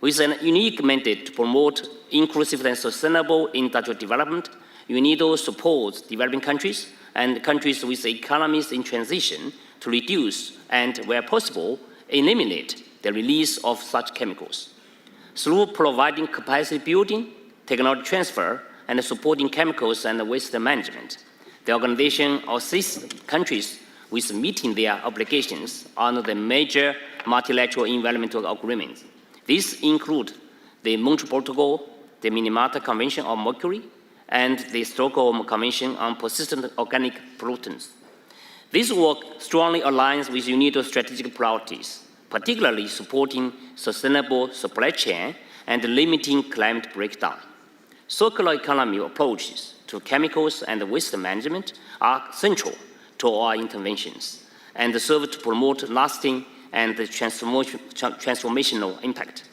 With an unique mandate to promote inclusive and sustainable industrial development, UNIDO supports developing countries and countries with economies in transition to reduce and, where possible, eliminate the release of such chemicals. Through providing capacity building, technology transfer, and supporting chemicals and waste management, the organization assists countries with meeting their obligations under the major multilateral environmental agreements. These include the Montreal Protocol, the Minamata Convention on Mercury, and the Stockholm Convention on Persistent Organic Pollutants. This work strongly aligns with UNIDO's strategic priorities, particularly supporting sustainable supply chain and limiting climate breakdown. Circular economy approaches to chemicals and waste management are central to our interventions and serve to promote lasting and transformational impact.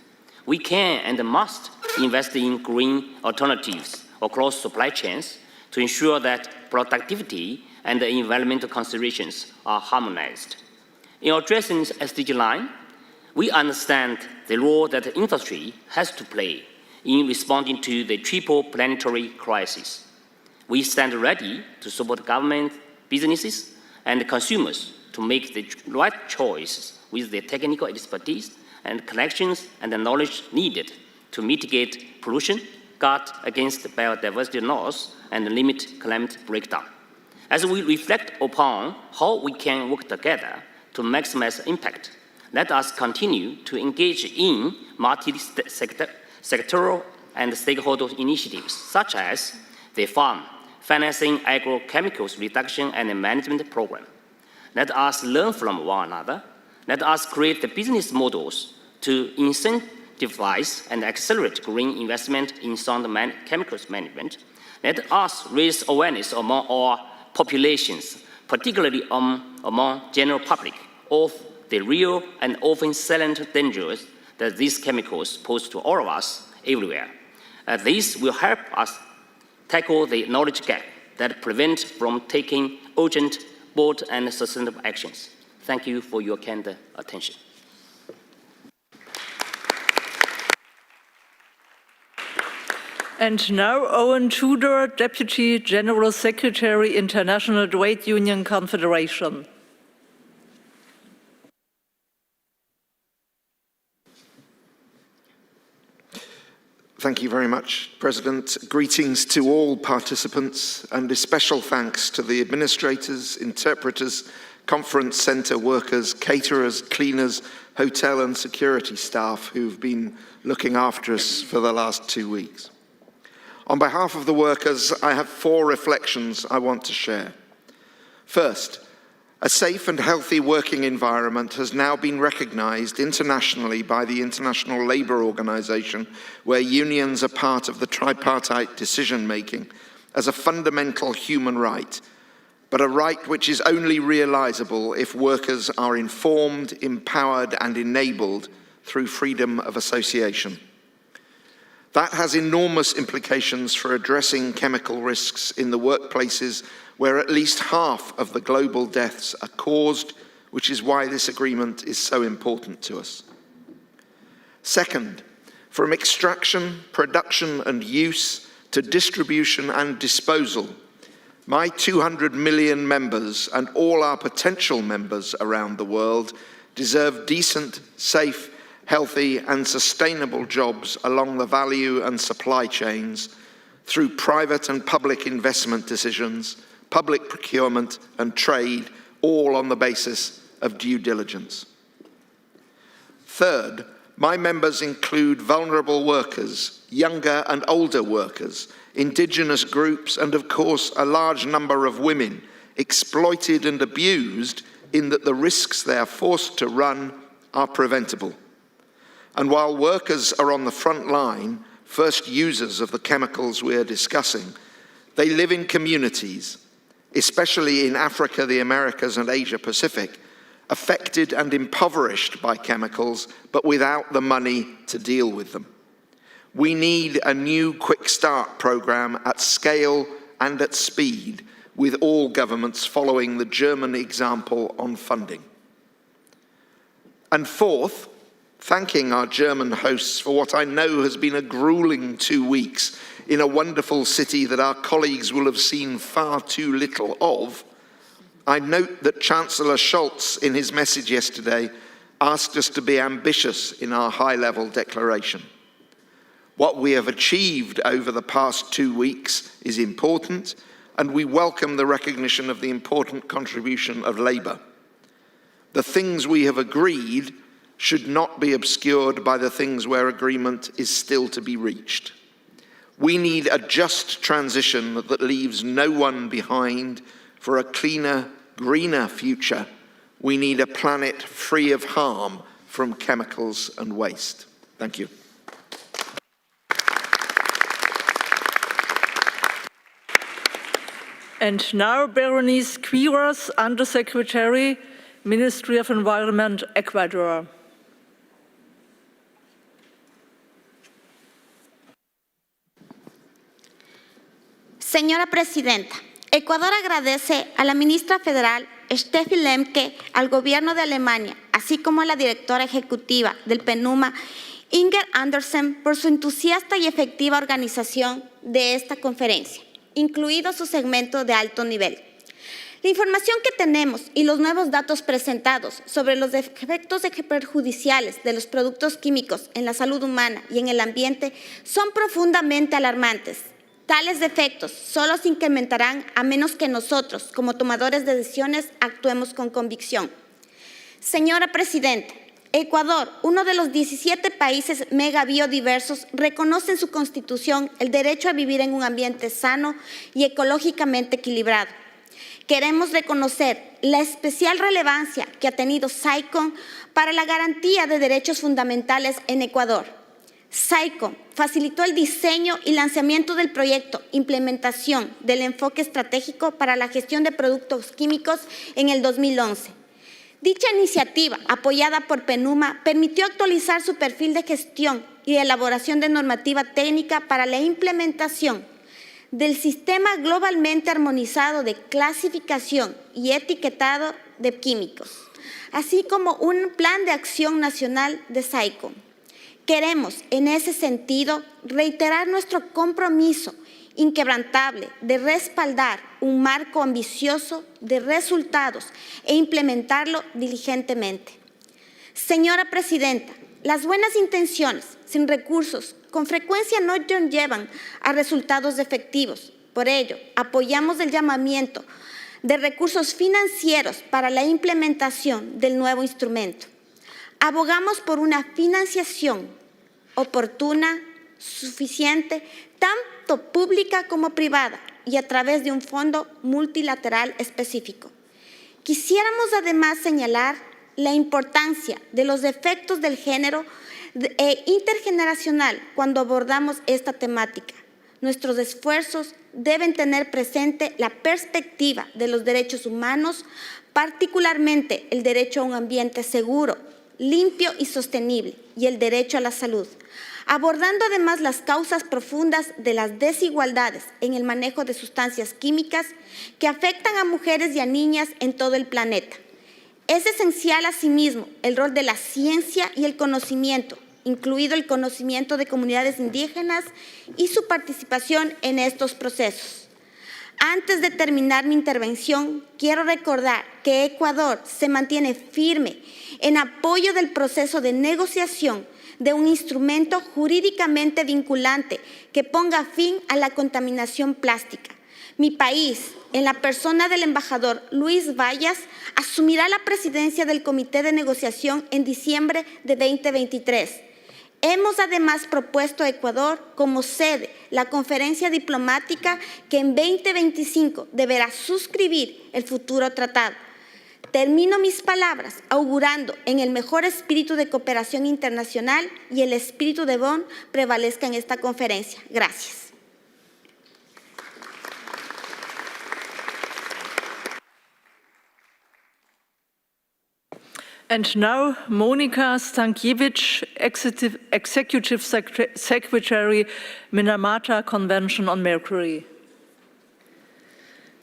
We can and must invest in green alternatives across supply chains to ensure that productivity and environmental considerations are harmonized. In addressing SDG 9, we understand the role that the industry has to play in responding to the triple planetary crisis. We stand ready to support government, businesses, and consumers to make the right choices with the technical expertise and connections and the knowledge needed to mitigate pollution, guard against biodiversity loss, and limit climate breakdown. As we reflect upon how we can work together to maximize impact, let us continue to engage in multi-sectoral and stakeholder initiatives, such as the Farm Financing Agrochemicals Reduction and Management Program. Let us learn from one another. Let us create the business models to incentivize and accelerate green investment in sound chemicals management. Let us raise awareness among our populations, particularly among general public, of the real and often silent dangers that these chemicals pose to all of us everywhere. This will help us tackle the knowledge gap that prevents from taking urgent, bold, and sustainable actions. Thank you for your kind attention. And now Owen Tudor, Deputy General Secretary, International Trade Union Confederation. Thank you very much, President. Greetings to all participants, and a special thanks to the administrators, interpreters, conference centre workers, caterers, cleaners, hotel and security staff who've been looking after us for the last 2 weeks. On behalf of the workers, I have 4 reflections I want to share. First, a safe and healthy working environment has now been recognised internationally by the International Labour Organization, where unions are part of the tripartite decision-making, as a fundamental human right, but a right which is only realisable if workers are informed, empowered and enabled through freedom of association. That has enormous implications for addressing chemical risks in the workplaces where at least half of the global deaths are caused, which is why this agreement is so important to us. Second, from extraction, production and use to distribution and disposal, my 200 million members and all our potential members around the world deserve decent, safe, healthy and sustainable jobs along the value and supply chains through private and public investment decisions, public procurement and trade, all on the basis of due diligence. Third, my members include vulnerable workers, younger and older workers, indigenous groups and of course a large number of women exploited and abused in that the risks they are forced to run are preventable. And while workers are on the front line, first users of the chemicals we are discussing, they live in communities, especially in Africa, the Americas and Asia Pacific, affected and impoverished by chemicals, but without the money to deal with them. We need a new Quick Start programme at scale and at speed, with all governments following the German example on funding. And fourth, thanking our German hosts for what I know has been a grueling 2 weeks in a wonderful city that our colleagues will have seen far too little of, I note that Chancellor Scholz, in his message yesterday, asked us to be ambitious in our high-level declaration. What we have achieved over the past 2 weeks is important, and we welcome the recognition of the important contribution of Labour. The things we have agreed should not be obscured by the things where agreement is still to be reached. We need a just transition that leaves no one behind for a cleaner, greener future. We need a planet free of harm from chemicals and waste. Thank you. And now Berenice Quiros, Undersecretary, Ministry of Environment, Ecuador. Señora Presidenta, Ecuador agradece a la ministra federal Steffi Lemke, al gobierno de Alemania, así como a la directora ejecutiva del PNUMA, Inger Andersen, por su entusiasta y efectiva organización de esta conferencia, incluido su segmento de alto nivel. La información que tenemos y los nuevos datos presentados sobre los efectos perjudiciales de los productos químicos en la salud humana y en el ambiente son profundamente alarmantes. Tales defectos solo se incrementarán a menos que nosotros, como tomadores de decisiones, actuemos con convicción. Señora Presidenta, Ecuador, uno de los 17 países mega biodiversos, reconoce en su Constitución el derecho a vivir en un ambiente sano y ecológicamente equilibrado. Queremos reconocer la especial relevancia que ha tenido SAICOM para la garantía de derechos fundamentales en Ecuador. SAICOM facilitó el diseño y lanzamiento del proyecto Implementación del Enfoque Estratégico para la Gestión de Productos Químicos en el 2011. Dicha iniciativa, apoyada por PNUMA, permitió actualizar su perfil de gestión y de elaboración de normativa técnica para la implementación del sistema globalmente armonizado de clasificación y etiquetado de químicos, así como un plan de acción nacional de SAICOM. Queremos, en ese sentido, reiterar nuestro compromiso inquebrantable de respaldar un marco ambicioso de resultados e implementarlo diligentemente. Señora Presidenta, las buenas intenciones sin recursos con frecuencia no llevan a resultados efectivos. Por ello, apoyamos el llamamiento de recursos financieros para la implementación del nuevo instrumento. Abogamos por una financiación oportuna, suficiente, tanto pública como privada, y a través de un fondo multilateral específico. Quisiéramos además señalar la importancia de los efectos del género intergeneracional cuando abordamos esta temática. Nuestros esfuerzos deben tener presente la perspectiva de los derechos humanos, particularmente el derecho a un ambiente seguro, limpio y sostenible, y el derecho a la salud, abordando además las causas profundas de las desigualdades en el manejo de sustancias químicas que afectan a mujeres y a niñas en todo el planeta. Es esencial asimismo el rol de la ciencia y el conocimiento, incluido el conocimiento de comunidades indígenas y su participación en estos procesos. Antes de terminar mi intervención, quiero recordar que Ecuador se mantiene firme en apoyo del proceso de negociación de un instrumento jurídicamente vinculante que ponga fin a la contaminación plástica. Mi país, en la persona del embajador Luis Vallas, asumirá la presidencia del Comité de Negociación en diciembre de 2023. Hemos además propuesto a Ecuador como sede la conferencia diplomática que en 2025 deberá suscribir el futuro tratado. Termino mis palabras augurando en el mejor espíritu de cooperación internacional y el espíritu de Bonn prevalezca en esta conferencia. Gracias. And now, Monika Stankiewicz, Executive Secretary, Minamata Convention on Mercury.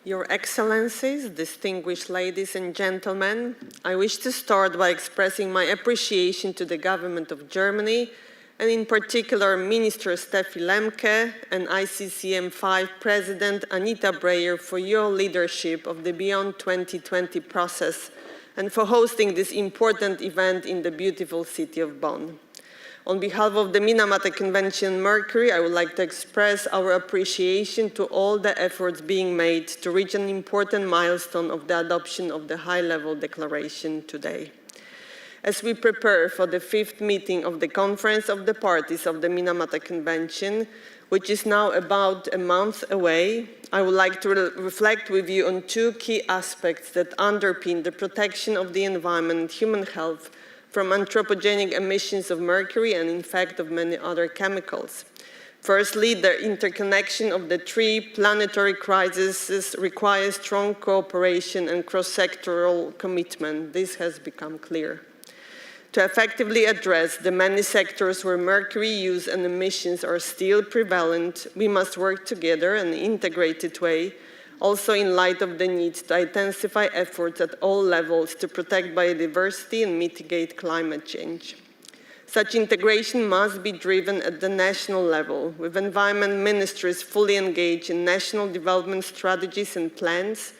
Your Excellencies, distinguished ladies and gentlemen, I wish to start by expressing my appreciation to the government of Germany, and in particular Minister Steffi Lemke and ICCM5 President Anita Breyer for your leadership of the Beyond 2020 process and for hosting this important event in the beautiful city of Bonn. On behalf of the Minamata Convention Mercury, I would like to express our appreciation to all the efforts being made to reach an important milestone of the adoption of the high-level declaration today. As we prepare for the 5th meeting of the Conference of the Parties of the Minamata Convention, which is now about a month away, I would like to reflect with you on 2 key aspects that underpin the protection of the environment and human health from anthropogenic emissions of mercury and, in fact, of many other chemicals. Firstly, the interconnection of the 3 planetary crises requires strong cooperation and cross-sectoral commitment. This has become clear. To effectively address the many sectors where mercury use and emissions are still prevalent, we must work together in an integrated way, also in light of the need to intensify efforts at all levels to protect biodiversity and mitigate climate change. Such integration must be driven at the national level, with environment ministries fully engaged in national development strategies and plans,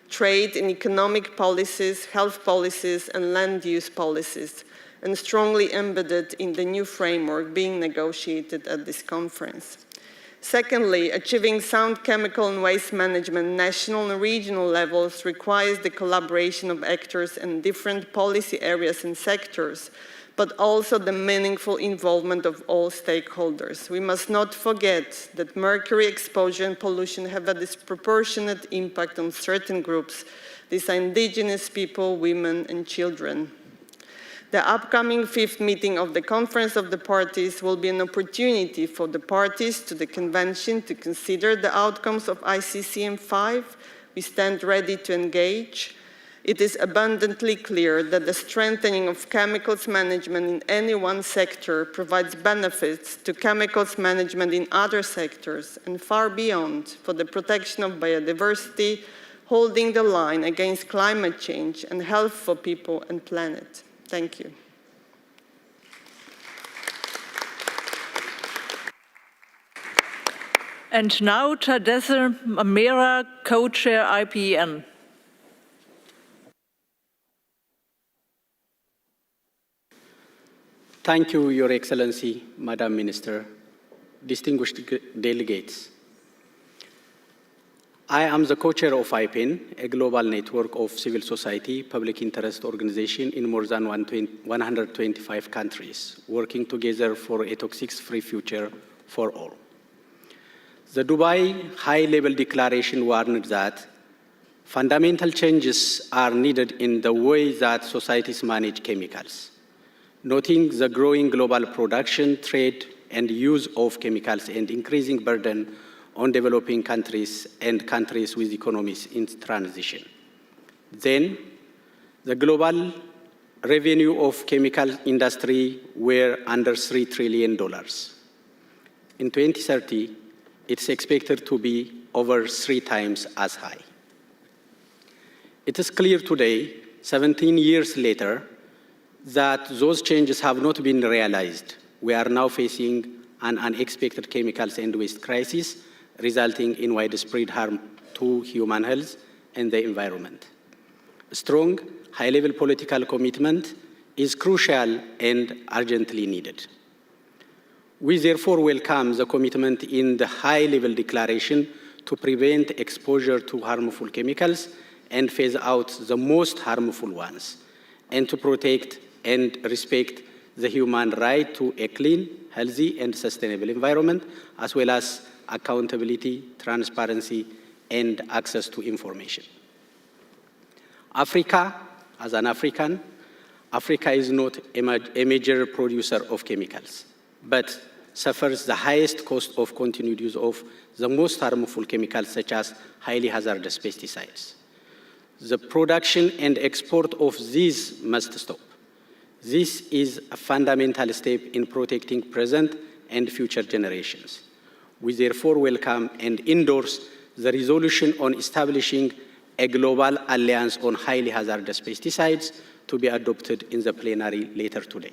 trade and economic policies, health policies, and land use policies, and strongly embedded in the new framework being negotiated at this conference. Secondly, achieving sound chemical and waste management at national and regional levels requires the collaboration of actors in different policy areas and sectors, but also the meaningful involvement of all stakeholders. We must not forget that mercury exposure and pollution have a disproportionate impact on certain groups. These are indigenous people, women, and children. The upcoming 5th meeting of the Conference of the Parties will be an opportunity for the parties to the Convention to consider the outcomes of ICCM5. We stand ready to engage. It is abundantly clear that the strengthening of chemicals management in any one sector provides benefits to chemicals management in other sectors and far beyond for the protection of biodiversity, holding the line against climate change and health for people and planet. Thank you. And now, Tadesse Amera, co-chair IPN. Thank you, Your Excellency, Madam Minister, distinguished delegates. I am the co-chair of IPN, a global network of civil society, public interest organizations in more than 125 countries, working together for a toxic-free future for all. The Dubai High-Level Declaration warned that fundamental changes are needed in the way that societies manage chemicals, noting the growing global production, trade, and use of chemicals and increasing burden on developing countries and countries with economies in transition. Then, the global revenue of chemical industry were under $3 trillion. In 2030, it's expected to be over 3 times as high. It is clear today, 17 years later, that those changes have not been realized. We are now facing an unexpected chemicals and waste crisis, resulting in widespread harm to human health and the environment. A strong, high-level political commitment is crucial and urgently needed. We therefore welcome the commitment in the high-level declaration to prevent exposure to harmful chemicals and phase out the most harmful ones, and to protect and respect the human right to a clean, healthy, and sustainable environment, as well as accountability, transparency, and access to information. Africa, as an African, Africa is not a major producer of chemicals, but suffers the highest cost of continued use of the most harmful chemicals, such as highly hazardous pesticides. The production and export of these must stop. This is a fundamental step in protecting present and future generations. We therefore welcome and endorse the resolution on establishing a global alliance on highly hazardous pesticides to be adopted in the plenary later today.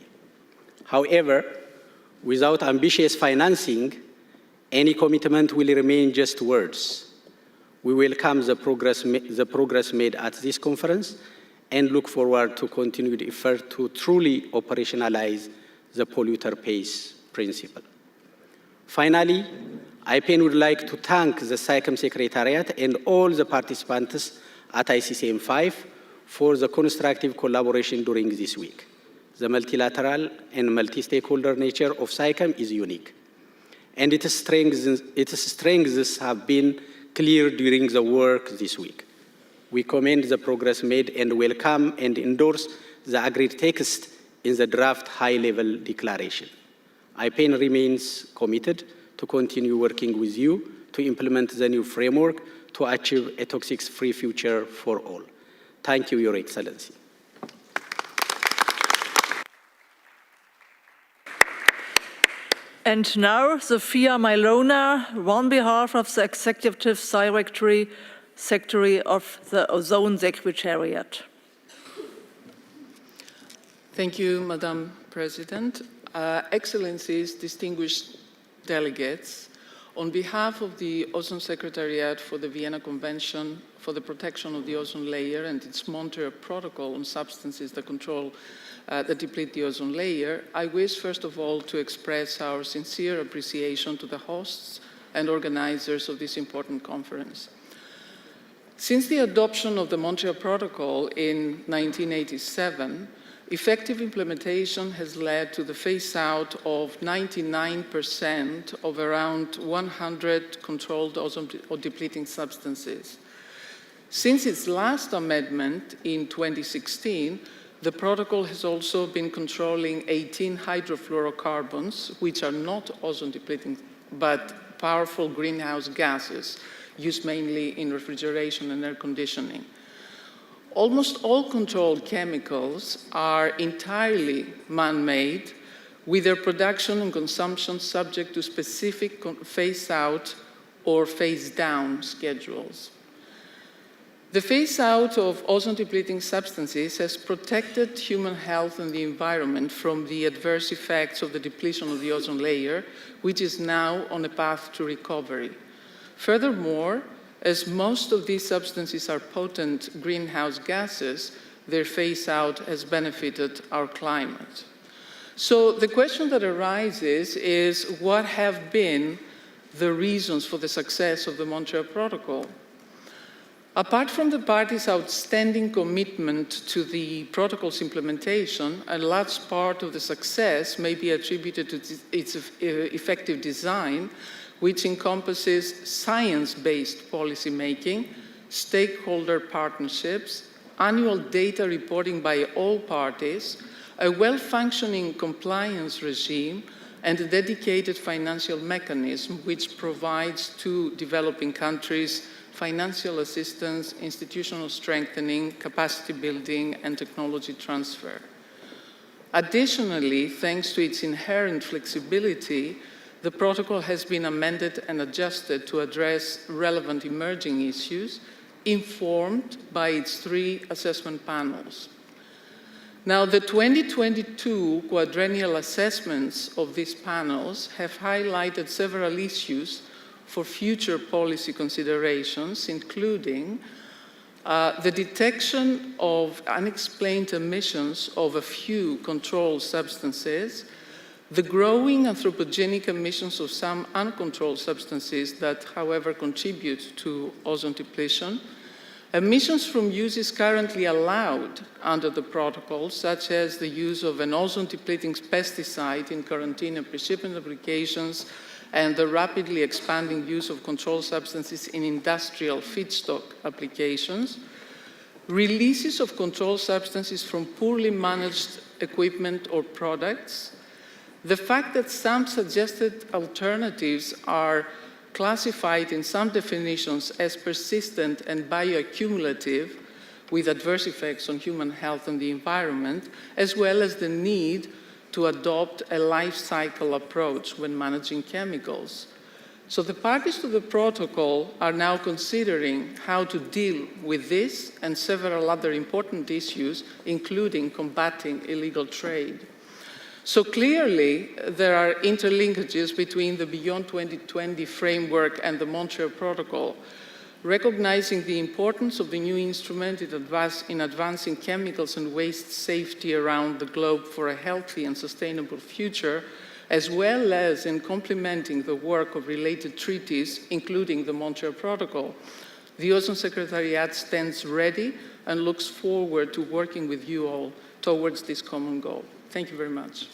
However, without ambitious financing, any commitment will remain just words. We welcome the progress made at this conference and look forward to continued effort to truly operationalize the polluter pays principle. Finally, IPN would like to thank the SAICM Secretariat and all the participants at ICCM 5 for the constructive collaboration during this week. The multilateral and multi-stakeholder nature of SAICM is unique, and its strengths have been clear during the work this week. We commend the progress made and welcome and endorse the agreed text in the draft high-level declaration. IPN remains committed to continue working with you to implement the new framework to achieve a toxic-free future for all. Thank you, Your Excellency. And now, Sophia Milona, on behalf of the Executive Secretary of the Ozone Secretariat. Thank you, Madam President. Excellencies, distinguished delegates, on behalf of the Ozone Secretariat for the Vienna Convention for the Protection of the Ozone Layer and its Montreal Protocol on substances that deplete the ozone layer, I wish first of all to express our sincere appreciation to the hosts and organizers of this important conference. Since the adoption of the Montreal Protocol in 1987, effective implementation has led to the phase-out of 99% of around 100 controlled ozone-depleting substances. Since its last amendment in 2016, the protocol has also been controlling 18 hydrofluorocarbons, which are not ozone-depleting, but powerful greenhouse gases used mainly in refrigeration and air conditioning. Almost all controlled chemicals are entirely man-made, with their production and consumption subject to specific phase-out or phase-down schedules. The phase-out of ozone-depleting substances has protected human health and the environment from the adverse effects of the depletion of the ozone layer, which is now on a path to recovery. Furthermore, as most of these substances are potent greenhouse gases, their phase-out has benefited our climate. So the question that arises is, what have been the reasons for the success of the Montreal Protocol? Apart from the parties' outstanding commitment to the protocol's implementation, a large part of the success may be attributed to its effective design, which encompasses science-based policymaking, stakeholder partnerships, annual data reporting by all parties, a well-functioning compliance regime, and a dedicated financial mechanism which provides to developing countries financial assistance, institutional strengthening, capacity building, and technology transfer. Additionally, thanks to its inherent flexibility, the protocol has been amended and adjusted to address relevant emerging issues, informed by its 3 assessment panels. Now, the 2022 quadrennial assessments of these panels have highlighted several issues for future policy considerations, including the detection of unexplained emissions of a few controlled substances, the growing anthropogenic emissions of some uncontrolled substances that, however, contribute to ozone depletion, emissions from uses currently allowed under the protocol, such as the use of an ozone-depleting pesticide in quarantine and pre-shipment applications, and the rapidly expanding use of controlled substances in industrial feedstock applications, releases of controlled substances from poorly managed equipment or products, the fact that some suggested alternatives are classified in some definitions as persistent and bioaccumulative with adverse effects on human health and the environment, as well as the need to adopt a life cycle approach when managing chemicals. So the parties to the protocol are now considering how to deal with this and several other important issues, including combating illegal trade. So clearly, there are interlinkages between the Beyond 2020 framework and the Montreal Protocol, recognizing the importance of the new instrument in advancing chemicals and waste safety around the globe for a healthy and sustainable future, as well as in complementing the work of related treaties, including the Montreal Protocol. The Ozone Secretariat stands ready and looks forward to working with you all towards this common goal. Thank you very much.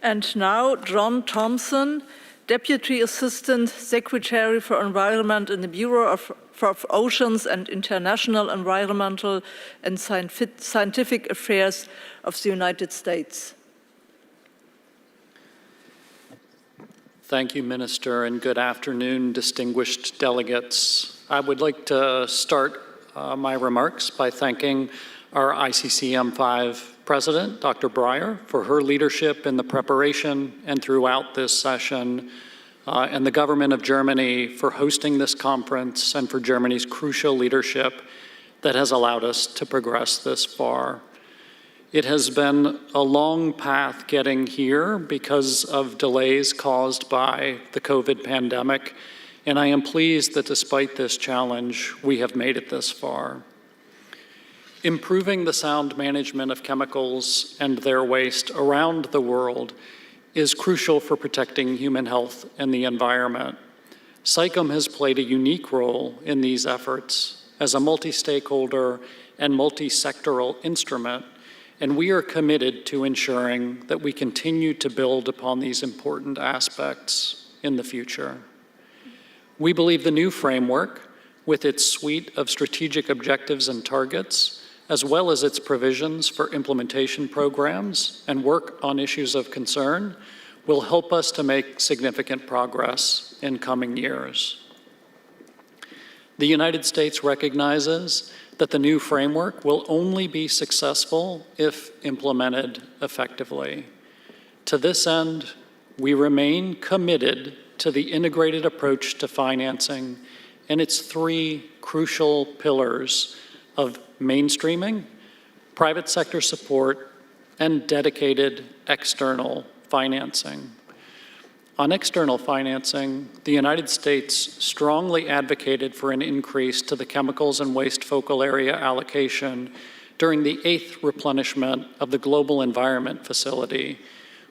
And now, John Thompson, Deputy Assistant Secretary for Environment in the Bureau of Oceans and International Environmental and Scientific Affairs of the United States. Thank you, Minister, and good afternoon, distinguished delegates. I would like to start my remarks by thanking our ICCM5 President, Dr. Breyer, for her leadership in the preparation and throughout this session, and the government of Germany for hosting this conference and for Germany's crucial leadership that has allowed us to progress this far. It has been a long path getting here because of delays caused by the COVID pandemic, and I am pleased that despite this challenge, we have made it this far. Improving the sound management of chemicals and their waste around the world is crucial for protecting human health and the environment. SAICM has played a unique role in these efforts as a multi-stakeholder and multi-sectoral instrument, and we are committed to ensuring that we continue to build upon these important aspects in the future. We believe the new framework, with its suite of strategic objectives and targets, as well as its provisions for implementation programs and work on issues of concern, will help us to make significant progress in coming years. The United States recognizes that the new framework will only be successful if implemented effectively. To this end, we remain committed to the integrated approach to financing and its 3 crucial pillars of mainstreaming, private sector support, and dedicated external financing. On external financing, the United States strongly advocated for an increase to the chemicals and waste focal area allocation during the 8th replenishment of the Global Environment Facility,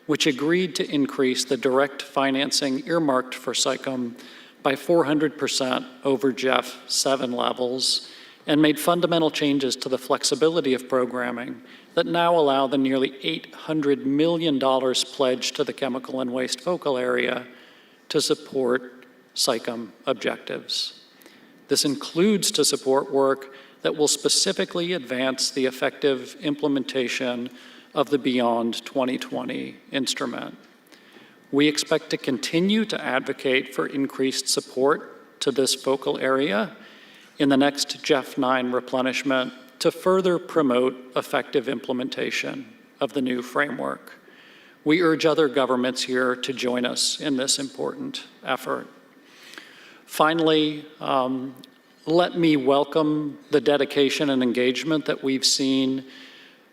which agreed to increase the direct financing earmarked for SAICM by 400% over GEF 7 levels, and made fundamental changes to the flexibility of programming that now allow the nearly $800 million pledged to the chemical and waste focal area to support SAICM objectives. This includes to support work that will specifically advance the effective implementation of the Beyond 2020 instrument. We expect to continue to advocate for increased support to this focal area in the next GEF 9 replenishment to further promote effective implementation of the new framework. We urge other governments here to join us in this important effort. Finally, let me welcome the dedication and engagement that we've seen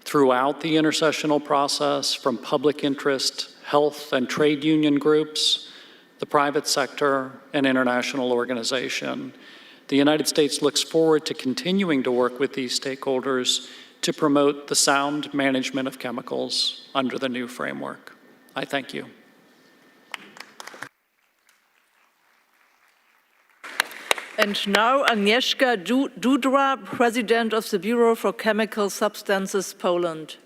throughout the intercessional process from public interest, health and trade union groups, the private sector, and international organization. The United States looks forward to continuing to work with these stakeholders to promote the sound management of chemicals under the new framework. I thank you. And now Agnieszka Dudra, President of the Bureau for Chemical Substances, Poland.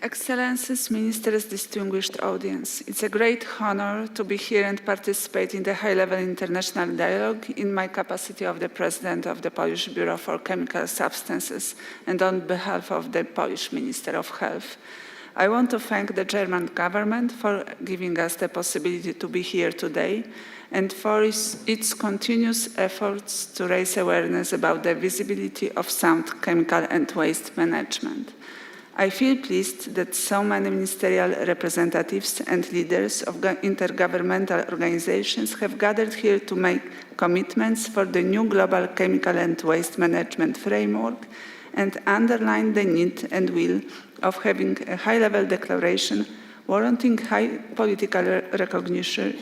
Excellencies, Ministers, distinguished audience, it's a great honor to be here and participate in the high-level international dialogue in my capacity of the President of the Polish Bureau for Chemical Substances and on behalf of the Polish Minister of Health. I want to thank the German government for giving us the possibility to be here today and for its continuous efforts to raise awareness about the visibility of sound chemical and waste management. I feel pleased that so many ministerial representatives and leaders of intergovernmental organizations have gathered here to make commitments for the new global chemical and waste management framework and underline the need and will of having a high-level declaration warranting high political recognition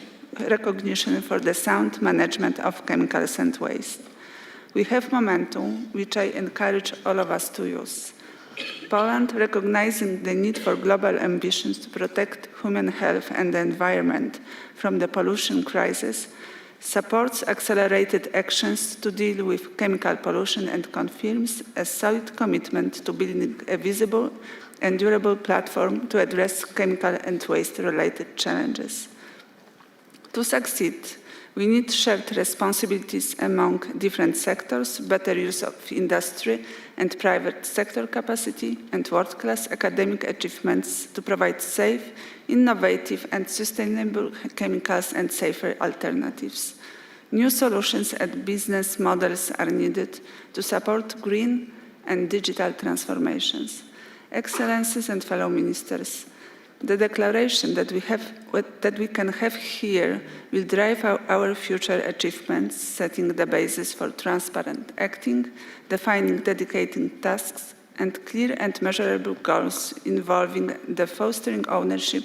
for the sound management of chemicals and waste. We have momentum, which I encourage all of us to use. Poland, recognizing the need for global ambitions to protect human health and the environment from the pollution crisis, supports accelerated actions to deal with chemical pollution and confirms a solid commitment to building a visible and durable platform to address chemical and waste-related challenges. To succeed, we need shared responsibilities among different sectors, better use of industry and private sector capacity, and world-class academic achievements to provide safe, innovative, and sustainable chemicals and safer alternatives. New solutions and business models are needed to support green and digital transformations. Excellencies and fellow ministers, the declaration that we can have here will drive our future achievements, setting the basis for transparent acting, defining dedicated tasks, and clear and measurable goals involving the fostering ownership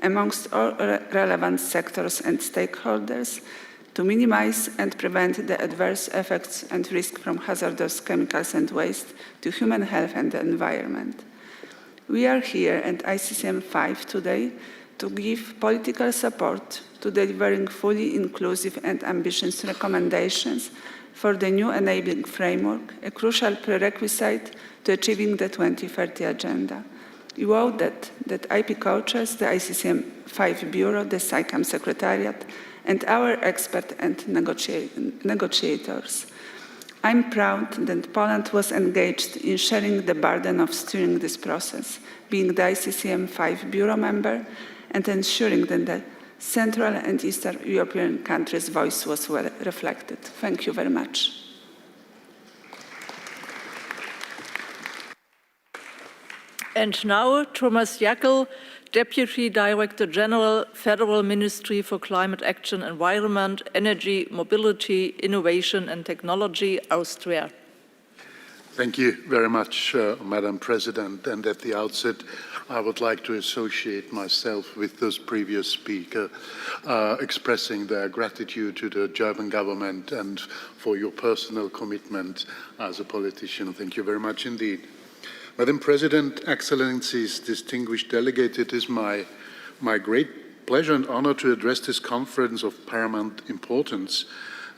amongst all relevant sectors and stakeholders to minimize and prevent the adverse effects and risk from hazardous chemicals and waste to human health and the environment. We are here at ICCM 5 today to give political support to delivering fully inclusive and ambitious recommendations for the new enabling framework, a crucial prerequisite to achieving the 2030 agenda. You owe that IP co-chairs, the ICCM 5 Bureau, the SICAM Secretariat, and our experts and negotiators. I'm proud that Poland was engaged in sharing the burden of steering this process, being the ICCM 5 Bureau member and ensuring that the Central and Eastern European countries' voice was well reflected. Thank you very much. And now, Thomas Jackel, Deputy Director General, Federal Ministry for Climate Action, Environment, Energy, Mobility, Innovation and Technology, Austria. Thank you very much, Madam President. And at the outset, I would like to associate myself with those previous speakers, expressing their gratitude to the German government and for your personal commitment as a politician. Thank you very much indeed. Madam President, Excellencies, distinguished delegates, it is my great pleasure and honor to address this conference of paramount importance.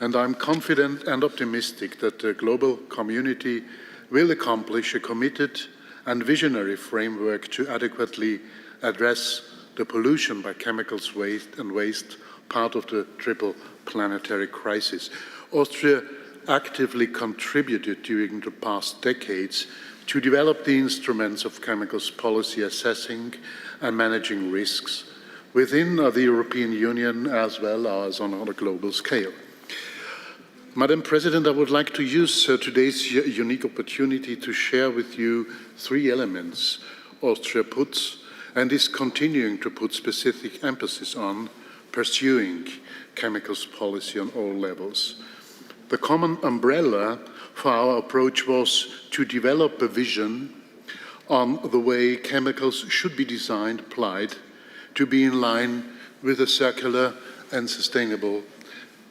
And I'm confident and optimistic that the global community will accomplish a committed and visionary framework to adequately address the pollution by chemicals, waste, part of the triple planetary crisis. Austria actively contributed during the past decades to develop the instruments of chemicals policy assessing and managing risks within the European Union as well as on a global scale. Madam President, I would like to use today's unique opportunity to share with you three elements Austria puts and is continuing to put specific emphasis on pursuing chemicals policy on all levels. The common umbrella for our approach was to develop a vision on the way chemicals should be designed, applied, to be in line with a circular and sustainable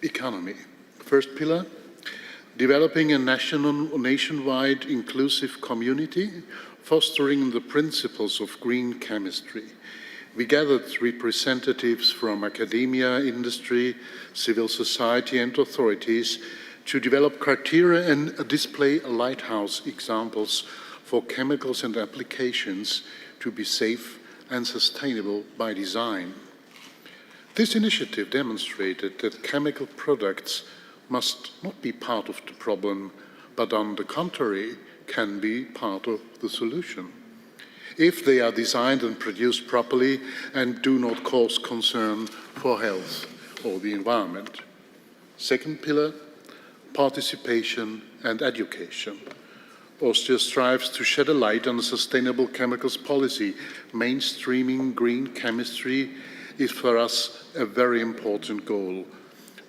economy. First pillar, developing a nationwide inclusive community, fostering the principles of green chemistry. We gathered representatives from academia, industry, civil society and authorities to develop criteria and display lighthouse examples for chemicals and applications to be safe and sustainable by design. This initiative demonstrated that chemical products must not be part of the problem, but on the contrary, can be part of the solution, if they are designed and produced properly and do not cause concern for health or the environment. Second pillar, participation and education. Austria strives to shed a light on a sustainable chemicals policy. Mainstreaming green chemistry is for us a very important goal.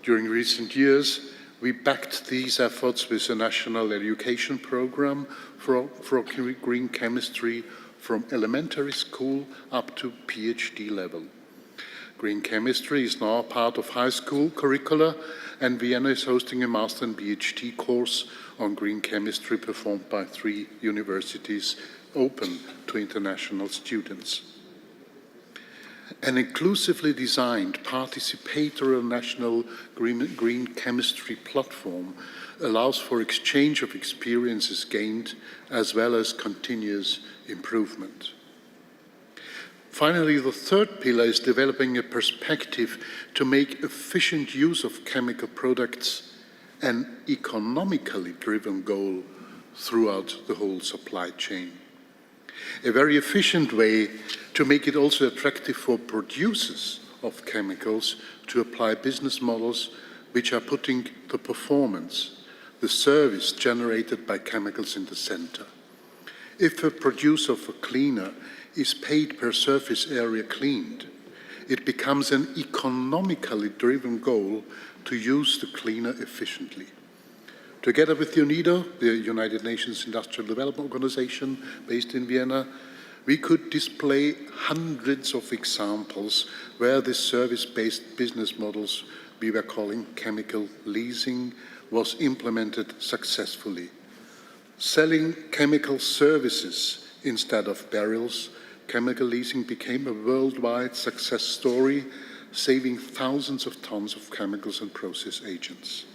During recent years, we backed these efforts with a national education program for green chemistry from elementary school up to PhD level. Green chemistry is now part of high school curricula, and Vienna is hosting a master and PhD course on green chemistry performed by 3 universities open to international students. An inclusively designed participatory national green chemistry platform allows for exchange of experiences gained as well as continuous improvement. Finally, the third pillar is developing a perspective to make efficient use of chemical products an economically driven goal throughout the whole supply chain. A very efficient way to make it also attractive for producers of chemicals to apply business models which are putting the performance, the service generated by chemicals in the center. If a producer of a cleaner is paid per surface area cleaned, it becomes an economically driven goal to use the cleaner efficiently. Together with UNIDO, the United Nations Industrial Development Organization based in Vienna, we could display hundreds of examples where this service-based business models we were calling chemical leasing was implemented successfully. Selling chemical services instead of barrels, chemical leasing became a worldwide success story, saving thousands of tons of chemicals and process agents.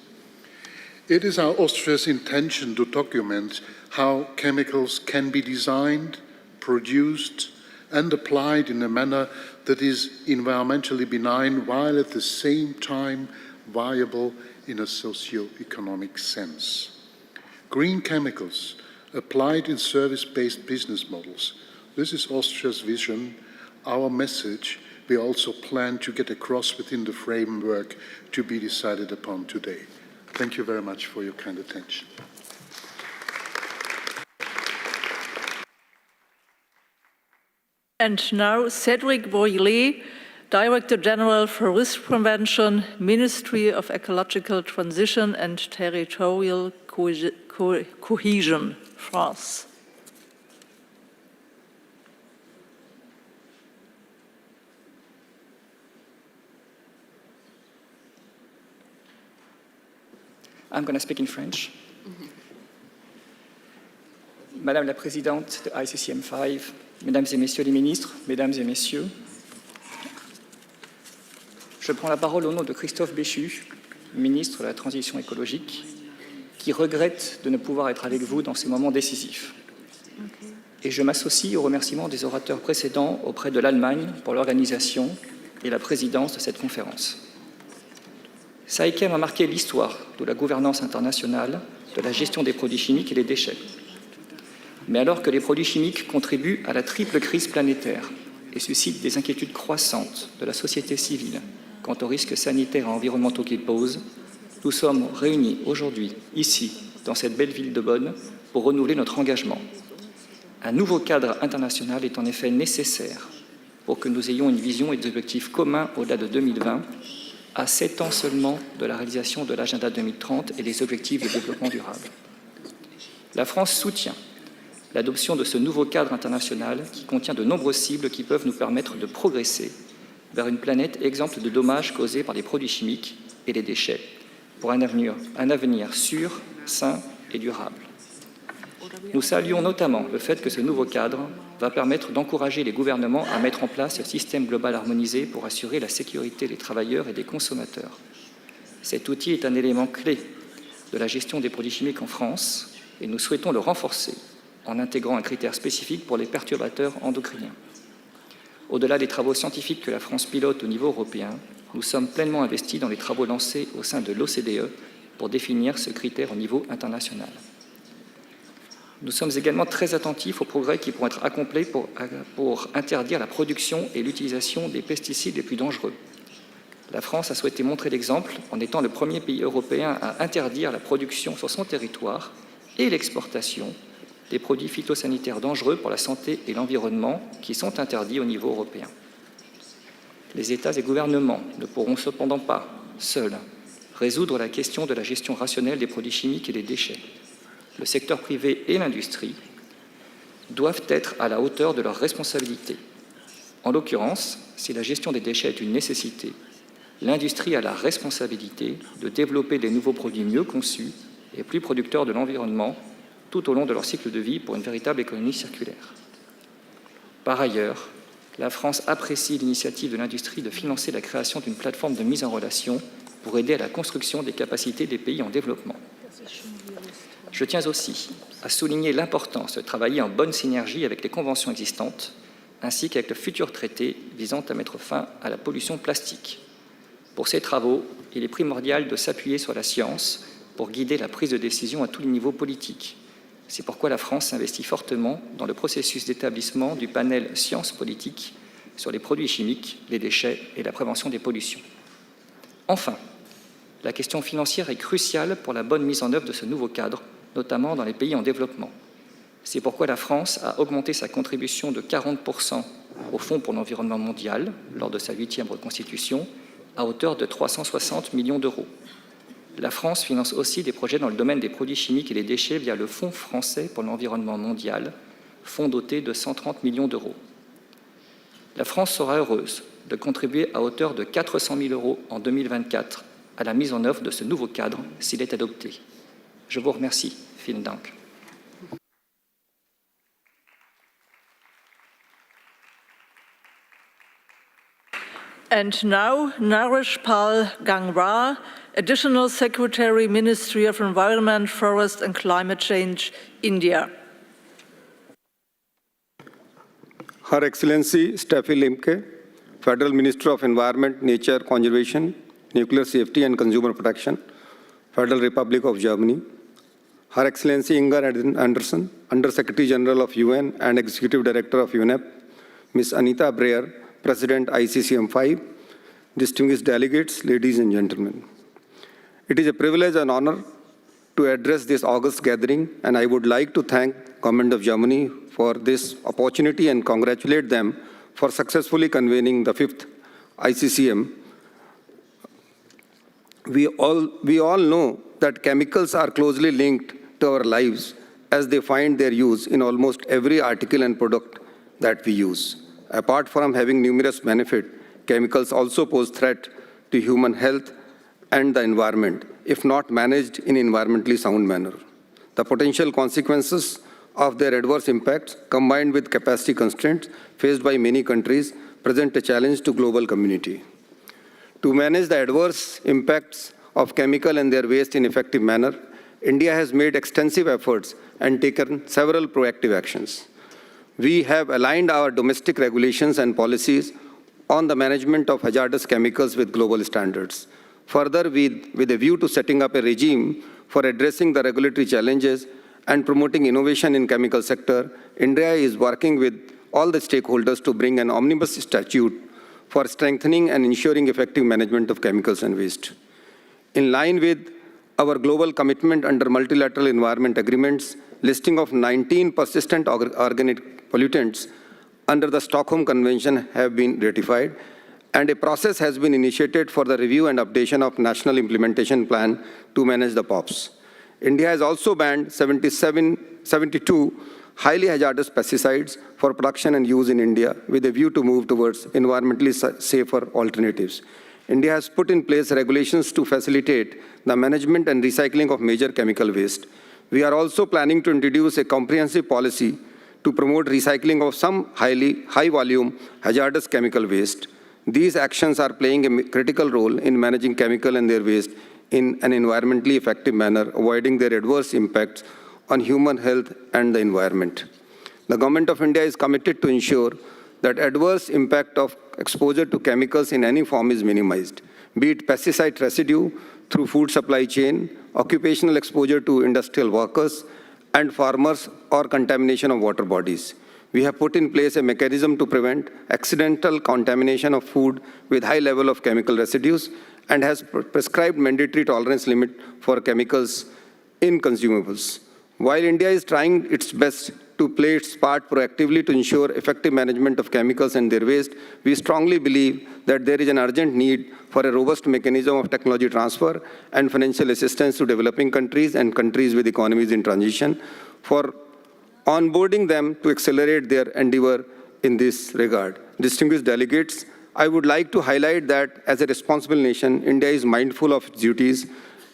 It is our Austria's intention to document how chemicals can be designed, produced, and applied in a manner that is environmentally benign while at the same time viable in a socio-economic sense. Green chemicals applied in service-based business models. This is Austria's vision, our message we also plan to get across within the framework to be decided upon today. Thank you very much for your kind attention. And now Cedric Boillet, Director General for Risk Prevention, Ministry of Ecological Transition and Territorial Cohesion. France. I'm going to speak in French. Madame la Présidente de ICCM5, Mesdames et Messieurs les ministres, Mesdames et Messieurs, je prends la parole au nom de Christophe Béchu, ministre de la Transition écologique, qui regrette de ne pouvoir être avec vous dans ces moments décisifs. Et je m'associe aux remerciements des orateurs précédents auprès de l'Allemagne pour l'organisation et la présidence de cette conférence. SAICM a marqué l'histoire de la gouvernance internationale, de la gestion des produits chimiques et des déchets. Mais alors que les produits chimiques contribuent à la triple crise planétaire et suscitent des inquiétudes croissantes de la société civile quant aux risques sanitaires et environnementaux qu'ils posent, nous sommes réunis aujourd'hui, ici, dans cette belle ville de Bonn, pour renouveler notre engagement. Un nouveau cadre international est en effet nécessaire pour que nous ayons une vision et des objectifs communs au-delà de 2020, à 7 ans seulement de la réalisation de l'agenda 2030 et des objectifs de développement durable. La France soutient l'adoption de ce nouveau cadre international qui contient de nombreuses cibles qui peuvent nous permettre de progresser vers une planète exempte de dommages causés par les produits chimiques et les déchets, pour un avenir sûr, sain et durable. Nous saluons notamment le fait que ce nouveau cadre va permettre d'encourager les gouvernements à mettre en place ce système global harmonisé pour assurer la sécurité des travailleurs et des consommateurs. Cet outil est un élément clé de la gestion des produits chimiques en France et nous souhaitons le renforcer en intégrant un critère spécifique pour les perturbateurs endocriniens. Au-delà des travaux scientifiques que la France pilote au niveau européen, nous sommes pleinement investis dans les travaux lancés au sein de l'OCDE pour définir ce critère au niveau international. Nous sommes également très attentifs aux progrès qui pourront être accomplis pour interdire la production et l'utilisation des pesticides les plus dangereux. La France a souhaité montrer l'exemple en étant le premier pays européen à interdire la production sur son territoire et l'exportation des produits phytosanitaires dangereux pour la santé et l'environnement qui sont interdits au niveau européen. Les États et gouvernements ne pourront cependant pas, seuls, résoudre la question de la gestion rationnelle des produits chimiques et des déchets. Le secteur privé et l'industrie doivent être à la hauteur de leurs responsabilités. En l'occurrence, si la gestion des déchets est une nécessité, l'industrie a la responsabilité de développer des nouveaux produits mieux conçus et plus producteurs de l'environnement tout au long de leur cycle de vie pour une véritable économie circulaire. Par ailleurs, la France apprécie l'initiative de l'industrie de financer la création d'une plateforme de mise en relation pour aider à la construction des capacités des pays en développement. Je tiens aussi à souligner l'importance de travailler en bonne synergie avec les conventions existantes, ainsi qu'avec le futur traité visant à mettre fin à la pollution plastique. Pour ces travaux, il est primordial de s'appuyer sur la science pour guider la prise de décision à tous les niveaux politiques. C'est pourquoi la France s'investit fortement dans le processus d'établissement du panel sciences politiques sur les produits chimiques, les déchets et la prévention des pollutions. Enfin, la question financière est cruciale pour la bonne mise en œuvre de ce nouveau cadre, notamment dans les pays en développement. C'est pourquoi la France a augmenté sa contribution de 40% au Fonds pour l'environnement mondial lors de sa 8e reconstitution, à hauteur de 360 millions d'euros. La France finance aussi des projets dans le domaine des produits chimiques et des déchets via le Fonds français pour l'environnement mondial, fonds doté de 130 millions d'euros. La France sera heureuse de contribuer à hauteur de 400 000 euros en 2024 à la mise en œuvre de ce nouveau cadre s'il est adopté. Je vous remercie. Vielen Dank. And now, Naresh Pal Gangwar, Additional Secretary, Ministry of Environment, Forest and Climate Change, India. Her Excellency Steffi Lemke, Federal Minister of Environment, Nature Conservation, Nuclear Safety and Consumer Protection, Federal Republic of Germany. Her Excellency Inger Andersen, Under-Secretary General of UN and Executive Director of UNEP, Ms. Anita Breyer, President ICCM5, distinguished delegates, ladies and gentlemen. It is a privilege and honor to address this august gathering, and I would like to thank the Government of Germany for this opportunity and congratulate them for successfully convening the 5th ICCM. We all know that chemicals are closely linked to our lives, as they find their use in almost every article and product that we use. Apart from having numerous benefits, chemicals also pose threat to human health and the environment if not managed in an environmentally sound manner. The potential consequences of their adverse impacts, combined with capacity constraints faced by many countries, present a challenge to global community. To manage the adverse impacts of chemical and their waste in an effective manner, India has made extensive efforts and taken several proactive actions. We have aligned our domestic regulations and policies on the management of hazardous chemicals with global standards. Further, with a view to setting up a regime for addressing the regulatory challenges and promoting innovation in chemical sector, India is working with all the stakeholders to bring an omnibus statute for strengthening and ensuring effective management of chemicals and waste. In line with our global commitment under multilateral environment agreements, listing of 19 persistent organic pollutants under the Stockholm Convention have been ratified, and a process has been initiated for the review and updation of National Implementation Plan to manage the POPs. India has also banned 72 highly hazardous pesticides for production and use in India with a view to move towards environmentally safer alternatives. India has put in place regulations to facilitate the management and recycling of major chemical waste. We are also planning to introduce a comprehensive policy to promote recycling of some high-volume hazardous chemical waste. These actions are playing a critical role in managing chemical and their waste in an environmentally effective manner, avoiding their adverse impacts on human health and the environment. The Government of India is committed to ensure that adverse impact of exposure to chemicals in any form is minimized, be it pesticide residue through food supply chain, occupational exposure to industrial workers and farmers, or contamination of water bodies. We have put in place a mechanism to prevent accidental contamination of food with high level of chemical residues and has prescribed mandatory tolerance limit for chemicals in consumables. While India is trying its best to play its part proactively to ensure effective management of chemicals and their waste, we strongly believe that there is an urgent need for a robust mechanism of technology transfer and financial assistance to developing countries and countries with economies in transition for onboarding them to accelerate their endeavor in this regard. Distinguished delegates, I would like to highlight that as a responsible nation, India is mindful of its duties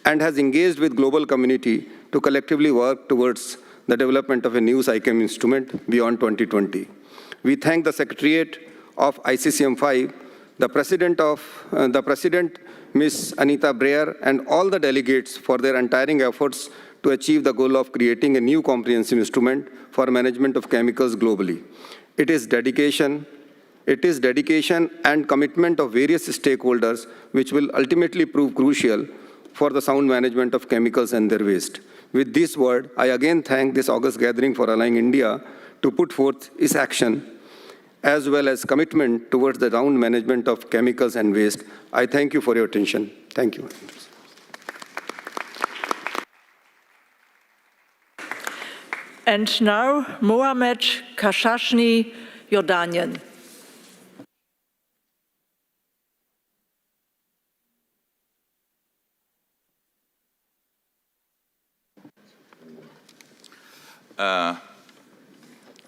and has engaged with global community to collectively work towards the development of a new SICAM instrument beyond 2020. We thank the Secretariat of ICCM5, the President, Ms. Anita Breyer, and all the delegates for their untiring efforts to achieve the goal of creating a new comprehensive instrument for management of chemicals globally. It is dedication and commitment of various stakeholders which will ultimately prove crucial for the sound management of chemicals and their waste. With this word, I again thank this august gathering for allowing India to put forth its action as well as commitment towards the sound management of chemicals and waste. I thank you for your attention. Thank you. And now, Mohamed Kashashni, Jordanien.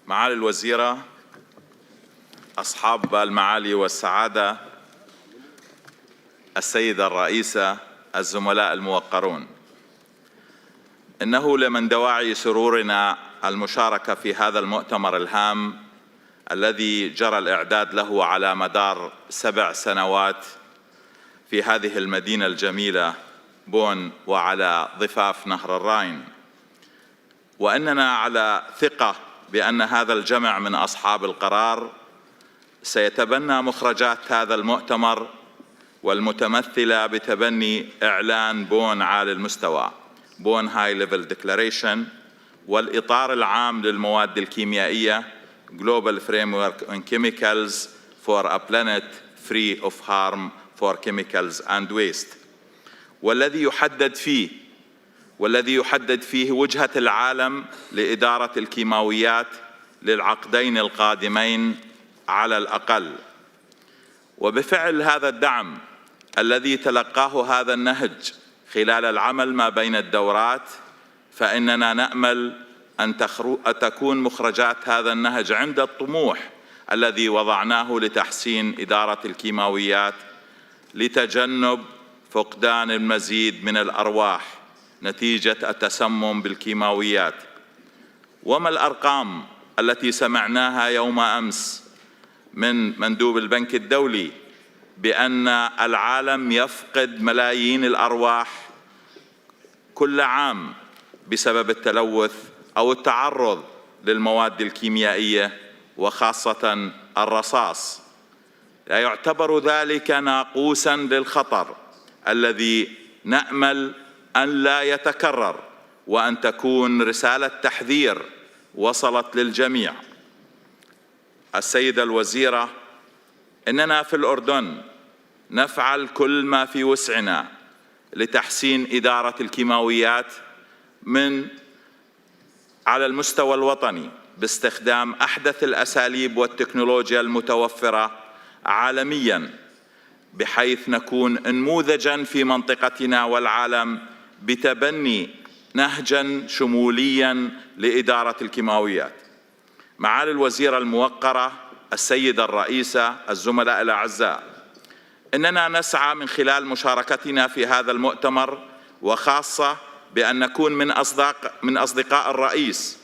معالي الوزيرة، أصحاب المعالي والسعادة، السيدة الرئيسة، الزملاء الموقرون، إنه لمن دواعي سرورنا المشاركة في هذا المؤتمر الهام الذي جرى الإعداد له على مدار 7 سنوات في هذه المدينة الجميلة بون وعلى ضفاف نهر الراين، وأننا على ثقة بأن هذا الجمع من أصحاب القرار سيتبنى مخرجات هذا المؤتمر والمتمثلة بتبني إعلان بون عالي المستوى بون High-Level Declaration والإطار العام للمواد الكيميائية Global Framework on Chemicals for a Planet Free of Harm for Chemicals and Waste، والذي يحدد فيه وجهة العالم لإدارة الكيماويات للعقدين القادمين على الأقل. وبفعل هذا الدعم الذي تلقاه هذا النهج خلال العمل ما بين الدورات، فإننا نأمل أن تكون مخرجات هذا النهج عند الطموح الذي وضعناه لتحسين إدارة الكيماويات لتجنب فقدان المزيد من الأرواح نتيجة التسمم بالكيماويات. وما الأرقام التي سمعناها يوم أمس من مندوب البنك الدولي بأن العالم يفقد ملايين الأرواح كل عام بسبب التلوث أو التعرض للمواد الكيميائية وخاصة الرصاص. لا يعتبر ذلك ناقوساً للخطر الذي نأمل أن لا يتكرر، وأن تكون رسالة تحذير وصلت للجميع. السيدة الوزيرة، إننا في الأردن نفعل كل ما في وسعنا لتحسين إدارة الكيماويات على المستوى الوطني باستخدام أحدث الأساليب والتكنولوجيا المتوفرة عالمياً، بحيث نكون نموذجاً في منطقتنا والعالم بتبني نهجاً شمولياً لإدارة الكيماويات. معالي الوزيرة الموقرة، السيدة الرئيسة، الزملاء الأعزاء، إننا نسعى من خلال مشاركتنا في هذا المؤتمر، وخاصة بأن نكون من أصدقاء الرئيس،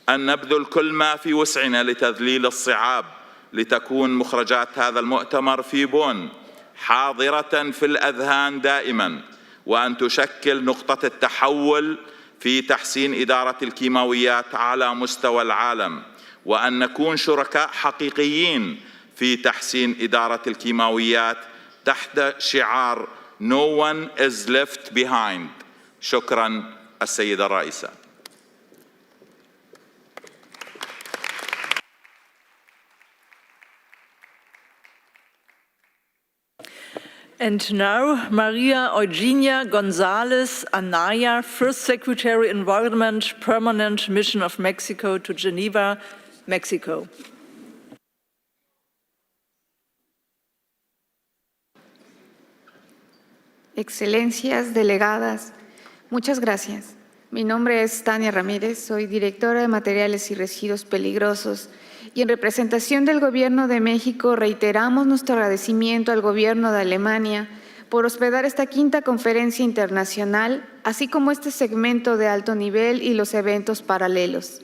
أن نبذل كل ما في وسعنا لتذليل الصعاب لتكون مخرجات هذا المؤتمر في بون حاضرة في الأذهان دائما، وأن تشكل نقطة التحول في تحسين إدارة الكيماويات على مستوى العالم، وأن نكون شركاء حقيقيين في تحسين إدارة الكيماويات تحت شعار No one is left behind. شكرا السيدة الرئيسة. And now, Maria Eugenia González Anaya, First Secretary Environment, Permanent Mission of Mexico to Geneva, Mexico. Excelencias, delegadas, muchas gracias. Mi nombre es Tania Ramírez, soy directora de Materiales y Residuos Peligrosos y en representación del Gobierno de México reiteramos nuestro agradecimiento al Gobierno de Alemania por hospedar esta quinta conferencia internacional, así como este segmento de alto nivel y los eventos paralelos.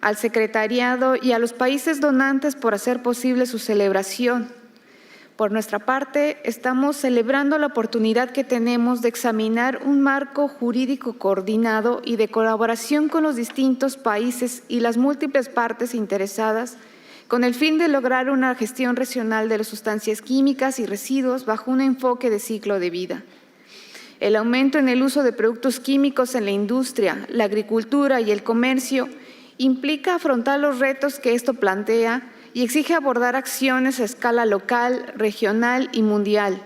Al Secretariado y a los países donantes por hacer posible su celebración. Por nuestra parte, estamos celebrando la oportunidad que tenemos de examinar un marco jurídico coordinado y de colaboración con los distintos países y las múltiples partes interesadas con el fin de lograr una gestión racional de las sustancias químicas y residuos bajo un enfoque de ciclo de vida. El aumento en el uso de productos químicos en la industria, la agricultura y el comercio implica afrontar los retos que esto plantea y exige abordar acciones a escala local, regional y mundial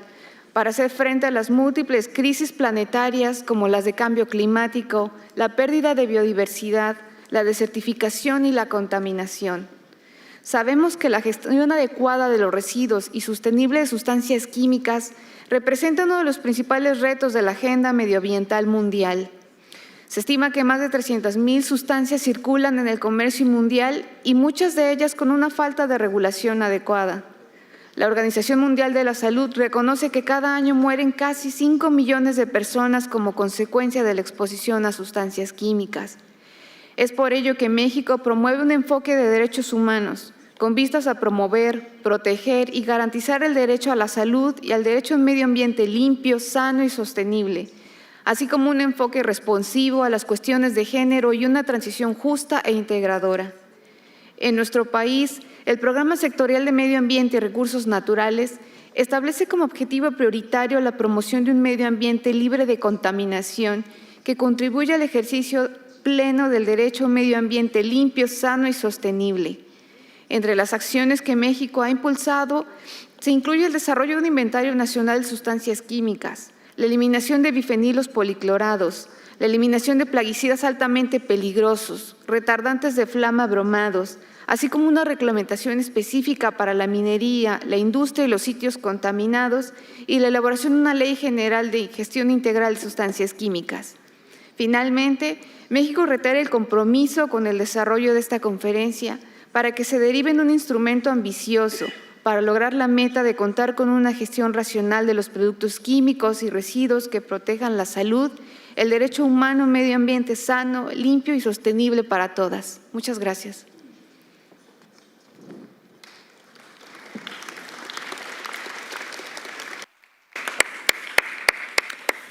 para hacer frente a las múltiples crisis planetarias como las de cambio climático, la pérdida de biodiversidad, la desertificación y la contaminación. Sabemos que la gestión adecuada de los residuos y sostenible de sustancias químicas representa uno de los principales retos de la agenda medioambiental mundial. Se estima que más de 300,000 sustancias circulan en el comercio mundial y muchas de ellas con una falta de regulación adecuada. La Organización Mundial de la Salud reconoce que cada año mueren casi 5 millones de personas como consecuencia de la exposición a sustancias químicas. Es por ello que México promueve un enfoque de derechos humanos con vistas a promover, proteger y garantizar el derecho a la salud y al derecho a un medio ambiente limpio, sano y sostenible, así como un enfoque responsivo a las cuestiones de género y una transición justa e integradora. En nuestro país, el Programa Sectorial de Medio Ambiente y Recursos Naturales establece como objetivo prioritario la promoción de un medio ambiente libre de contaminación que contribuya al ejercicio pleno del derecho a un medio ambiente limpio, sano y sostenible. Entre las acciones que México ha impulsado se incluye el desarrollo de un inventario nacional de sustancias químicas, la eliminación de bifenilos policlorados, la eliminación de plaguicidas altamente peligrosos, retardantes de flama bromados, así como una reglamentación específica para la minería, la industria y los sitios contaminados y la elaboración de una ley general de gestión integral de sustancias químicas. Finalmente, México reitera el compromiso con el desarrollo de esta conferencia para que se derive en un instrumento ambicioso para lograr la meta de contar con una gestión racional de los productos químicos y residuos que protejan la salud, el derecho humano a un medio ambiente sano, limpio y sostenible para todas. Muchas gracias.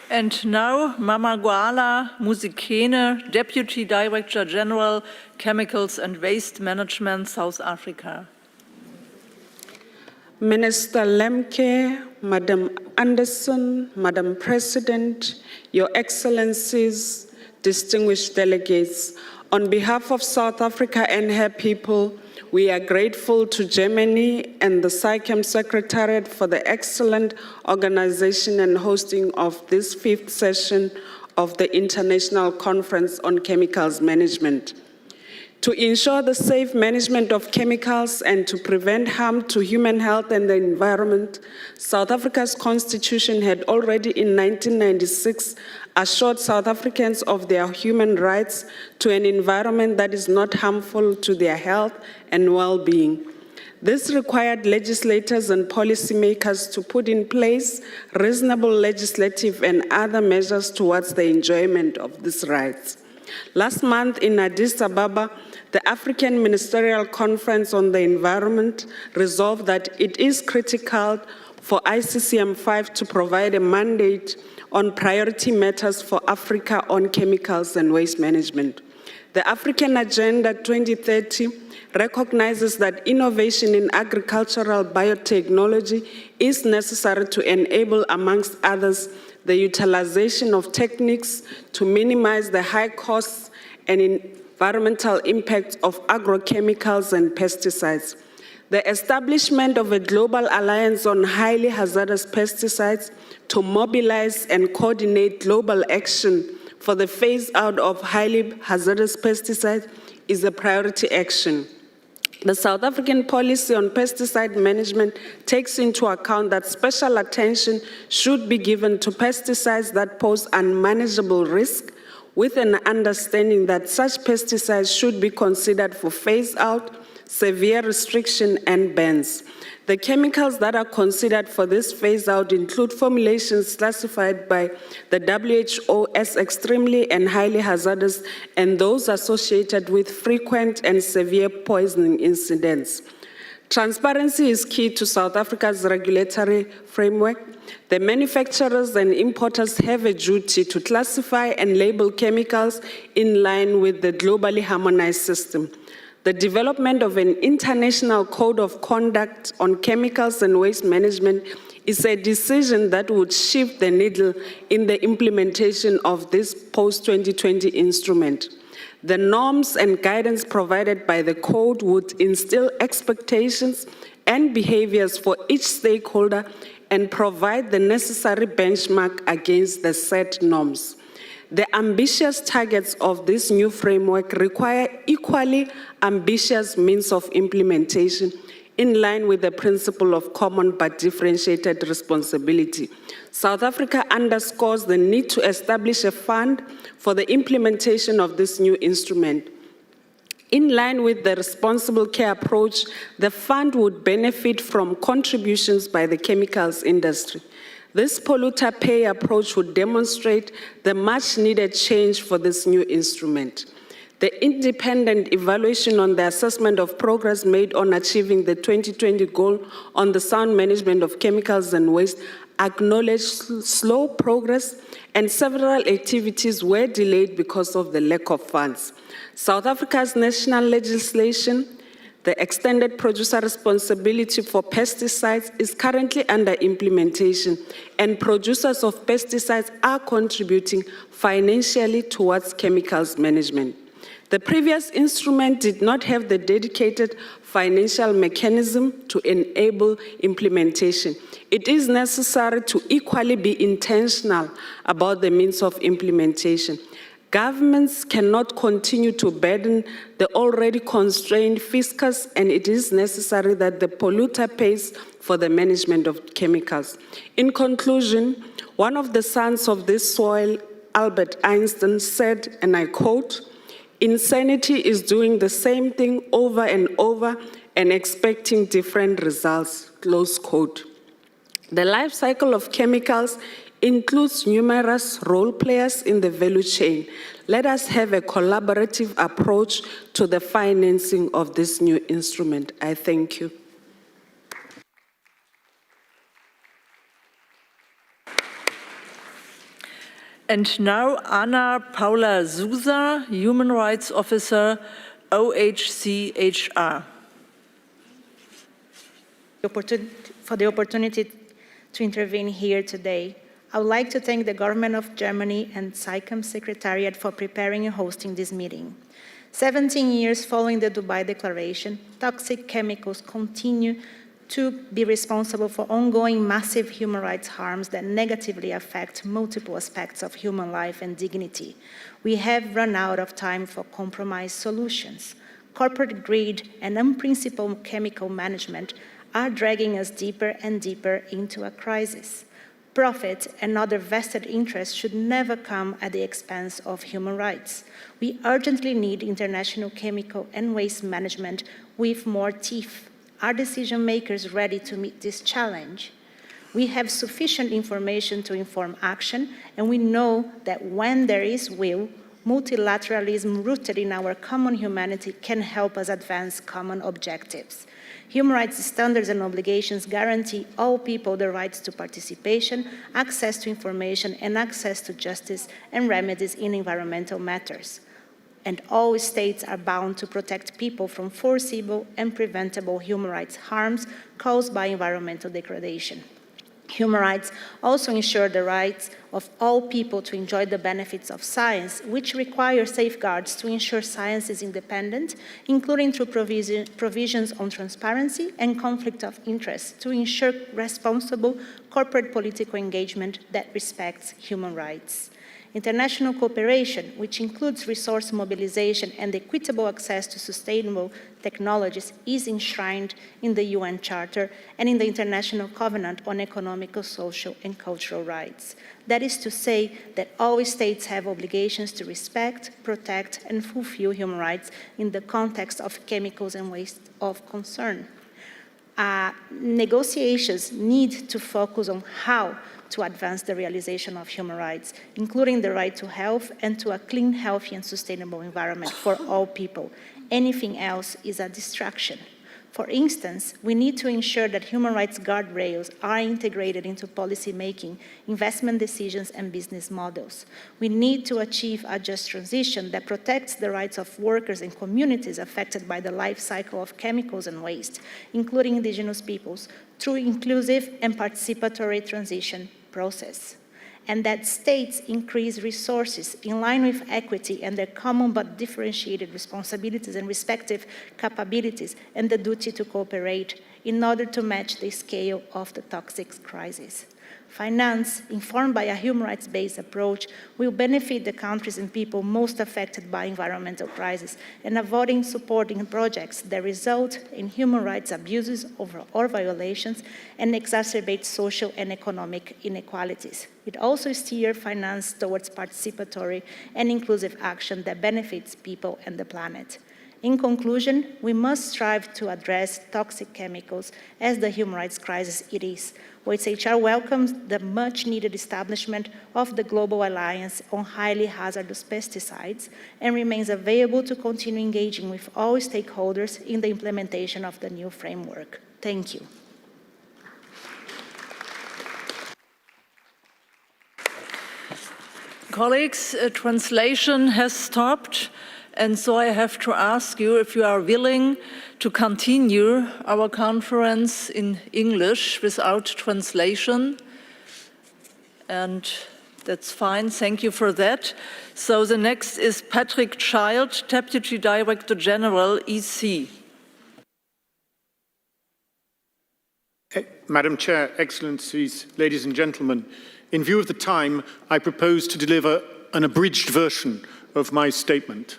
And now, Mamaguala Musikene, Deputy Director General, Chemicals and Waste Management, South Africa. Minister Lemke, Madam Anderson, Madam President, Your Excellencies, distinguished delegates, on behalf of South Africa and her people, we are grateful to Germany and the SAICEM Secretariat for the excellent organization and hosting of this 5th session of the International Conference on Chemicals Management. To ensure the safe management of chemicals and to prevent harm to human health and the environment, South Africa's constitution had already in 1996 assured South Africans of their human rights to an environment that is not harmful to their health and well-being. This required legislators and policymakers to put in place reasonable legislative and other measures towards the enjoyment of these rights. Last month in Addis Ababa, the African Ministerial Conference on the Environment resolved that it is critical for ICCM5 to provide a mandate on priority matters for Africa on chemicals and waste management. The African Agenda 2030 recognizes that innovation in agricultural biotechnology is necessary to enable, amongst others, the utilization of techniques to minimize the high costs and environmental impacts of agrochemicals and pesticides. The establishment of a global alliance on highly hazardous pesticides to mobilize and coordinate global action for the phase-out of highly hazardous pesticides is a priority action. The South African policy on pesticide management takes into account that special attention should be given to pesticides that pose unmanageable risk, with an understanding that such pesticides should be considered for phase-out, severe restriction, and bans. The chemicals that are considered for this phase-out include formulations classified by the WHO as extremely and highly hazardous, and those associated with frequent and severe poisoning incidents. Transparency is key to South Africa's regulatory framework. The manufacturers and importers have a duty to classify and label chemicals in line with the globally harmonized system. The development of an international code of conduct on chemicals and waste management is a decision that would shift the needle in the implementation of this post-2020 instrument. The norms and guidance provided by the code would instill expectations and behaviors for each stakeholder and provide the necessary benchmark against the set norms. The ambitious targets of this new framework require equally ambitious means of implementation in line with the principle of common but differentiated responsibility. South Africa underscores the need to establish a fund for the implementation of this new instrument. In line with the responsible care approach, the fund would benefit from contributions by the chemicals industry. This polluter pay approach would demonstrate the much needed change for this new instrument. The independent evaluation on the assessment of progress made on achieving the 2020 goal on the sound management of chemicals and waste acknowledged slow progress, and several activities were delayed because of the lack of funds. South Africa's national legislation, the extended producer responsibility for pesticides, is currently under implementation, and producers of pesticides are contributing financially towards chemicals management. The previous instrument did not have the dedicated financial mechanism to enable implementation. It is necessary to equally be intentional about the means of implementation. Governments cannot continue to burden the already constrained fiscus, and it is necessary that the polluter pays for the management of chemicals. In conclusion, one of the sons of this soil Albert Einstein said, and I quote, "Insanity is doing the same thing over and over and expecting different results," close quote. The life cycle of chemicals includes numerous role players in the value chain. Let us have a collaborative approach to the financing of this new instrument. I thank you. And now Anna Paula Sousa, Human Rights Officer, OHCHR. For the opportunity to intervene here today. I would like to thank the government of Germany and SAICM Secretariat for preparing and hosting this meeting. 17 years following the Dubai Declaration, toxic chemicals continue to be responsible for ongoing massive human rights harms that negatively affect multiple aspects of human life and dignity. We have run out of time for compromise solutions. Corporate greed and unprincipled chemical management are dragging us deeper and deeper into a crisis. Profit and other vested interests should never come at the expense of human rights. We urgently need international chemical and waste management with more teeth. Are decision makers ready to meet this challenge? We have sufficient information to inform action, and we know that when there is will, multilateralism rooted in our common humanity can help us advance common objectives. Human rights standards and obligations guarantee all people the rights to participation, access to information, and access to justice and remedies in environmental matters. And all states are bound to protect people from foreseeable and preventable human rights harms caused by environmental degradation. Human rights also ensure the rights of all people to enjoy the benefits of science, which require safeguards to ensure science is independent, including through provisions on transparency and conflict of interest to ensure responsible corporate political engagement that respects human rights. International cooperation, which includes resource mobilization and equitable access to sustainable technologies, is enshrined in the UN Charter and in the International Covenant on Economic, Social, and Cultural Rights. That is to say that all states have obligations to respect, protect, and fulfill human rights in the context of chemicals and waste of concern. Negotiations need to focus on how to advance the realization of human rights, including the right to health and to a clean, healthy, and sustainable environment for all people. Anything else is a distraction. For instance, we need to ensure that human rights guardrails are integrated into policy making, investment decisions, and business models. We need to achieve a just transition that protects the rights of workers and communities affected by the life cycle of chemicals and waste, including indigenous peoples, through inclusive and participatory transition process. And that states increase resources in line with equity and their common but differentiated responsibilities and respective capabilities and the duty to cooperate in order to match the scale of the toxic crisis. Finance, informed by a human rights-based approach, will benefit the countries and people most affected by environmental crises and avoiding supporting projects that result in human rights abuses or violations and exacerbate social and economic inequalities. It also steers finance towards participatory and inclusive action that benefits people and the planet. In conclusion, we must strive to address toxic chemicals as the human rights crisis it is. OHCHR welcomes the much-needed establishment of the Global Alliance on Highly Hazardous Pesticides and remains available to continue engaging with all stakeholders in the implementation of the new framework. Thank you. Colleagues, translation has stopped. And so I have to ask you if you are willing to continue our conference in English without translation. And that's fine, thank you for that. So the next is Patrick Child, Deputy Director General, EC. Madam Chair, Excellencies, ladies and gentlemen, in view of the time, I propose to deliver an abridged version of my statement.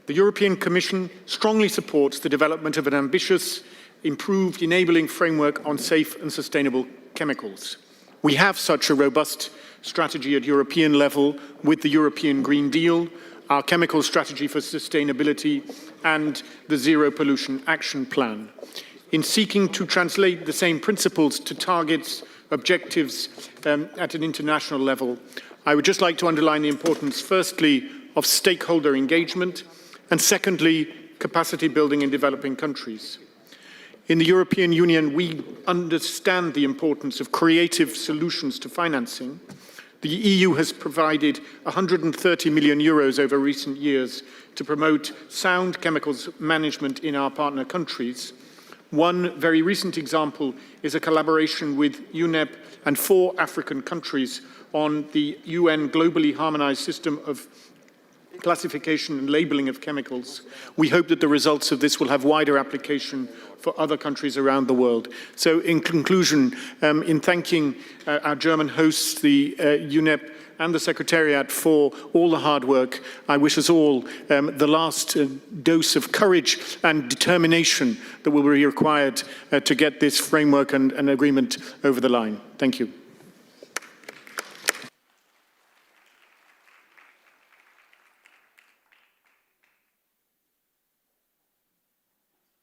The European Commission strongly supports the development of an ambitious, improved, enabling framework on safe and sustainable chemicals. We have such a robust strategy at European level with the European Green Deal, our chemical strategy for sustainability, and the Zero Pollution Action Plan. In seeking to translate the same principles to targets, objectives at an international level, I would just like to underline the importance, firstly, of stakeholder engagement, and secondly, capacity building in developing countries. In the European Union, we understand the importance of creative solutions to financing. The EU has provided 130 million euros over recent years to promote sound chemicals management in our partner countries. One very recent example is a collaboration with UNEP and 4 African countries on the UN globally harmonized system of classification and labeling of chemicals. We hope that the results of this will have wider application for other countries around the world. So in conclusion, in thanking our German hosts, the UNEP and the Secretariat for all the hard work, I wish us all the last dose of courage and determination that will be required to get this framework and agreement over the line. Thank you.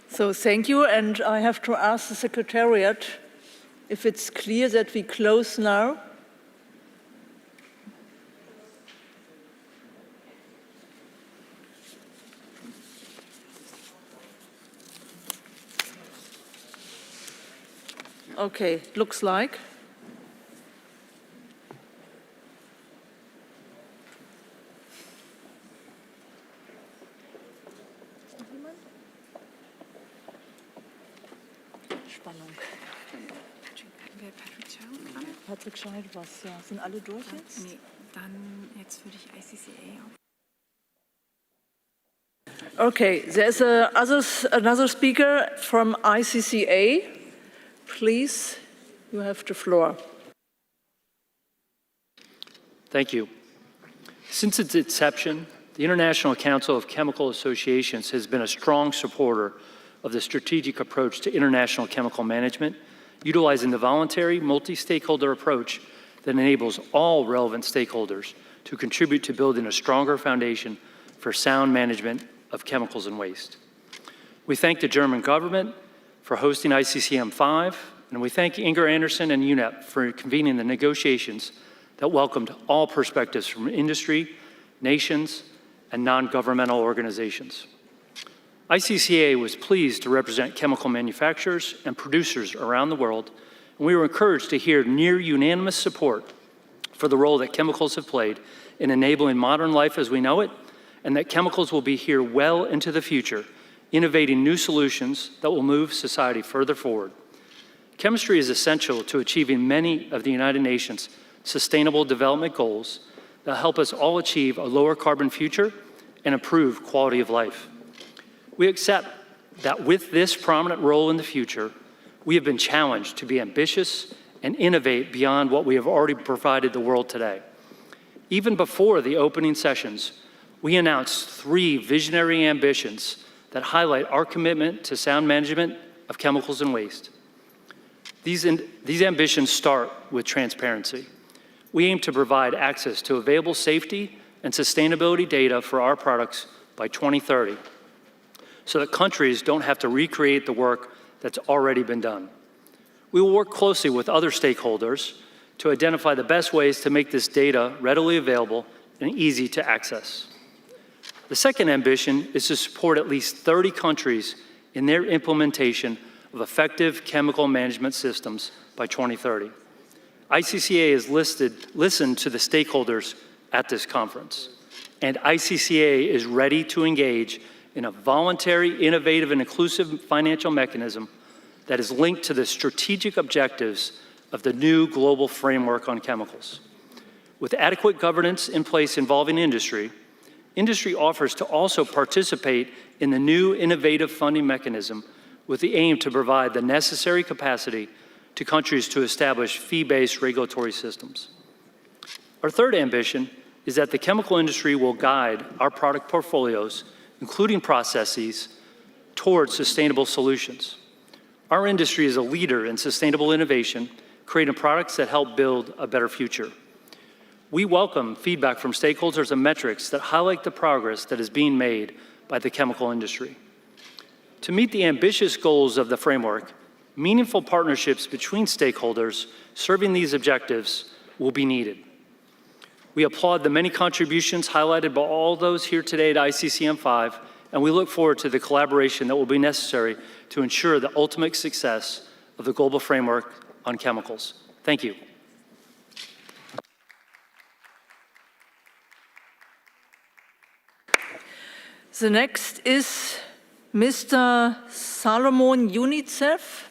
So thank you, and I have to ask the Secretariat if it's clear that we close now. Okay, looks like. Patrick Scheid, was? Ja, sind alle durch jetzt? Nee, dann jetzt würde ich ICCA auf. Okay, there's another speaker from ICCA. Please, you have the floor. Thank you. Since its inception, the International Council of Chemical Associations has been a strong supporter of the strategic approach to international chemical management, utilizing the voluntary, multi-stakeholder approach that enables all relevant stakeholders to contribute to building a stronger foundation for sound management of chemicals and waste. We thank the German government for hosting ICCM 5, and we thank Inger Andersen and UNEP for convening the negotiations that welcomed all perspectives from industry, nations, and non-governmental organizations. ICCA was pleased to represent chemical manufacturers and producers around the world, and we were encouraged to hear near unanimous support for the role that chemicals have played in enabling modern life as we know it, and that chemicals will be here well into the future, innovating new solutions that will move society further forward. Chemistry is essential to achieving many of the United Nations Sustainable Development Goals that help us all achieve a lower carbon future and improve quality of life. We accept that with this prominent role in the future, we have been challenged to be ambitious and innovate beyond what we have already provided the world today. Even before the opening sessions, we announced 3 visionary ambitions that highlight our commitment to sound management of chemicals and waste. These ambitions start with transparency. We aim to provide access to available safety and sustainability data for our products by 2030, so that countries don't have to recreate the work that's already been done. We will work closely with other stakeholders to identify the best ways to make this data readily available and easy to access. The second ambition is to support at least 30 countries in their implementation of effective chemical management systems by 2030. ICCA has listened to the stakeholders at this conference, and ICCA is ready to engage in a voluntary, innovative, and inclusive financial mechanism that is linked to the strategic objectives of the new global framework on chemicals. With adequate governance in place involving industry, industry offers to also participate in the new innovative funding mechanism with the aim to provide the necessary capacity to countries to establish fee-based regulatory systems. Our third ambition is that the chemical industry will guide our product portfolios, including processes, towards sustainable solutions. Our industry is a leader in sustainable innovation, creating products that help build a better future. We welcome feedback from stakeholders and metrics that highlight the progress that is being made by the chemical industry. To meet the ambitious goals of the framework, meaningful partnerships between stakeholders serving these objectives will be needed. We applaud the many contributions highlighted by all those here today at ICCM5, and we look forward to the collaboration that will be necessary to ensure the ultimate success of the global framework on chemicals. Thank you. The next is Mr. Salomon UNICEF.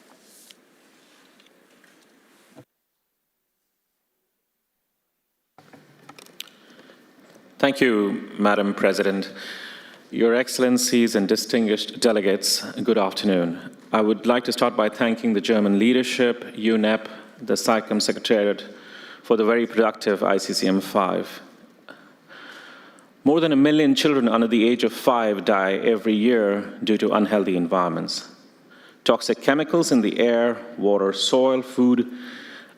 Thank you, Madam President. Your Excellencies and distinguished delegates, good afternoon. I would like to start by thanking the German leadership, UNEP, the SAICM Secretariat, for the very productive ICCM5. More than 1 million children under the age of 5 die every year due to unhealthy environments. Toxic chemicals in the air, water, soil, food,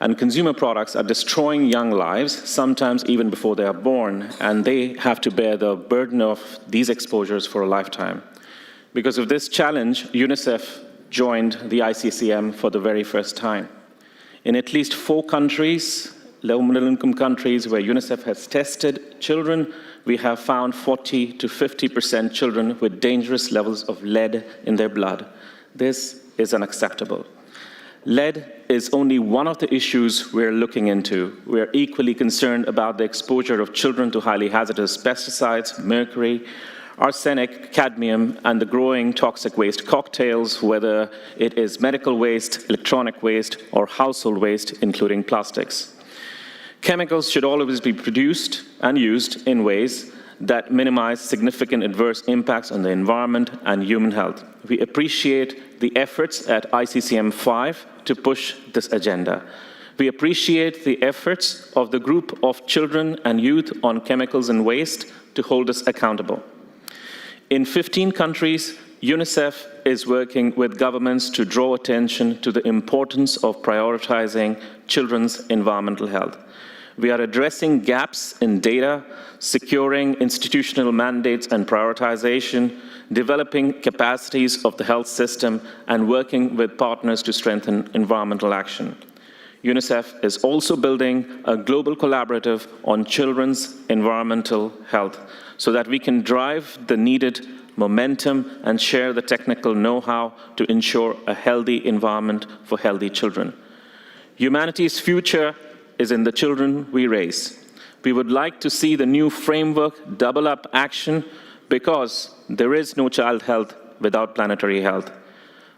and consumer products are destroying young lives, sometimes even before they are born, and they have to bear the burden of these exposures for a lifetime. Because of this challenge, UNICEF joined the ICCM for the very first time. In at least 4 countries, low middle-income countries where UNICEF has tested children, we have found 40 to 50% children with dangerous levels of lead in their blood. This is unacceptable. Lead is only one of the issues we're looking into. We're equally concerned about the exposure of children to highly hazardous pesticides, mercury, arsenic, cadmium, and the growing toxic waste cocktails, whether it is medical waste, electronic waste, or household waste, including plastics. Chemicals should always be produced and used in ways that minimize significant adverse impacts on the environment and human health. We appreciate the efforts at ICCM5 to push this agenda. We appreciate the efforts of the group of children and youth on chemicals and waste to hold us accountable. In 15 countries, UNICEF is working with governments to draw attention to the importance of prioritizing children's environmental health. We are addressing gaps in data, securing institutional mandates and prioritization, developing capacities of the health system, and working with partners to strengthen environmental action. UNICEF is also building a global collaborative on children's environmental health so that we can drive the needed momentum and share the technical know-how to ensure a healthy environment for healthy children. Humanity's future is in the children we raise. We would like to see the new framework double up action because there is no child health without planetary health.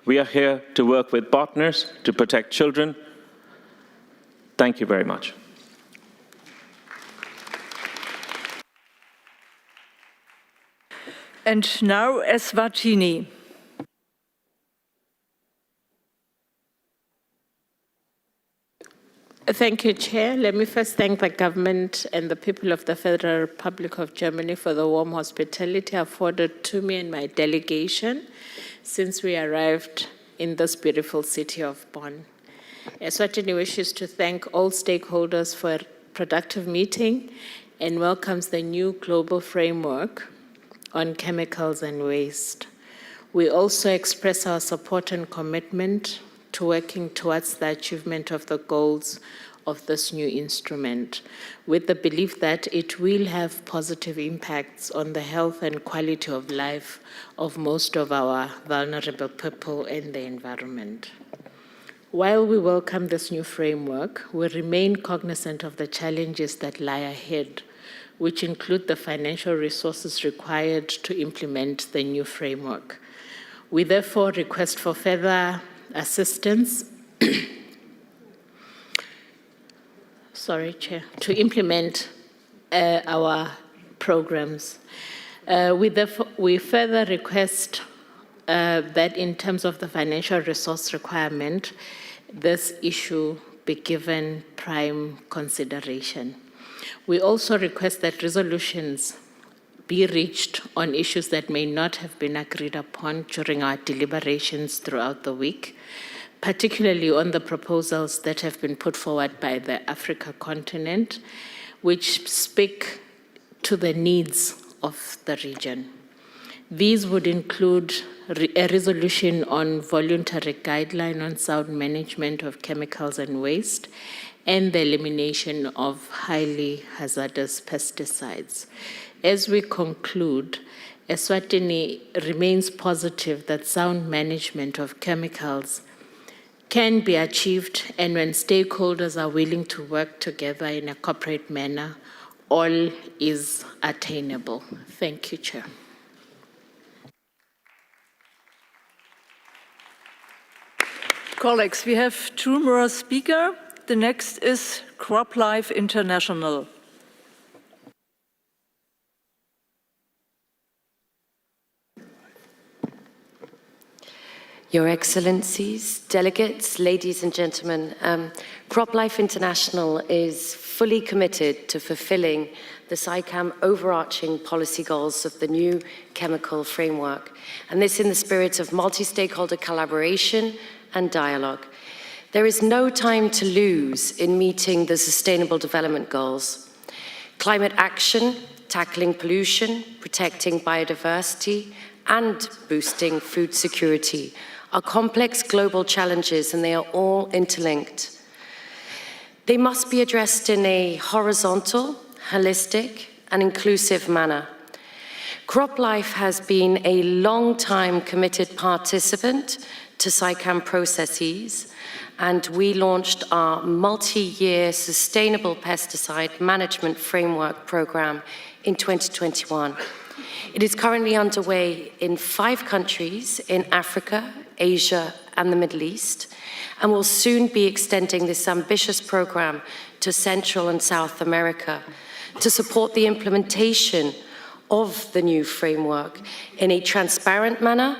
We are here to work with partners to protect children. Thank you very much. And now Eswatini. Thank you, Chair. Let me first thank the government and the people of the Federal Republic of Germany for the warm hospitality afforded to me and my delegation since we arrived in this beautiful city of Bonn. Eswatini wishes to thank all stakeholders for a productive meeting and welcomes the new global framework on chemicals and waste. We also express our support and commitment to working towards the achievement of the goals of this new instrument, with the belief that it will have positive impacts on the health and quality of life of most of our vulnerable people and the environment. While we welcome this new framework, we remain cognizant of the challenges that lie ahead, which include the financial resources required to implement the new framework. We therefore request for further assistance to implement our programs. We further request that in terms of the financial resource requirement, this issue be given prime consideration. We also request that resolutions be reached on issues that may not have been agreed upon during our deliberations throughout the week, particularly on the proposals that have been put forward by the Africa continent, which speak to the needs of the region. These would include a resolution on voluntary guideline on sound management of chemicals and waste, and the elimination of highly hazardous pesticides. As we conclude, Eswatini remains positive that sound management of chemicals can be achieved, and when stakeholders are willing to work together in a corporate manner, all is attainable. Thank you, Chair. Colleagues, we have two more speakers. The next is CropLife International. Your Excellencies, delegates, ladies and gentlemen, CropLife International is fully committed to fulfilling the SAICM overarching policy goals of the new chemical framework, and this in the spirit of multi-stakeholder collaboration and dialogue. There is no time to lose in meeting the Sustainable Development Goals. Climate action, tackling pollution, protecting biodiversity, and boosting food security are complex global challenges, and they are all interlinked. They must be addressed in a horizontal, holistic, and inclusive manner. CropLife has been a long-time committed participant to SAICM processes, and we launched our multi-year Sustainable Pesticide Management Framework program in 2021. It is currently underway in 5 countries in Africa, Asia, and the Middle East, and will soon be extending this ambitious program to Central and South America to support the implementation of the new framework in a transparent manner,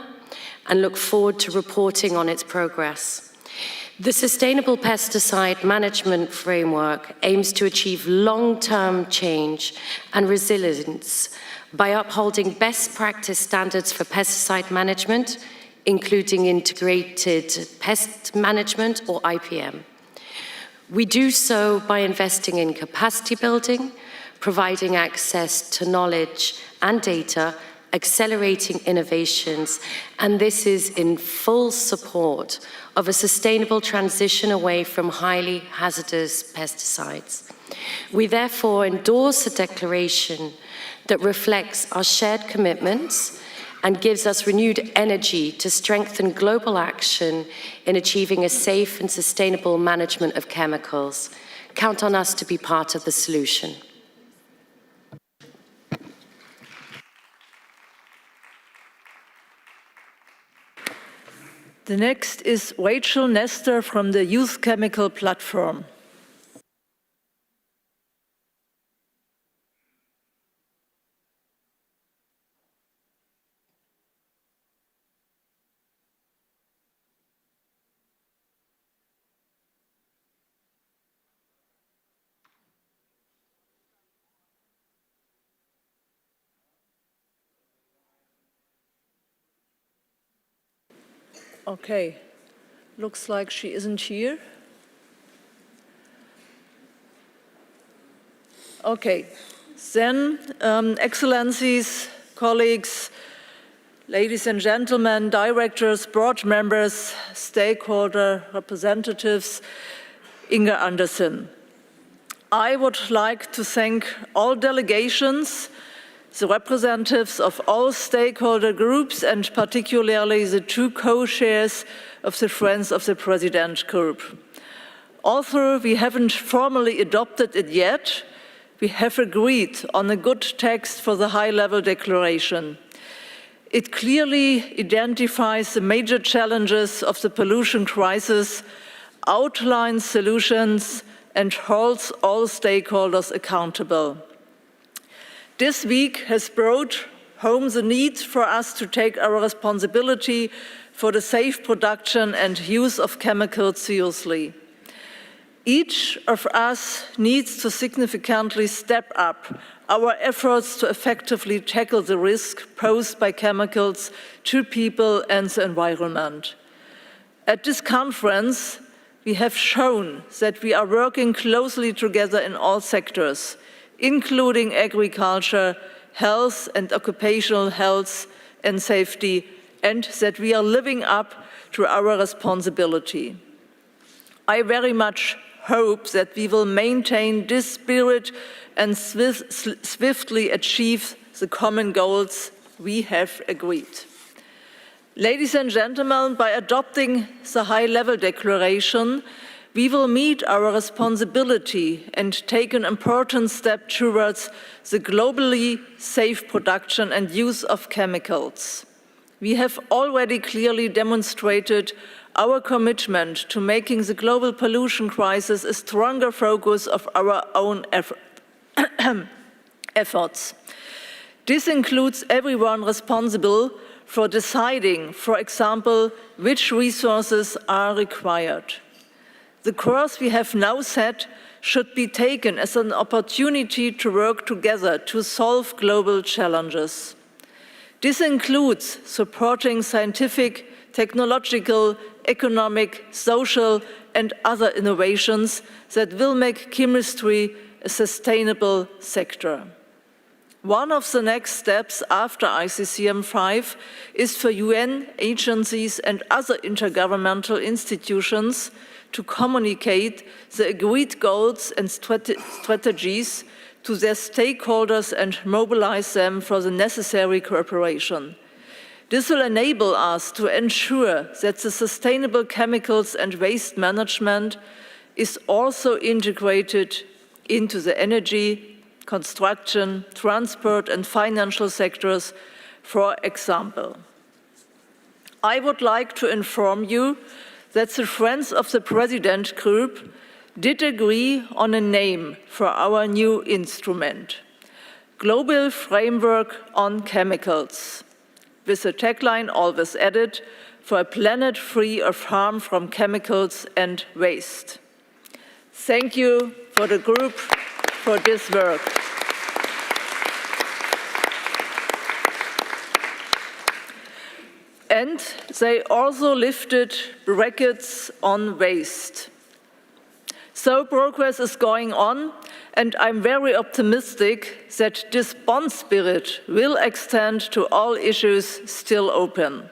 and look forward to reporting on its progress. The Sustainable Pesticide Management Framework aims to achieve long-term change and resilience by upholding best practice standards for pesticide management, including integrated pest management, or IPM. We do so by investing in capacity building, providing access to knowledge and data, accelerating innovations, and this is in full support of a sustainable transition away from highly hazardous pesticides. We therefore endorse a declaration that reflects our shared commitments and gives us renewed energy to strengthen global action in achieving a safe and sustainable management of chemicals. Count on us to be part of the solution. The next is Rachel Nestor from the Youth Chemical Platform. Okay, looks like she isn't here. Okay, then, Excellencies, colleagues, ladies and gentlemen, directors, board members, stakeholder representatives, Inge Andersen. I would like to thank all delegations, the representatives of all stakeholder groups, and particularly the 2 co-chairs of the Friends of the President group. Although we haven't formally adopted it yet, we have agreed on a good text for the high-level declaration. It clearly identifies the major challenges of the pollution crisis, outlines solutions, and holds all stakeholders accountable. This week has brought home the need for us to take our responsibility for the safe production and use of chemicals seriously. Each of us needs to significantly step up our efforts to effectively tackle the risk posed by chemicals to people and the environment. At this conference, we have shown that we are working closely together in all sectors, including agriculture, health and occupational health and safety, and that we are living up to our responsibility. I very much hope that we will maintain this spirit and swiftly achieve the common goals we have agreed. Ladies and gentlemen, by adopting the high-level declaration, we will meet our responsibility and take an important step towards the globally safe production and use of chemicals. We have already clearly demonstrated our commitment to making the global pollution crisis a stronger focus of our own efforts. This includes everyone responsible for deciding, for example, which resources are required. The course we have now set should be taken as an opportunity to work together to solve global challenges. This includes supporting scientific, technological, economic, social, and other innovations that will make chemistry a sustainable sector. One of the next steps after ICCM5 is for UN agencies and other intergovernmental institutions to communicate the agreed goals and strategies to their stakeholders and mobilize them for the necessary cooperation. This will enable us to ensure that the sustainable chemicals and waste management is also integrated into the energy, construction, transport, and financial sectors, for example. I would like to inform you that the Friends of the President group did agree on a name for our new instrument, Global Framework on Chemicals, with the tagline always added, for a planet free of harm from chemicals and waste. Thank you for the group for this work. And they also lifted brackets on waste. So progress is going on, and I'm very optimistic that this bond spirit will extend to all issues still open.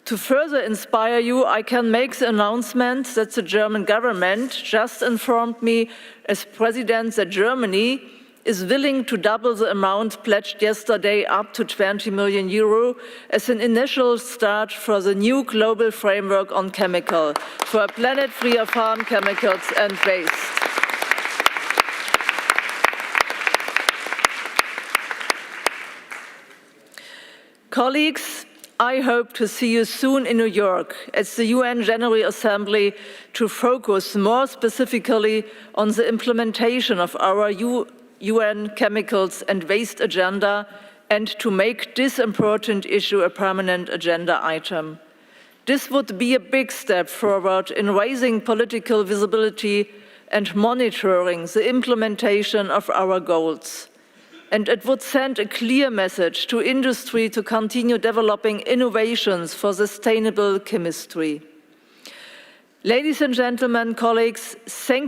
To further inspire you, I can make the announcement that the German government just informed me as President that Germany is willing to double the amount pledged yesterday up to 20 million euro as an initial start for the new global framework on chemical, for a planet free of harm, chemicals and waste. Colleagues, I hope to see you soon in New York at the UN General Assembly to focus more specifically on the implementation of our UN chemicals and waste agenda and to make this important issue a permanent agenda item. This would be a big step forward in raising political visibility and monitoring the implementation of our goals. And it would send a clear message to industry to continue developing innovations for sustainable chemistry. Ladies and gentlemen, colleagues, thank you.